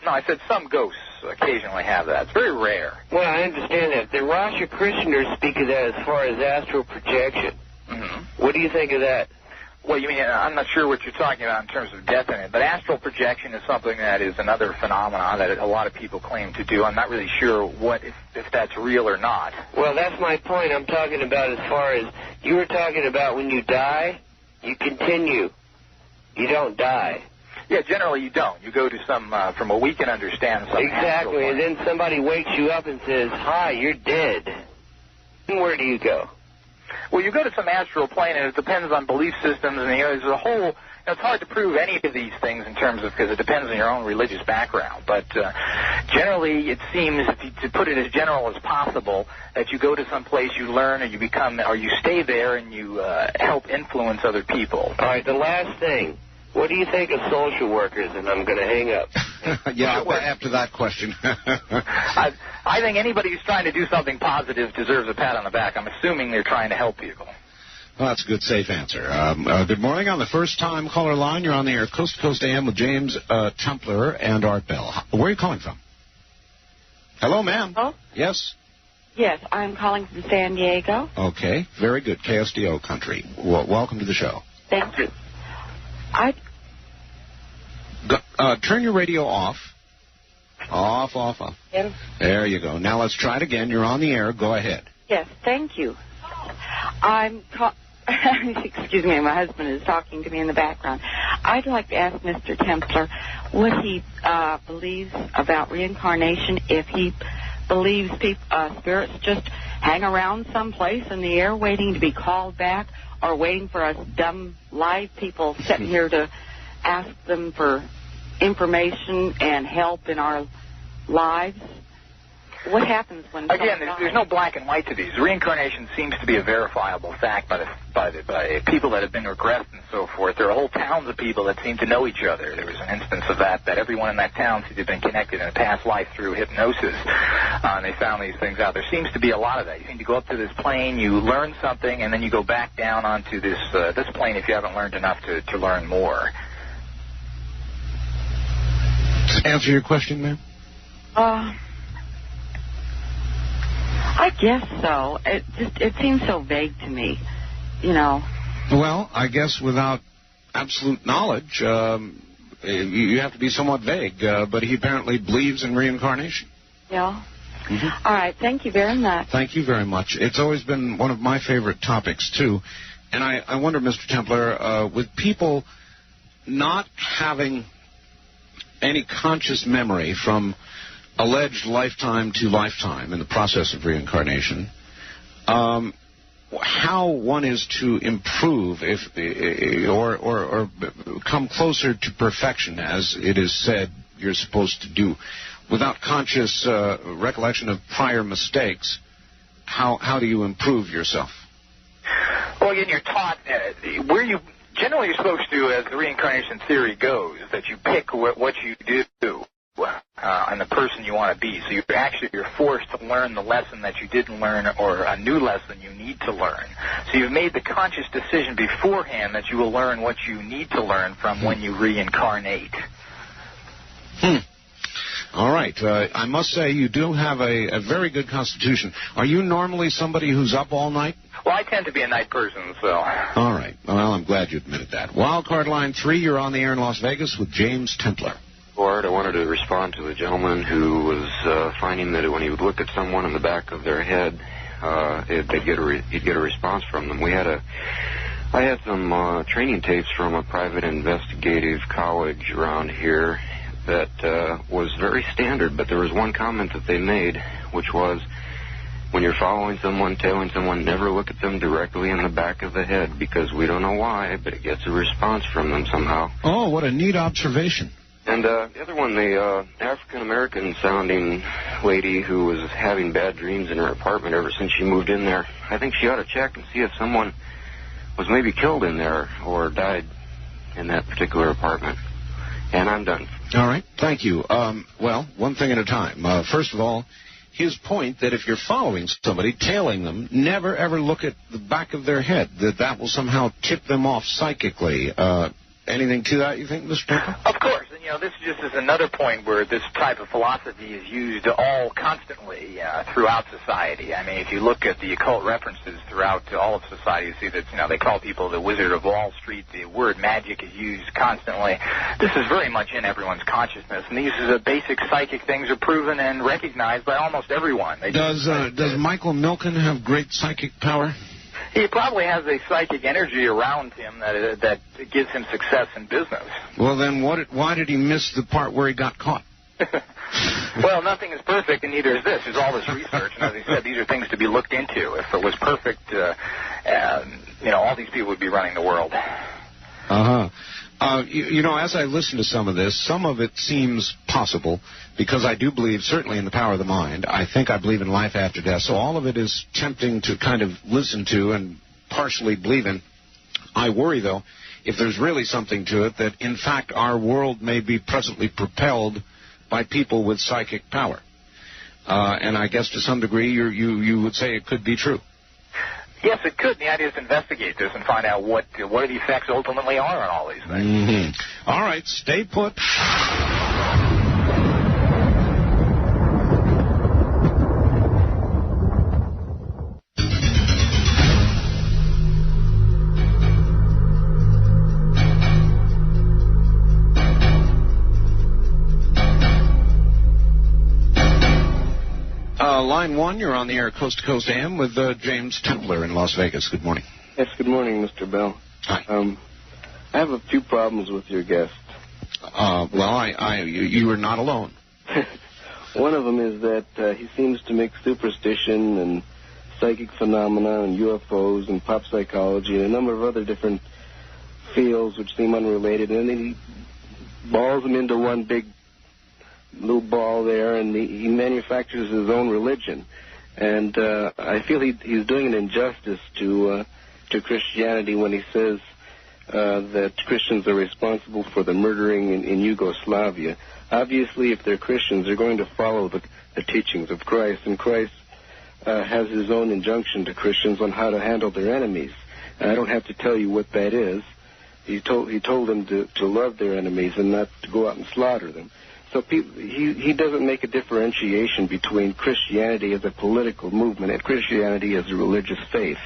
No, I said some ghosts occasionally have that. It's very rare. Well, I understand that. The Rosicrucians speak of that as far as astral projection. Mm-hmm. What do you think of that? Well, you mean, I'm not sure what you're talking about in terms of death in it, but astral projection is something that is another phenomenon that a lot of people claim to do. I'm not really sure if that's real or not. Well, that's my point. I'm talking about as far as you were talking about when you die, you continue. You don't die. Yeah, generally you don't. You go to some, from what we can understand, some exactly, and then somebody wakes you up and says, hi, you're dead. And where do you go? Well, you go to some astral plane, and it depends on belief systems, and there's a whole. It's hard to prove any of these things in terms of because it depends on your own religious background. But generally, it seems, to put it as general as possible, that you go to some place, you learn, or you stay there, and you help influence other people. All right. The last thing. What do you think of social workers? And I'm going to hang up. Yeah, well, after that question. I think anybody who's trying to do something positive deserves a pat on the back. I'm assuming they're trying to help people. Well, that's a good, safe answer. Good morning. On the first-time caller line, you're on the air, Coast to Coast AM with James Templar and Art Bell. Where are you calling from? Hello, ma'am. Hello? Yes? Yes, I'm calling from San Diego. Okay, very good. KSDO country. Welcome to the show. Thank you. Turn your radio off. Off. Yes. There you go. Now let's try it again. You're on the air. Go ahead. Yes, thank you. Excuse me, my husband is talking to me in the background. I'd like to ask Mr. Templar what he believes about reincarnation, if he believes spirits just hang around someplace in the air waiting to be called back, or waiting for us dumb live people sitting here to ask them for information and help in our lives. What happens when... Again, there's no black and white to these. Reincarnation seems to be a verifiable fact by people that have been regressed and so forth. There are whole towns of people that seem to know each other. There was an instance of that everyone in that town seemed to have been connected in a past life through hypnosis, and they found these things out. There seems to be a lot of that. You seem to go up to this plane, you learn something, and then you go back down onto this plane if you haven't learned enough to learn more. Answer your question, ma'am? I guess so. It seems so vague to me, Well, I guess without absolute knowledge, you have to be somewhat vague. But he apparently believes in reincarnation. Yeah. Mm-hmm. All right. Thank you very much. Thank you very much. It's always been one of my favorite topics, too. And I wonder, Mr. Templar, with people not having any conscious memory from alleged lifetime to lifetime in the process of reincarnation, how one is to improve or come closer to perfection, as it is said you're supposed to do, without conscious recollection of prior mistakes. How do you improve yourself? Well, again, you're taught generally you're supposed to, as the reincarnation theory goes, that you pick what you do and the person you want to be. So you're forced to learn the lesson that you didn't learn, or a new lesson you need to learn. So you've made the conscious decision beforehand that you will learn what you need to learn from when you reincarnate. All right. I must say you do have a very good constitution. Are you normally somebody who's up all night? Well, I tend to be a night person, so... All right. Well, I'm glad you admitted that. Wildcard line 3, you're on the air in Las Vegas with James Templar. I wanted to respond to a gentleman who was finding that when he would look at someone in the back of their head, he'd get a response from them. I had some training tapes from a private investigative college around here that was very standard, but there was one comment that they made, which was, when you're following someone, tailing someone, never look at them directly in the back of the head, because we don't know why, but it gets a response from them somehow. Oh, what a neat observation. And the other one, the African-American sounding lady who was having bad dreams in her apartment ever since she moved in there, I think she ought to check and see if someone was maybe killed in there or died in that particular apartment. And I'm done. All right. Thank you. Well, one thing at a time. First of all, his point that if you're following somebody, tailing them, never, ever look at the back of their head, that will somehow tip them off psychically. Anything to that, you think, Mr. Temple? Of course. And, this just is another point where this type of philosophy is used constantly throughout society. I mean, if you look at the occult references throughout all of society, you see that, they call people the Wizard of Wall Street. The word magic is used constantly. This is very much in everyone's consciousness. And these basic psychic things are proven and recognized by almost everyone. Does Michael Milken have great psychic power? He probably has a psychic energy around him that gives him success in business. Well, then why did he miss the part where he got caught? Well, nothing is perfect, and neither is this. There's all this research, and as he said, these are things to be looked into. If it was perfect, all these people would be running the world. Uh-huh. As I listen to some of this, some of it seems possible, because I do believe certainly in the power of the mind. I believe in life after death, so all of it is tempting to kind of listen to and partially believe in. I worry, though, if there's really something to it, that in fact our world may be presently propelled by people with psychic power. And I guess to some degree you would say it could be true. Yes, it could. The idea is to investigate this and find out what the effects ultimately are on all these things. Mm-hmm. All right, stay put. Line 1, you're on the air Coast to Coast AM with James Templar in Las Vegas. Good morning. Yes, good morning, Mr. Bell. Hi. I have a few problems with your guest. You are not alone. One of them is that he seems to mix superstition and psychic phenomena and UFOs and pop psychology and a number of other different fields which seem unrelated, and then he balls them into one big little ball there, and he manufactures his own religion. And I feel he's doing an injustice to Christianity when he says that Christians are responsible for the murdering in Yugoslavia. Obviously, if they're Christians, they're going to follow the teachings of Christ, and Christ has his own injunction to Christians on how to handle their enemies. And I don't have to tell you what that is. He told them to love their enemies and not to go out and slaughter them. So he doesn't make a differentiation between Christianity as a political movement and Christianity as a religious faith.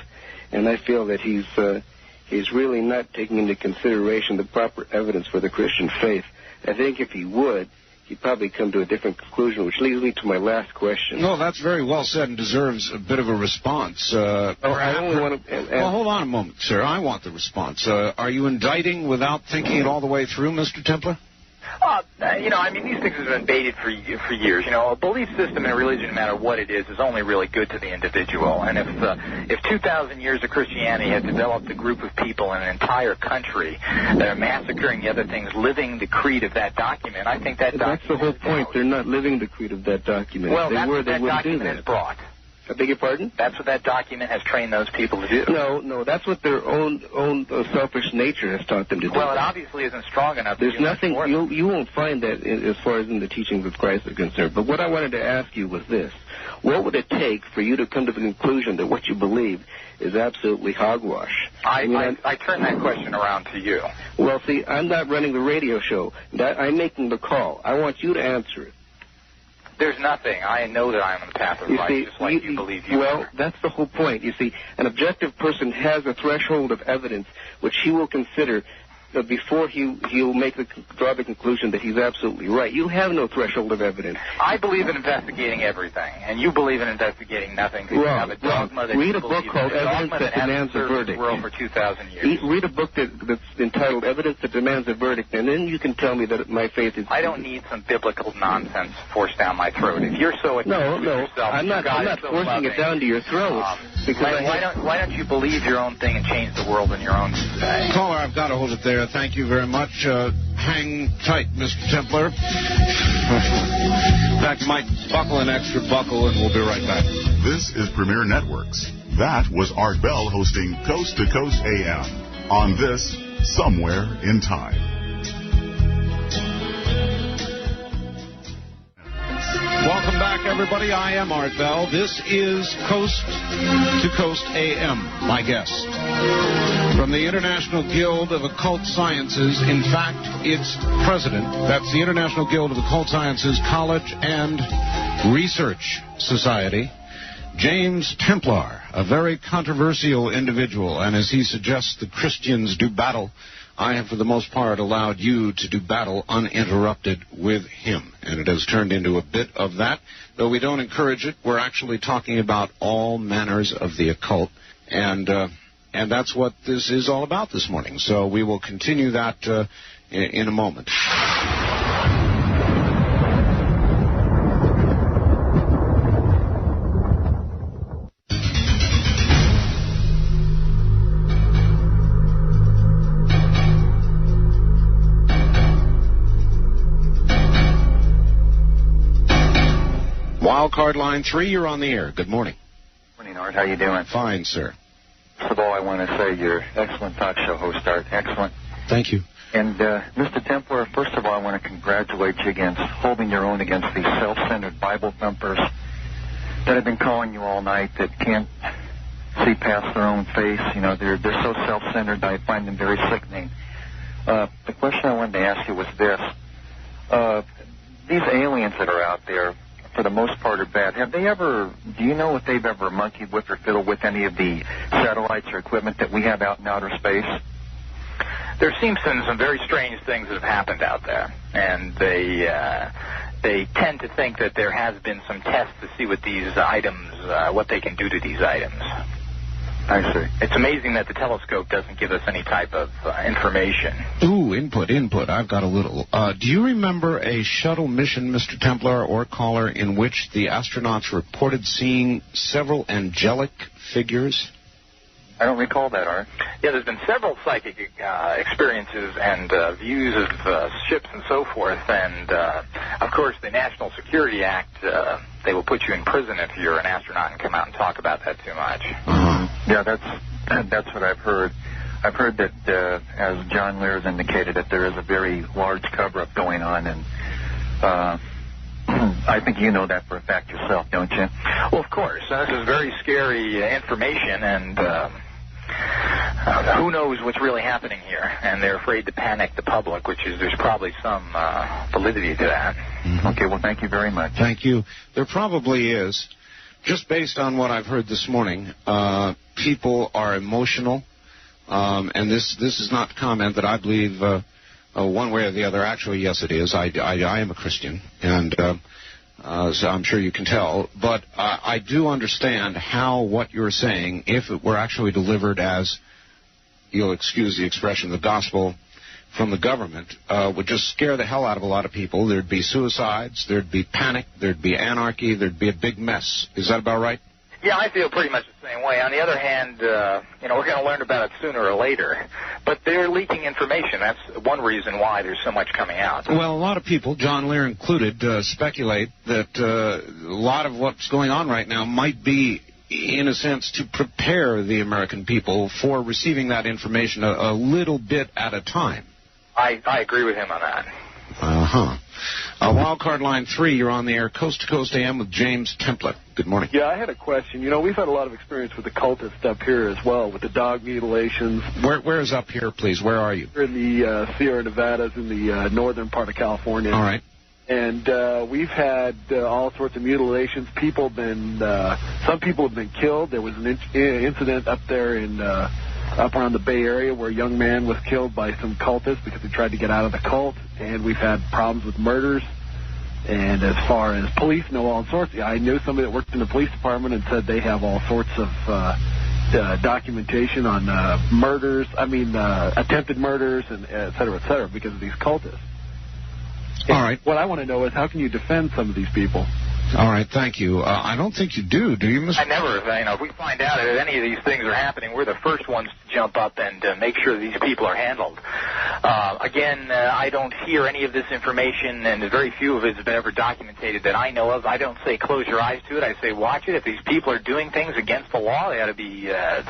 And I feel that he's really not taking into consideration the proper evidence for the Christian faith. I think if he would, he'd probably come to a different conclusion, which leads me to my last question. No, that's very well said and deserves a bit of a response. I only want to... Well, hold on a moment, sir. I want the response. Are you indicting without thinking it all the way through, Mr. Templar? These things have been baited for years. A belief system in a religion, no matter what it is only really good to the individual. And if 2,000 years of Christianity had developed a group of people in an entire country that are massacring the other things, living the creed of that document, I think that document... That's the whole point. They're not living the creed of that document. Well, that's what that document has brought. I beg your pardon? That's what that document has trained those people to do. No, that's what their own selfish nature has taught them to do. Well, it obviously isn't strong enough. There's nothing, you won't find that as far as in the teachings of Christ are concerned. But what I wanted to ask you was this. What would it take for you to come to the conclusion that what you believe is absolutely hogwash? I turn that question around to you. Well, see, I'm not running the radio show. I'm making the call. I want you to answer it. There's nothing. I know that I'm on the path of light, just like you believe you are. Well, that's the whole point. You see, an objective person has a threshold of evidence which he will consider before he'll draw the conclusion that he's absolutely right. You have no threshold of evidence. I believe in investigating everything, and you believe in investigating nothing. You have a dogma that read a book called Evidence That Demands a Verdict. World for 2,000 years. Read a book that's entitled Evidence That Demands a Verdict, and then you can tell me that my faith is... I don't need some biblical nonsense forced down my throat. If you're so No, I'm not forcing it down to your throat. Why don't you believe your own thing and change the world in your own way? Caller, I've got to hold it there. Thank you very much. Hang tight, Mr. Templar. In fact, you might buckle an extra buckle, and we'll be right back. This is Premier Networks. That was Art Bell hosting Coast to Coast AM on this Somewhere in Time. Welcome back, everybody. I am Art Bell. This is Coast to Coast AM. My guest from the International Guild of Occult Sciences. In fact, its president. That's the International Guild of Occult Sciences College and Research Society. James Templar, a very controversial individual, and as he suggests the Christians do battle, I have, for the most part, allowed you to do battle uninterrupted with him. And it has turned into a bit of that. Though we don't encourage it, we're actually talking about all manners of the occult. And that's what this is all about this morning. So we will continue that in a moment. Wildcard line 3, you're on the air. Good morning. Morning, Art. How you doing? Fine, sir. First of all, I want to say you're excellent talk show host, Art. Excellent. Thank you. And, Mr. Templar, first of all, I want to congratulate you against holding your own against these self-centered Bible thumpers that have been calling you all night that can't see past their own face. You know, they're so self-centered, I find them very sickening. The question I wanted to ask you was this. These aliens that are out there, for the most part, are bad. Do you know if they've ever monkeyed with or fiddled with any of the satellites or equipment that we have out in outer space? There seems to be some very strange things that have happened out there, and they tend to think that there has been some tests to see what these items, what they can do to these items. I see. It's amazing that the telescope doesn't give us any type of information. Ooh, input. I've got a little. Do you remember a shuttle mission, Mr. Templar or caller, in which the astronauts reported seeing several angelic figures? I don't recall that, Art. Yeah, there's been several psychic experiences and views of ships and so forth. And, of course, the National Security Act, they will put you in prison if you're an astronaut and come out and talk about that too much. Yeah, that's what I've heard. I've heard that, as John Lear has indicated, that there is a very large cover-up going on, and I think you know that for a fact yourself, don't you? Well, of course. This is very scary information, and who knows what's really happening here. And they're afraid to panic the public, there's probably some validity to that. Mm-hmm. Okay, well, thank you very much. Thank you. There probably is. Just based on what I've heard this morning, people are emotional, and this is not a comment that I believe one way or the other. Actually, yes, it is. I am a Christian, and so I'm sure you can tell. But I do understand how what you're saying, if it were actually delivered as, you'll excuse the expression, the gospel from the government, would just scare the hell out of a lot of people. There'd be suicides, there'd be panic, there'd be anarchy, there'd be a big mess. Is that about right? Yeah, I feel pretty much the same way. On the other hand, we're going to learn about it sooner or later. But they're leaking information. That's one reason why there's so much coming out. Well, a lot of people, John Lear included, speculate that a lot of what's going on right now might be, in a sense, to prepare the American people for receiving that information a little bit at a time. I agree with him on that. Wildcard line 3, you're on the air, Coast to Coast AM with James Templar. Good morning. Yeah, I had a question. You know, we've had a lot of experience with occultists up here as well, with the dog mutilations. Where is up here, please? Where are you? We're in the Sierra Nevadas in the northern part of California. All right. And we've had all sorts of mutilations. People have been, some people have been killed. There was an incident up there in, up around the Bay Area where a young man was killed by some cultists because he tried to get out of the cult. And we've had problems with murders. And as far as police know all sorts, I knew somebody that worked in the police department and said they have all sorts of documentation on murders, attempted murders, and et cetera, because of these cultists. All right. What I want to know is how can you defend some of these people? All right, thank you. I don't think you do you, Mr.? I never, if we find out that any of these things are happening, we're the first ones to jump up and make sure these people are handled. Again, I don't hear any of this information, and very few of it has been ever documented that I know of. I don't say close your eyes to it. I say watch it. If these people are doing things against the law, they ought to be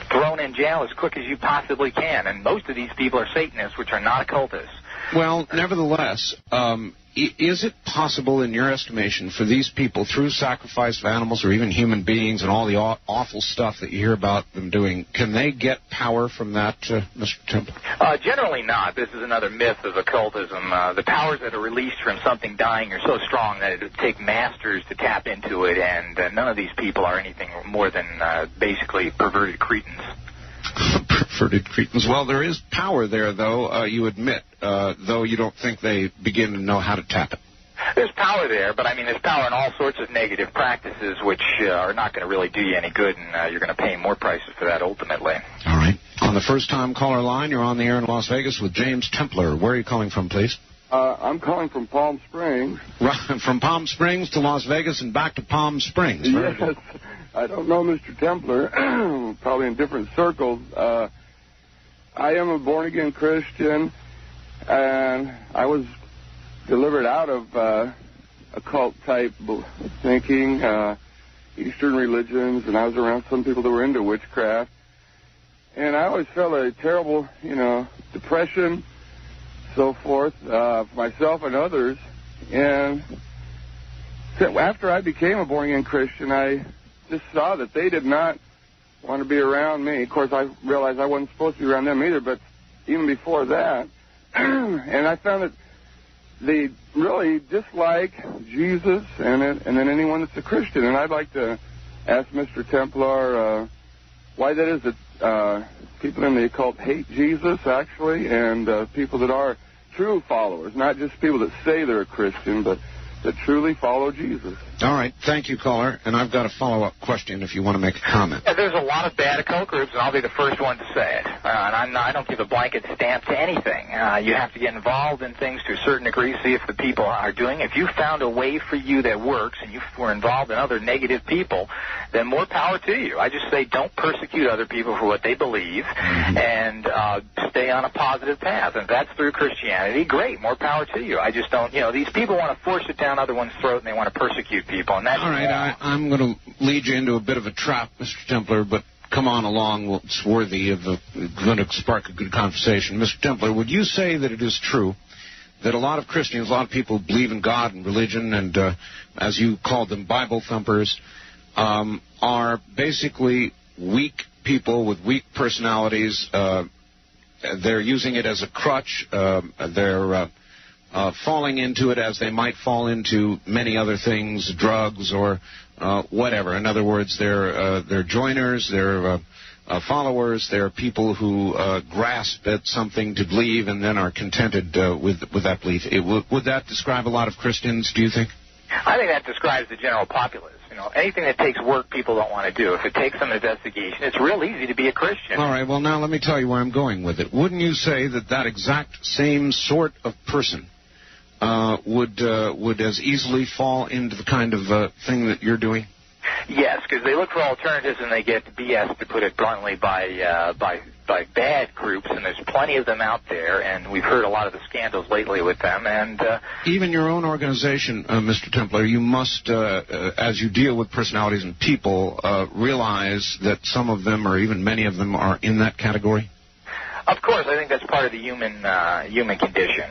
thrown in jail as quick as you possibly can. And most of these people are Satanists, which are not occultists. Well, nevertheless, is it possible, in your estimation, for these people, through sacrifice of animals or even human beings and all the awful stuff that you hear about them doing, can they get power from that, Mr. Templar? Generally not. This is another myth of occultism. The powers that are released from something dying are so strong that it would take masters to tap into it, and none of these people are anything more than basically perverted cretins. Perverted cretins. Well, there is power there, though, you admit, though you don't think they begin to know how to tap it. There's power there, but there's power in all sorts of negative practices which are not going to really do you any good, and you're going to pay more prices for that ultimately. All right. On the first-time caller line, you're on the air in Las Vegas with James Templar. Where are you calling from, please? I'm calling from Palm Springs. Right, from Palm Springs to Las Vegas and back to Palm Springs. Yes. I don't know Mr. Templar, probably in different circles. I am a born-again Christian, and I was delivered out of occult-type thinking, Eastern religions, and I was around some people that were into witchcraft. And I always felt a terrible, depression, so forth, for myself and others. And after I became a born-again Christian, I just saw that they did not want to be around me. Of course, I realized I wasn't supposed to be around them either, but even before that, and I found that they really dislike Jesus and then anyone that's a Christian. And I'd like to ask Mr. Templar why that is that people in the occult hate Jesus, actually, and people that are true followers, not just people that say they're a Christian, but that truly follow Jesus. All right. Thank you, caller. And I've got a follow-up question if you want to make a comment. Yeah, there's a lot of bad occult groups, and I'll be the first one to say it. And I don't give a blanket stamp to anything. You have to get involved in things to a certain degree, see if the people are doing. If you found a way for you that works and you were involved in other negative people, then more power to you. I just say don't persecute other people for what they believe and stay on a positive path. And if that's through Christianity, great, more power to you. I just don't, these people want to force it down other one's throat and they want to persecute people. And that's all right. I'm going to lead you into a bit of a trap, Mr. Templar, but come on along. Well, it's worthy of going to spark a good conversation. Mr. Templar, would you say that it is true that a lot of Christians, a lot of people who believe in God and religion and, as you called them, Bible thumpers, are basically weak people with weak personalities? They're using it as a crutch. They're falling into it as they might fall into many other things, drugs or whatever. In other words, they're joiners, they're followers, they're people who grasp at something to believe and then are contented with that belief. Would that describe a lot of Christians, do you think? I think that describes the general populace. Anything that takes work, people don't want to do. If it takes some investigation, it's real easy to be a Christian. All right, well, now let me tell you where I'm going with it. Wouldn't you say that exact same sort of person would as easily fall into the kind of thing that you're doing? Yes, because they look for alternatives and they get BS, to put it bluntly, by bad groups, and there's plenty of them out there, and we've heard a lot of the scandals lately with them. And even your own organization, Mr. Templar, you must, as you deal with personalities and people, realize that some of them, or even many of them, are in that category? Of course, I think that's part of the human condition.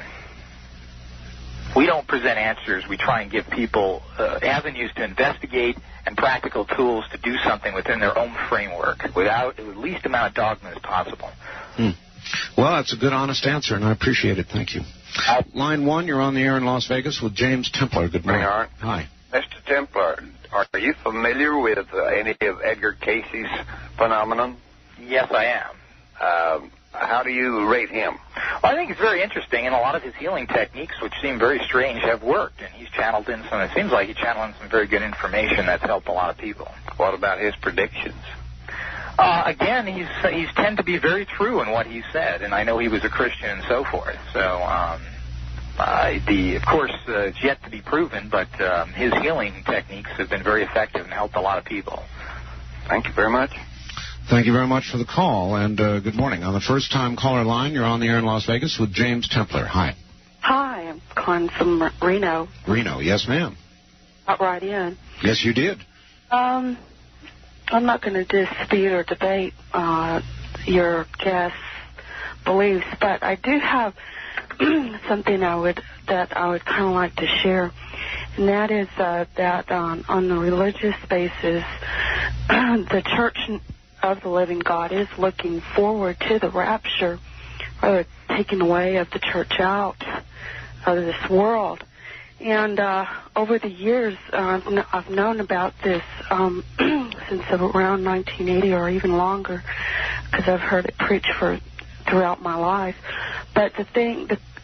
We don't present answers. We try and give people avenues to investigate and practical tools to do something within their own framework without the least amount of dogma as possible. Well, that's a good, honest answer, and I appreciate it. Thank you. Line 1, you're on the air in Las Vegas with James Templar. Good morning. Art. Hi. Mr. Templar, are you familiar with any of Edgar Casey's phenomenon? Yes, I am. How do you rate him? Well, I think it's very interesting, and a lot of his healing techniques, which seem very strange, have worked. And he's channeled in some, it seems like he channeled in some very good information that's helped a lot of people. What about his predictions? Again, he's tend to be very true in what he said, and I know he was a Christian and so forth. So, of course, it's yet to be proven, but his healing techniques have been very effective and helped a lot of people. Thank you very much. Thank you very much for the call, and good morning. On the first-time caller line, you're on the air in Las Vegas with James Templar. Hi. Hi, I'm calling from Reno. Reno, yes, ma'am. Got right in. Yes, you did. I'm not going to dispute or debate your guest's beliefs, but I do have something I would kind of like to share, and that is that on the religious basis, the Church of the Living God is looking forward to the rapture, or the taking away of the church out of this world. And over the years, I've known about this since around 1980 or even longer, because I've heard it preached throughout my life. But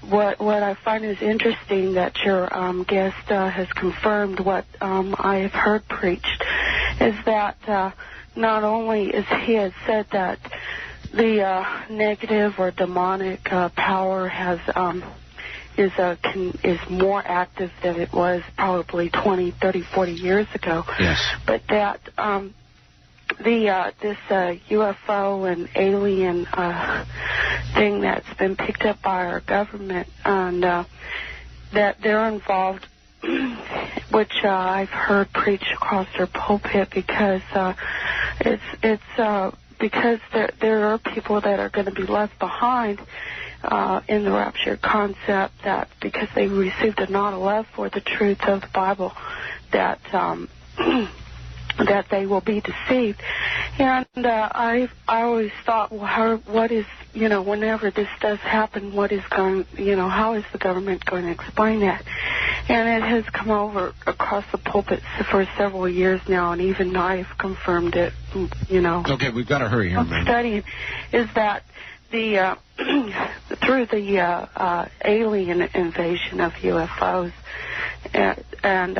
what I find is interesting that your guest has confirmed what I have heard preached, is that not only is he has said that the negative or demonic power has is more active than it was probably 20, 30, 40 years ago. Yes. But that this UFO and alien thing that's been picked up by our government, and that they're involved, which I've heard preached across their pulpit, because it's because there are people that are going to be left behind in the rapture concept, that because they received a not a love for the truth of the Bible, that that they will be deceived. And I always thought, well, what is, whenever this does happen, what is going, how is the government going to explain that? And it has come over across the pulpit for several years now, and even I've confirmed it, Okay, we've got to hurry here, man. Studying is that the through the alien invasion of UFOs, and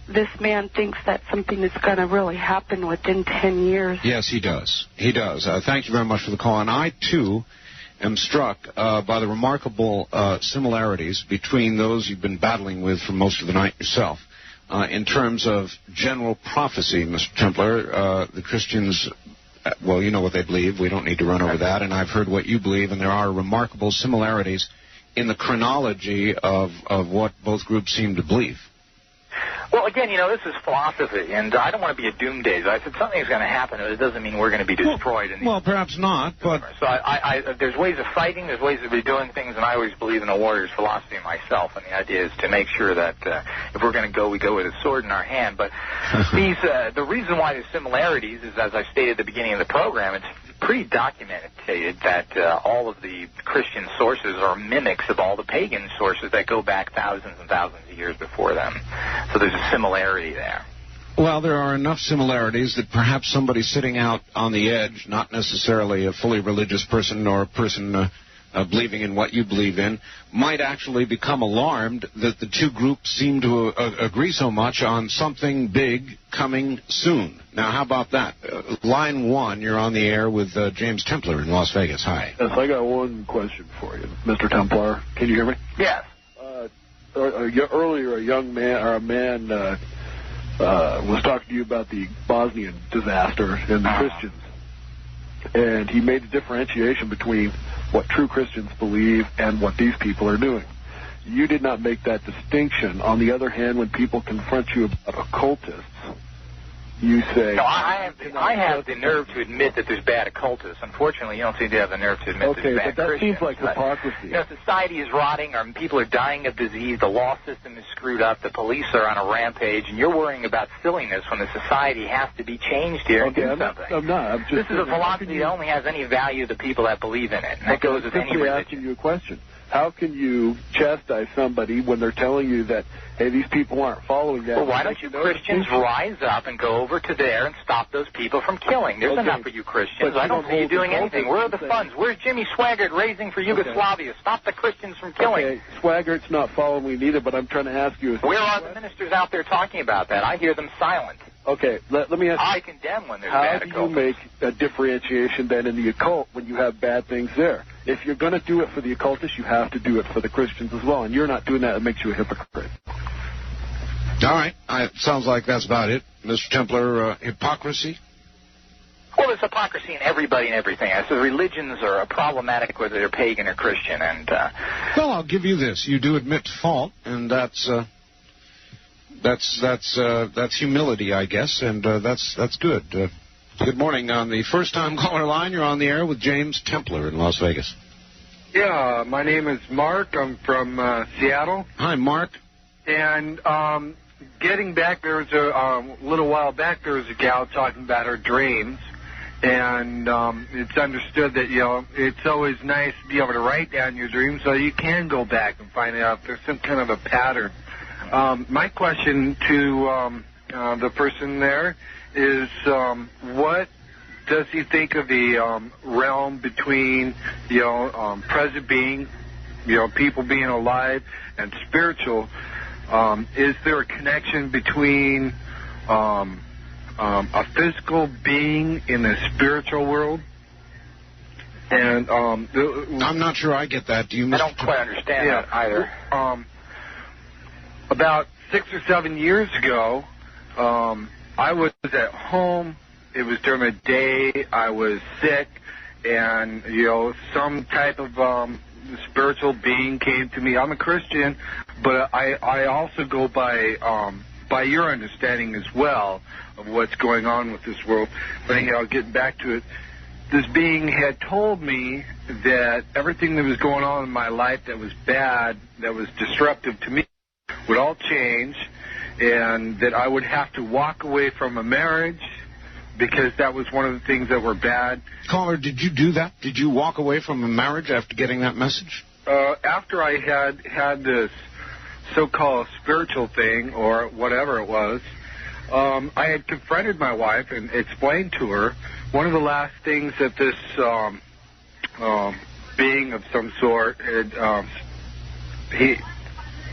this man thinks that something is going to really happen within 10 years. Yes, he does. He does. Thank you very much for the call. And I, too, am struck by the remarkable similarities between those you've been battling with for most of the night yourself. In terms of general prophecy, Mr. Templar, the Christians, well, you know what they believe. We don't need to run over that. And I've heard what you believe, and there are remarkable similarities in the chronology of what both groups seem to believe. Well, again, this is philosophy, and I don't want to be a doomsday. I said something's going to happen, but it doesn't mean we're going to be destroyed. Well, perhaps not, but... So there's ways of fighting, there's ways of doing things, and I always believe in a warrior's philosophy myself, and the idea is to make sure that if we're going to go, we go with a sword in our hand. But the reason why there's similarities is, as I stated at the beginning of the program, it's pretty documented that all of the Christian sources are mimics of all the pagan sources that go back thousands and thousands of years before them. So there's a similarity there. Well, there are enough similarities that perhaps somebody sitting out on the edge, not necessarily a fully religious person or a person believing in what you believe in, might actually become alarmed that the two groups seem to agree so much on something big coming soon. Now, how about that? Line 1, you're on the air with James Templar in Las Vegas. Hi. Yes, I got one question for you, Mr. Templar. Can you hear me? Yes. Earlier, a man was talking to you about the Bosnian disaster and the Christians, and he made a differentiation between what true Christians believe and what these people are doing. You did not make that distinction. On the other hand, when people confront you about occultists, you say... No, I have the nerve to admit that there's bad occultists. Unfortunately, you don't seem to have the nerve to admit there's bad but that Christians. seems like hypocrisy. You know, society is rotting, or people are dying of disease, the law system is screwed up, the police are on a rampage, and you're worrying about silliness when the society has to be changed here and do something. I'm not. This is a philosophy that only has any value to people that believe in it, and that goes with any religion. I'm asking you a question. How can you chastise somebody when they're telling you that, hey, these people aren't following that? Well, why don't you Christians rise up and go over to there and stop those people from killing? There's enough for you Christians. I don't see you doing anything. Where are the funds? Where's Jimmy Swaggart raising for Yugoslavia? Stop the Christians from killing. Okay, Swaggart's not following me neither, but I'm trying to ask you... Where are the ministers out there talking about that? I hear them silent. Okay, let me ask you... I condemn when there's bad occult. How do you make a differentiation then in the occult when you have bad things there? If you're going to do it for the occultists, you have to do it for the Christians as well, and you're not doing that. It makes you a hypocrite. All right. Sounds like that's about it. Mr. Templar, hypocrisy? Well, there's hypocrisy in everybody and everything. I said religions are problematic whether they're pagan or Christian. And well, I'll give you this. You do admit fault, and that's humility, I guess, and that's good. Good morning. On the first-time caller line, you're on the air with James Templar in Las Vegas. Yeah, my name is Mark. I'm from Seattle. Hi, Mark. And getting back, there was a little while back, there was a gal talking about her dreams. And it's understood that, you know, it's always nice to be able to write down your dreams so you can go back and find out if there's some kind of a pattern. My question to the person there is what does he think of the realm between, you know, present being, you know, people being alive and spiritual? Is there a connection between a physical being in the spiritual world? And I'm not sure I get that. Do you? I don't quite understand that either. About 6 or 7 years ago, I was at home. It was during the day. I was sick, and you know, some type of spiritual being came to me. I'm a Christian, but I also go by your understanding as well of what's going on with this world. But anyhow, getting back to it, this being had told me that everything that was going on in my life that was bad, that was disruptive to me, would all change, and that I would have to walk away from a marriage because that was one of the things that were bad. Caller, did you do that? Did you walk away from a marriage after getting that message? After I had this so-called spiritual thing, or whatever it was, I had confronted my wife and explained to her one of the last things that this being of some sort had,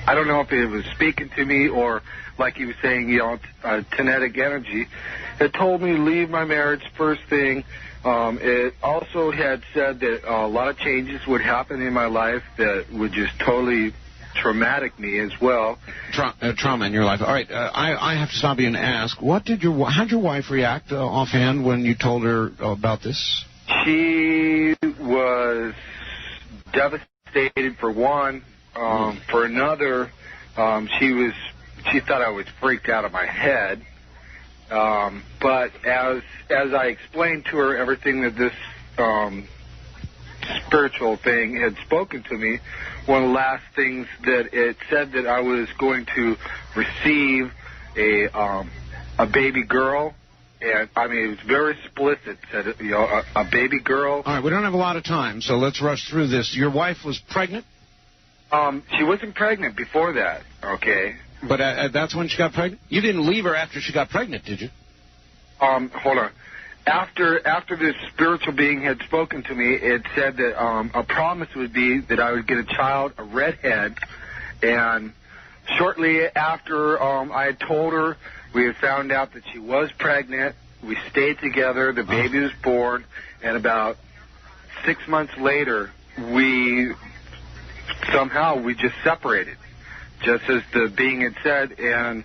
I don't know if he was speaking to me or, like he was saying, you know, kinetic energy, had told me to leave my marriage first thing. It also had said that a lot of changes would happen in my life that would just totally traumatic me as well. Trauma in your life. All right, I have to stop you and ask, how'd your wife react offhand when you told her about this? She was devastated for one. For another, she thought I was freaked out of my head. But as I explained to her everything that this spiritual thing had spoken to me, one of the last things that it said that I was going to receive a baby girl. And, I mean, it was very explicit. Said, you know, a baby girl. All right, we don't have a lot of time, so let's rush through this. Your wife was pregnant? She wasn't pregnant before that, okay? But that's when she got pregnant? You didn't leave her after she got pregnant, did you? Hold on. After this spiritual being had spoken to me, it said that a promise would be that I would get a child, a redhead, and shortly after I had told her, we had found out that she was pregnant. We stayed together. The baby was born, and about 6 months later, we just separated, just as the being had said. And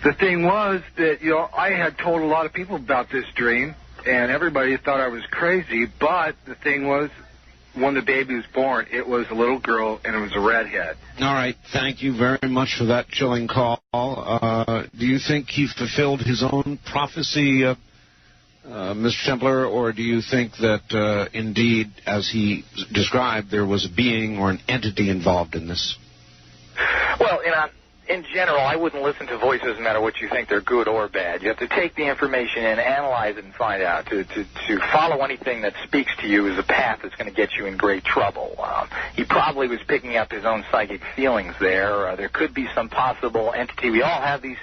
the thing was that, you know, I had told a lot of people about this dream, and everybody thought I was crazy. But the thing was, when the baby was born, it was a little girl and it was a redhead. All right. Thank you very much for that chilling call. Do you think he fulfilled his own prophecy, Mr. Templar, or do you think that indeed, as he described, there was a being or an entity involved in this? Well, in general, I wouldn't listen to voices no matter what you think they're good or bad. You have to take the information and analyze it and find out. To follow anything that speaks to you is a path that's going to get you in great trouble. He probably was picking up his own psychic feelings there. There could be some possible entity. We all have these,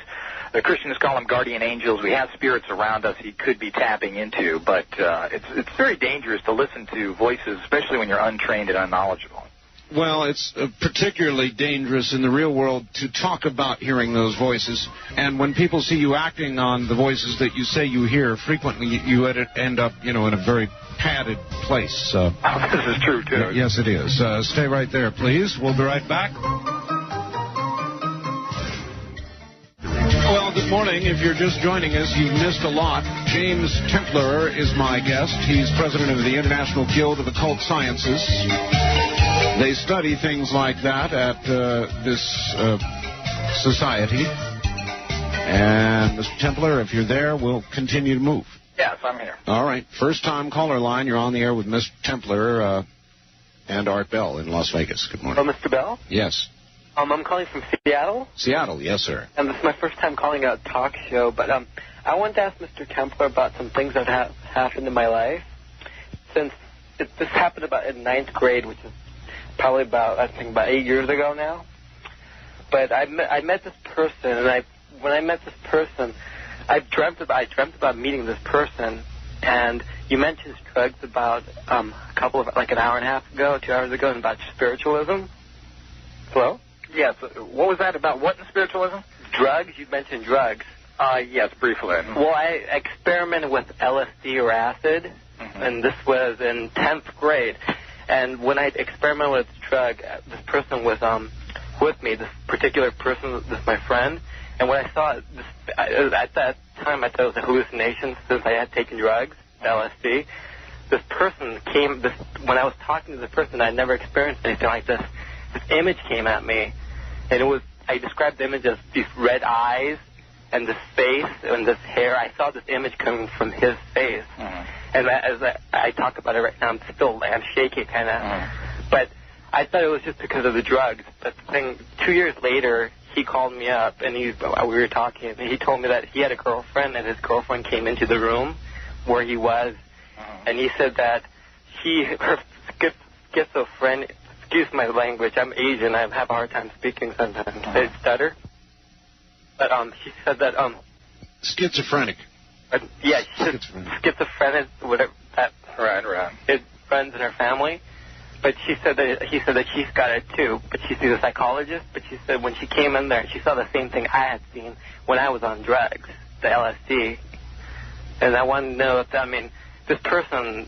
the Christians call them guardian angels. We have spirits around us he could be tapping into. But it's very dangerous to listen to voices, especially when you're untrained and unknowledgeable. Well, it's particularly dangerous in the real world to talk about hearing those voices. And when people see you acting on the voices that you say you hear, frequently you end up, in a very padded place. This is true, too. Yes, it is. Stay right there, please. We'll be right back. Well, good morning. If you're just joining us, you've missed a lot. James Templar is my guest. He's president of the International Guild of Occult Sciences. They study things like that at this society. And, Mr. Templar, if you're there, we'll continue to move. Yes, I'm here. All right. First-time caller line. You're on the air with Mr. Templar and Art Bell in Las Vegas. Good morning. Hello, Mr. Bell? Yes. I'm calling from Seattle. Seattle, yes, sir. And this is my first time calling a talk show, but I wanted to ask Mr. Templar about some things that have happened in my life. Since this happened about in 9th grade, which is probably about 8 years ago now. But I met this person, and when I met this person, I dreamt about meeting this person. And you mentioned drugs about an hour and a half ago, 2 hours ago, and about spiritualism. Hello? Yes. What was that about? What in spiritualism? Drugs. You mentioned drugs. Yes, briefly. Well, I experimented with LSD or acid, and this was in 10th grade. And when I experimented with this drug, this person was with me, this particular person, this is my friend. And when I saw it, at that time I thought it was a hallucination since I had taken drugs, LSD. This person when I was talking to the person, I'd never experienced anything like this. This image came at me, and I described the image as these red eyes and this face and this hair. I saw this image coming from his face. And as I talk about it right now, I'm shaky kind of. But I thought it was just because of the drugs. But the thing, 2 years later, he called me up, and we were talking, and he told me that he had a girlfriend, and his girlfriend came into the room where he was, and he said that her schizophrenia, excuse my language, I'm Asian, I have a hard time speaking sometimes, I stutter. But she said that... Schizophrenic. Yeah, schizophrenic, whatever. Right. His friends and her family. But he said that she's got it too. But she's a psychologist. But she said when she came in there, she saw the same thing I had seen when I was on drugs, the LSD. And I wanted to know if this person,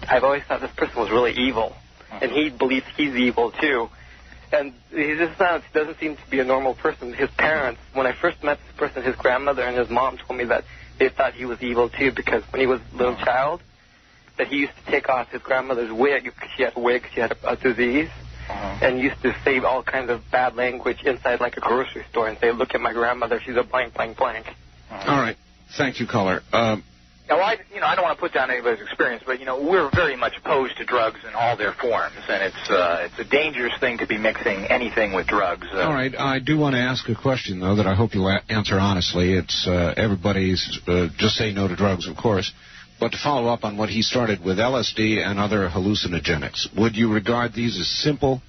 I've always thought this person was really evil, and he believes he's evil too. And he doesn't seem to be a normal person. His parents, when I first met this person, his grandmother and his mom told me that they thought he was evil too, because when he was a little child, that he used to take off his grandmother's wig because she had a disease, and used to say all kinds of bad language inside like a grocery store and say, "Look at my grandmother, she's a blank, blank, blank." All right, thank you, caller. Now, I don't want to put down anybody's experience, but we're very much opposed to drugs in all their forms, and it's a dangerous thing to be mixing anything with drugs. All right, I do want to ask a question though that I hope you'll answer honestly. It's everybody's just say no to drugs, of course, but to follow up on what he started with LSD and other hallucinogenics, would you regard these as simple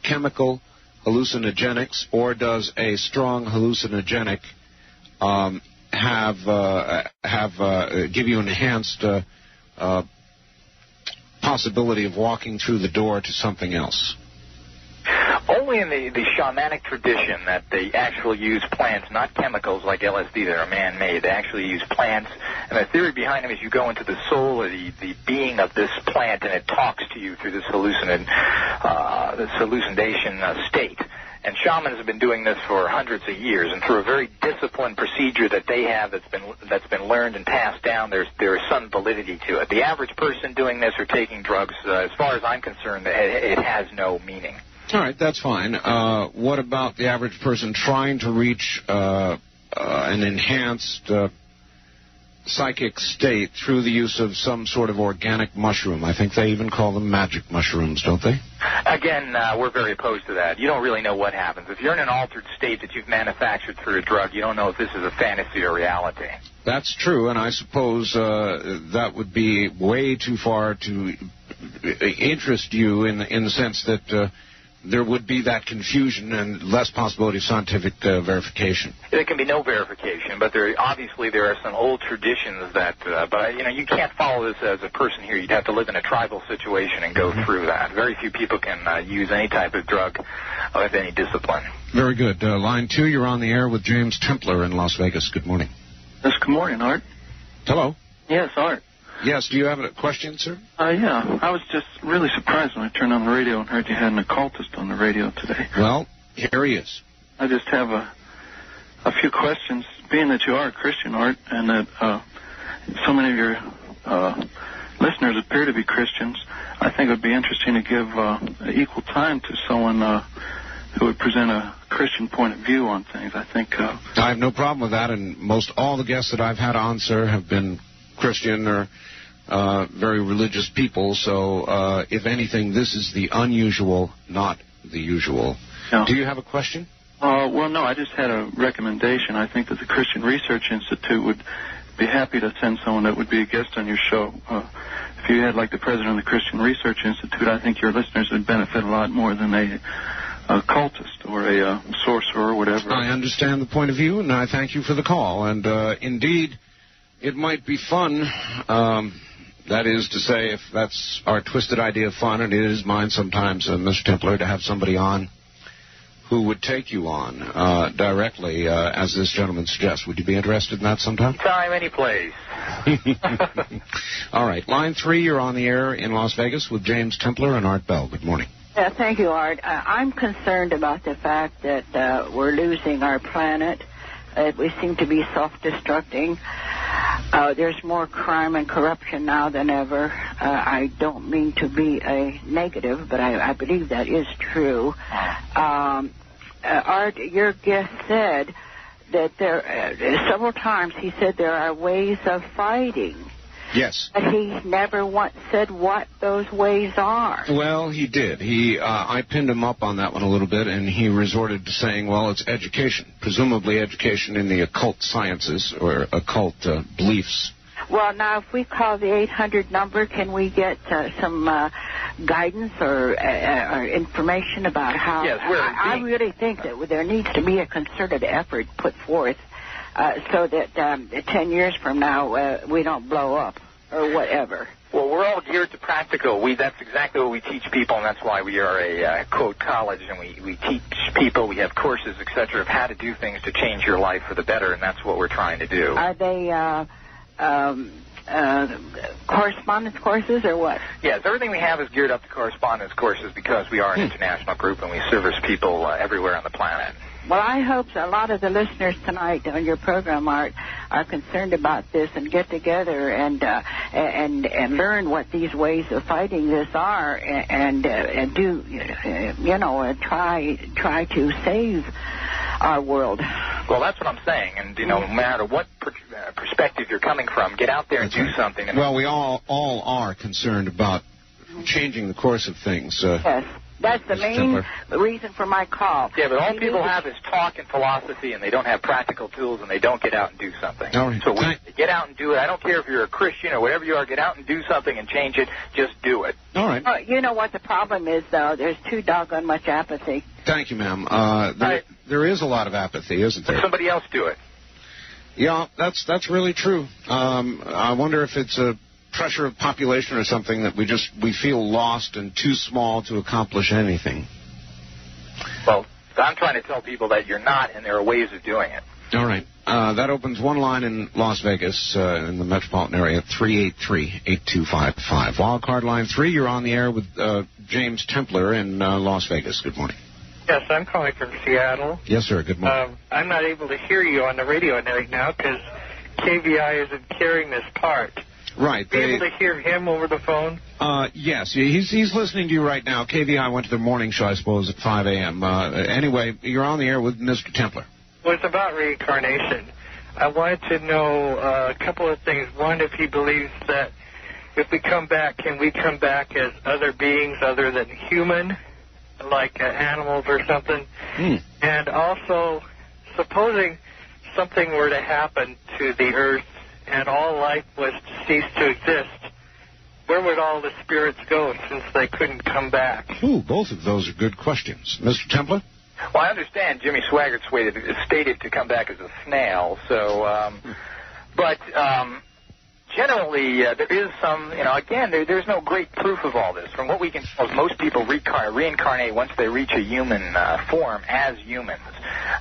chemical hallucinogenics, or does a strong hallucinogenic give you an enhanced possibility of walking through the door to something else? Only in the shamanic tradition that they actually use plants, not chemicals like LSD that are man-made. They actually use plants, and the theory behind them is you go into the soul or the being of this plant, and it talks to you through this hallucination state. And shamans have been doing this for hundreds of years, and through a very disciplined procedure that they have that's been learned and passed down, there is some validity to it. The average person doing this or taking drugs, as far as I'm concerned, it has no meaning. All right, that's fine. What about the average person trying to reach an enhanced psychic state through the use of some sort of organic mushroom? I think they even call them magic mushrooms, don't they? Again, we're very opposed to that. You don't really know what happens. If you're in an altered state that you've manufactured through a drug, you don't know if this is a fantasy or reality. That's true, and I suppose that would be way too far to interest you in the sense that there would be that confusion and less possibility of scientific verification. There can be no verification, but there are some old traditions that, but you can't follow this as a person here. You'd have to live in a tribal situation and go through that. Very few people can use any type of drug with any discipline. Very good. Line 2, you're on the air with James Templar in Las Vegas. Good morning. Yes, good morning, Art. Hello. Yes, Art. Yes, do you have a question, sir? Yeah, I was just really surprised when I turned on the radio and heard you had an occultist on the radio today. Well, here he is. I just have a few questions, being that you are a Christian, Art, and that so many of your listeners appear to be Christians. I think it would be interesting to give equal time to someone who would present a Christian point of view on things. I think I have no problem with that, and most all the guests that I've had on, sir, have been Christian or very religious people, so if anything, this is the unusual, not the usual. No. Do you have a question? Well, no, I just had a recommendation. I think that the Christian Research Institute would be happy to send someone that would be a guest on your show. If you had, like, the president of the Christian Research Institute, I think your listeners would benefit a lot more than a cultist or a sorcerer or whatever. I understand the point of view, and I thank you for the call. And indeed, it might be fun, that is to say, if that's our twisted idea of fun, and it is mine sometimes, Mr. Templar, to have somebody on who would take you on directly, as this gentleman suggests. Would you be interested in that sometime? Time, any place. All right. Line 3, you're on the air in Las Vegas with James Templar and Art Bell. Good morning. Thank you, Art. I'm concerned about the fact that we're losing our planet. We seem to be self-destructing. There's more crime and corruption now than ever. I don't mean to be a negative, but I believe that is true. Art, your guest said that several times he said there are ways of fighting. Yes. But he never once said what those ways are. Well, he did. I pinned him up on that one a little bit, and he resorted to saying, well, it's education, presumably education in the occult sciences or occult beliefs. Well, now, if we call the 800 number, can we get some guidance or information about how... Yes, I really think that there needs to be a concerted effort put forth so that 10 years from now we don't blow up or whatever. Well, we're all geared to practical. That's exactly what we teach people, and that's why we are a, quote, college, and we teach people, we have courses, et cetera, of how to do things to change your life for the better, and that's what we're trying to do. Are they correspondence courses or what? Yes, everything we have is geared up to correspondence courses because we are an international group and we service people everywhere on the planet. Well, I hope a lot of the listeners tonight on your program, Art, are concerned about this and get together and learn what these ways of fighting this are and do, try to save our world. Well, that's what I'm saying, and no matter what perspective you're coming from, get out there and do something. Well, we all are concerned about changing the course of things. Yes. That's the main reason for my call. Yeah, but all people have is talk and philosophy, and they don't have practical tools, and they don't get out and do something. All right. So get out and do it. I don't care if you're a Christian or whatever you are. Get out and do something and change it. Just do it. All right. You know what the problem is, though? There's too doggone much apathy. Thank you, ma'am. There is a lot of apathy, isn't there? Let somebody else do it. Yeah, that's really true. I wonder if it's a pressure of population or something that we feel lost and too small to accomplish anything. Well, I'm trying to tell people that you're not, and there are ways of doing it. All right. That opens one line in Las Vegas, in the metropolitan area, 383-8255. Wildcard line 3, you're on the air with James Templar in Las Vegas. Good morning. Yes, I'm calling from Seattle. Yes, sir. Good morning. I'm not able to hear you on the radio right now because KVI isn't carrying this part. Right. Be able to hear him over the phone? Yes, he's listening to you right now. KVI went to their morning show, I suppose, at 5 a.m. Anyway, you're on the air with Mr. Templar. Well, it's about reincarnation. I wanted to know a couple of things. One, if he believes that if we come back, can we come back as other beings other than human, like animals or something? And also, supposing something were to happen to the Earth and all life was to cease to exist, where would all the spirits go since they couldn't come back? Ooh, both of those are good questions. Mr. Templar? Well, I understand Jimmy Swaggart's stated to come back as a snail, so, but generally there is some, again, there's no great proof of all this. From what we can tell, most people reincarnate once they reach a human form as humans.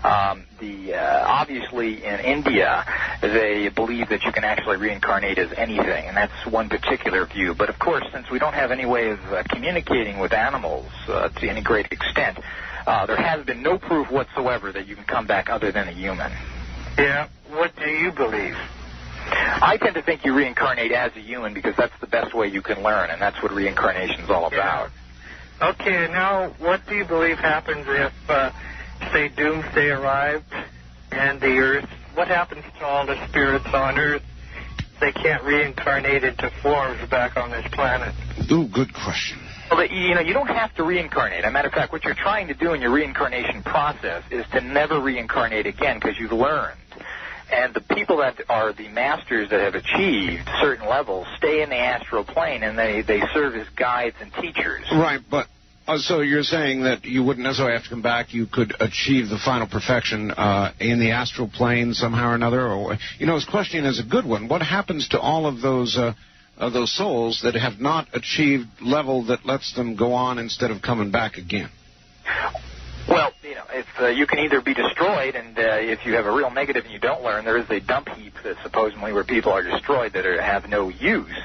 Obviously in India, they believe that you can actually reincarnate as anything, and that's one particular view. But of course, since we don't have any way of communicating with animals to any great extent, there has been no proof whatsoever that you can come back other than a human. Yeah. What do you believe? I tend to think you reincarnate as a human because that's the best way you can learn, and that's what reincarnation is all about. Okay, now what do you believe happens if, say, doomsday arrived and the Earth, what happens to all the spirits on Earth? They can't reincarnate into forms back on this planet. Ooh, good question. Well, you don't have to reincarnate. As a matter of fact, what you're trying to do in your reincarnation process is to never reincarnate again because you've learned. And the people that are the masters that have achieved certain levels stay in the astral plane, and they serve as guides and teachers. Right, but so you're saying that you wouldn't necessarily have to come back. You could achieve the final perfection in the astral plane somehow or another? Or, his question is a good one. What happens to all of those souls that have not achieved level that lets them go on instead of coming back again? Well, if you can either be destroyed, and if you have a real negative and you don't learn, there is a dump heap that supposedly where people are destroyed that have no use.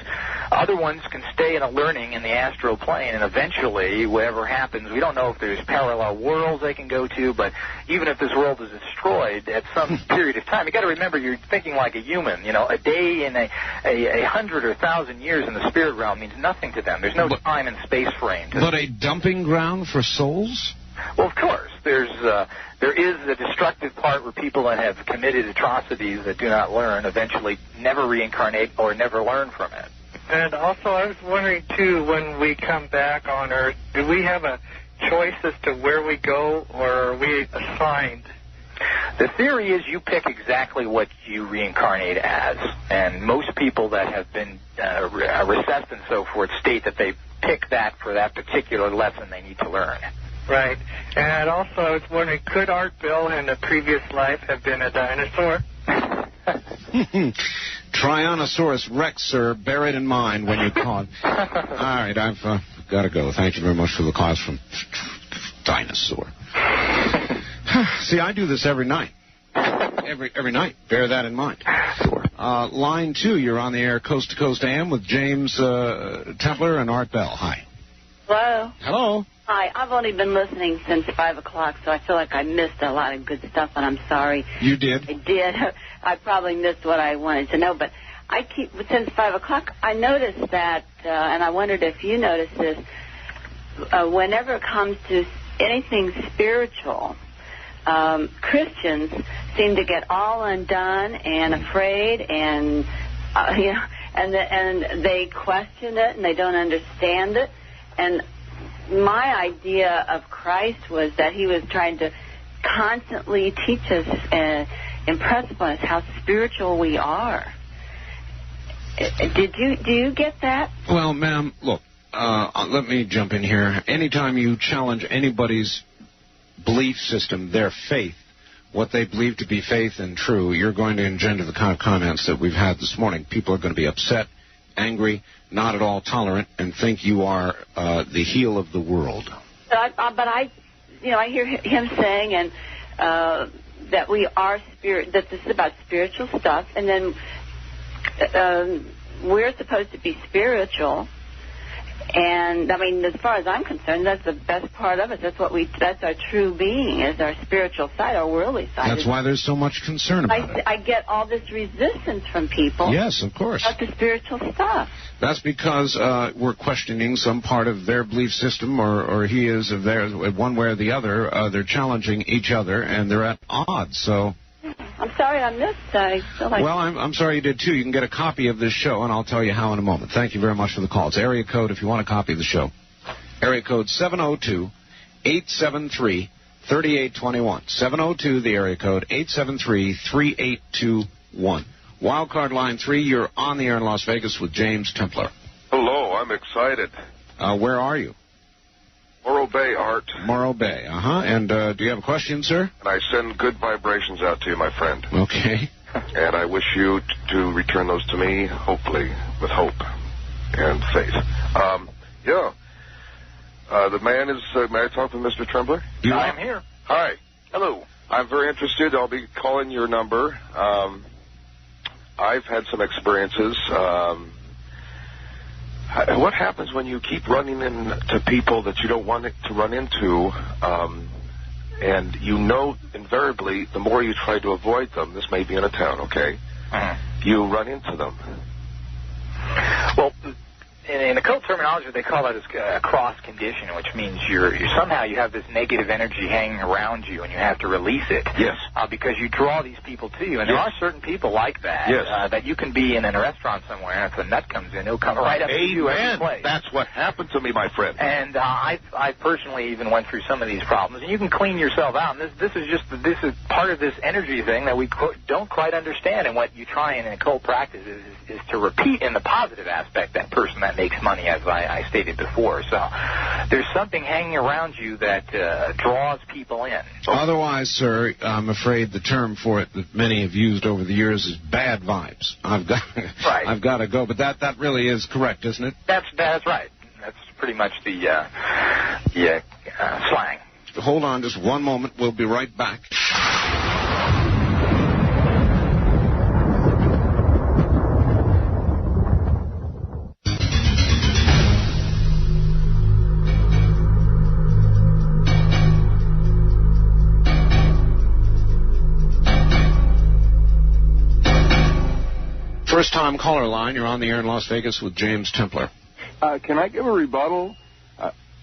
Other ones can stay in a learning in the astral plane, and eventually, whatever happens, we don't know if there's parallel worlds they can go to, but even if this world is destroyed at some period of time, you got to remember you're thinking like a human. A day in a 100 or 1,000 years in the spirit realm means nothing to them. There's no time and space frame. But a dumping ground for souls? Well, of course. There is a destructive part where people that have committed atrocities that do not learn eventually never reincarnate or never learn from it. And also, I was wondering, too, when we come back on Earth, do we have a choice as to where we go, or are we assigned? The theory is you pick exactly what you reincarnate as. And most people that have been recessed and so forth state that they pick that for that particular lesson they need to learn. Right. And also, I was wondering, could Art Bell in a previous life have been a dinosaur? Tyrannosaurus Rex, sir. Bear it in mind when you call it. All right, I've got to go. Thank you very much for the class from Dinosaur. See, I do this every night. Every night. Bear that in mind. Line 2, you're on the air, Coast to Coast AM with James Templar and Art Bell. Hi. Hello. Hello. Hi. I've only been listening since 5 o'clock, so I feel like I missed a lot of good stuff, and I'm sorry. You did? I did. I probably missed what I wanted to know, but since 5 o'clock, I noticed that, and I wondered if you noticed this, whenever it comes to anything spiritual, Christians seem to get all undone and afraid, and and they question it and they don't understand it. And my idea of Christ was that he was trying to constantly teach us and impress upon us how spiritual we are. Do you get that? Well, ma'am, look, let me jump in here. Anytime you challenge anybody's belief system, their faith, what they believe to be faith and true, you're going to engender the kind of comments that we've had this morning. People are going to be upset, angry, not at all tolerant, and think you are the heel of the world. But I hear him saying and that we are that this is about spiritual stuff, and then we're supposed to be spiritual, And, I mean, as far as I'm concerned, that's the best part of it. That's our true being, is our spiritual side, our worldly side. That's why there's so much concern about it. I get all this resistance from people. Yes, of course. About the spiritual stuff. That's because we're questioning some part of their belief system, or he is of theirs, one way or the other. They're challenging each other, and they're at odds, so... I'm sorry I missed. I feel like... Well, I'm sorry you did, too. You can get a copy of this show, and I'll tell you how in a moment. Thank you very much for the call. It's area code, if you want a copy of the show. Area code 702-873-3821. 702, the area code, 873-3821. Wildcard line 3, you're on the air in Las Vegas with James Templar. Hello, I'm excited. Where are you? Morro Bay, Art. Morro Bay, And do you have a question, sir? And I send good vibrations out to you, my friend. Okay. And I wish you to return those to me, hopefully, with hope and faith. The man is... may I talk to Mr. Trembler? I am here. Hi. Hello. I'm very interested. I'll be calling your number. I've had some experiences. What happens when you keep running into people that you don't want to run into, and you know invariably the more you try to avoid them, this may be in a town, okay, you run into them? Well, in occult terminology, they call that a cross condition, which means somehow you have this negative energy hanging around you, and you have to release it. Yes. Because you draw these people to you, and there are certain people like that. Yes. That you can be in a restaurant somewhere, and if a nut comes in, he'll come right up to you every place. That's what happened to me, my friend. And I personally even went through some of these problems, and you can clean yourself out. And this is part of this energy thing that we don't quite understand. And what you try in occult practice is to repeat in the positive aspect that person that makes money, as I stated before. So there's something hanging around you that draws people in. Otherwise, sir, I'm afraid the term for it that many have used over the years is bad vibes. I've got to go. But that really is correct, isn't it? That's right. That's pretty much the slang. Hold on just one moment. We'll be right back. First-time caller line. You're on the air in Las Vegas with James Templar. Can I give a rebuttal?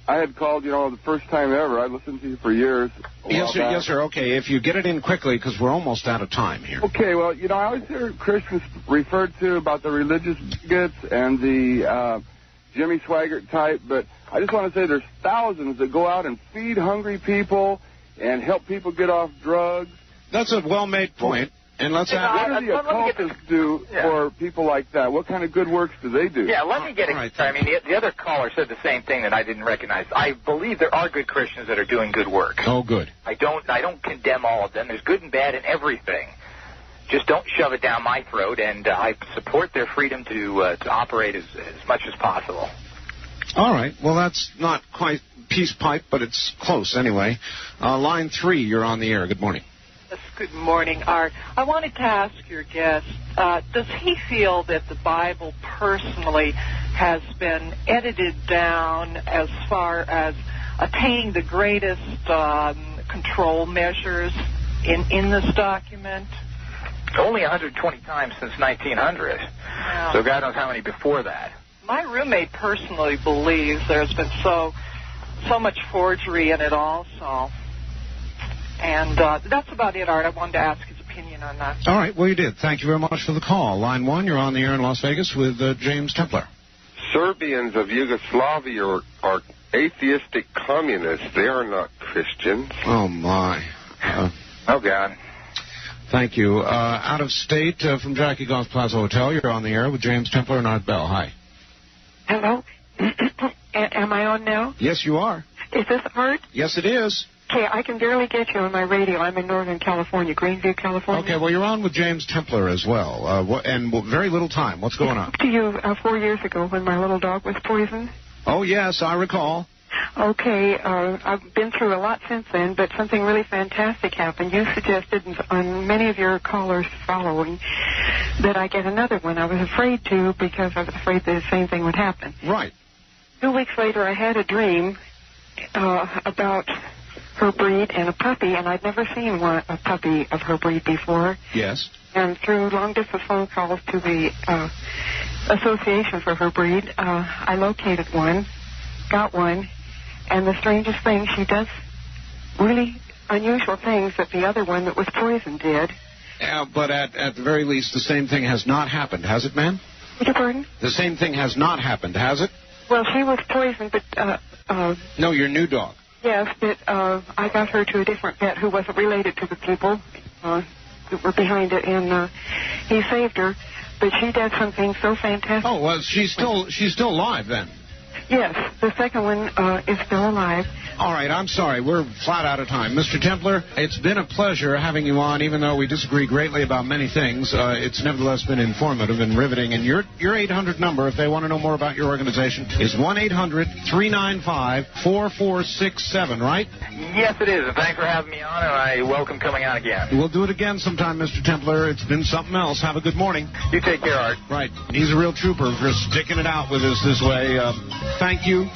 I had called, the first time ever. I listened to you for years. Yes, sir. Okay, if you get it in quickly, because we're almost out of time here. Okay, well, I always hear Christians referred to about the religious bigots and the Jimmy Swaggart type, but I just want to say there's thousands that go out and feed hungry people and help people get off drugs. That's a well-made point. And what do the occultists do for people like that? What kind of good works do they do? Yeah, let me get it. I mean, the other caller said the same thing that I didn't recognize. I believe there are good Christians that are doing good work. Oh, good. I don't condemn all of them. There's good and bad in everything. Just don't shove it down my throat, and I support their freedom to operate as much as possible. All right. Well, that's not quite peace pipe, but it's close anyway. Line 3, you're on the air. Good morning. Yes, good morning, Art. I wanted to ask your guest, does he feel that the Bible personally has been edited down as far as attaining the greatest control measures in this document? Only 120 times since 1900. Wow. So God knows how many before that. My roommate personally believes there's been so much forgery in it also. And that's about it, Art. I wanted to ask his opinion on that. All right. Well, you did. Thank you very much for the call. Line 1, you're on the air in Las Vegas with James Templar. Serbians of Yugoslavia are atheistic communists. They are not Christians. Oh, my. Oh, God. Thank you. Out of state from Jackie Golf Plaza Hotel, you're on the air with James Templar and Art Bell. Hi. Hello? Am I on now? Yes, you are. Is this Art? Yes, it is. Okay, I can barely get you on my radio. I'm in Northern California, Greenview, California. Okay, well, you're on with James Templar as well, and very little time. What's going on? To you 4 years ago when my little dog was poisoned. Oh, yes, I recall. Okay, I've been through a lot since then, but something really fantastic happened. You suggested, on many of your callers following, that I get another one. I was afraid to because I was afraid the same thing would happen. Right. 2 weeks later, I had a dream about her breed and a puppy, and I'd never seen a puppy of her breed before. Yes. And through long-distance phone calls to the Association for her breed, I located one, got one, and the strangest thing, she does really unusual things that the other one that was poisoned did. Yeah, but at the very least, the same thing has not happened, has it, ma'am? Beg your pardon? The same thing has not happened, has it? Well, she was poisoned, but... No, your new dog. Yes, but I got her to a different vet who wasn't related to the people that were behind it, and he saved her. But she did something so fantastic. Oh, well, she's still alive then. Yes, the second one is still alive. All right, I'm sorry. We're flat out of time. Mr. Templar, it's been a pleasure having you on, even though we disagree greatly about many things. It's nevertheless been informative and riveting. And your 800 number, if they want to know more about your organization, is 1-800-395-4467, right? Yes, it is. And thanks for having me on, and I welcome coming on again. We'll do it again sometime, Mr. Templar. It's been something else. Have a good morning. You take care, Art. Right. He's a real trooper for sticking it out with us this way. Thank you.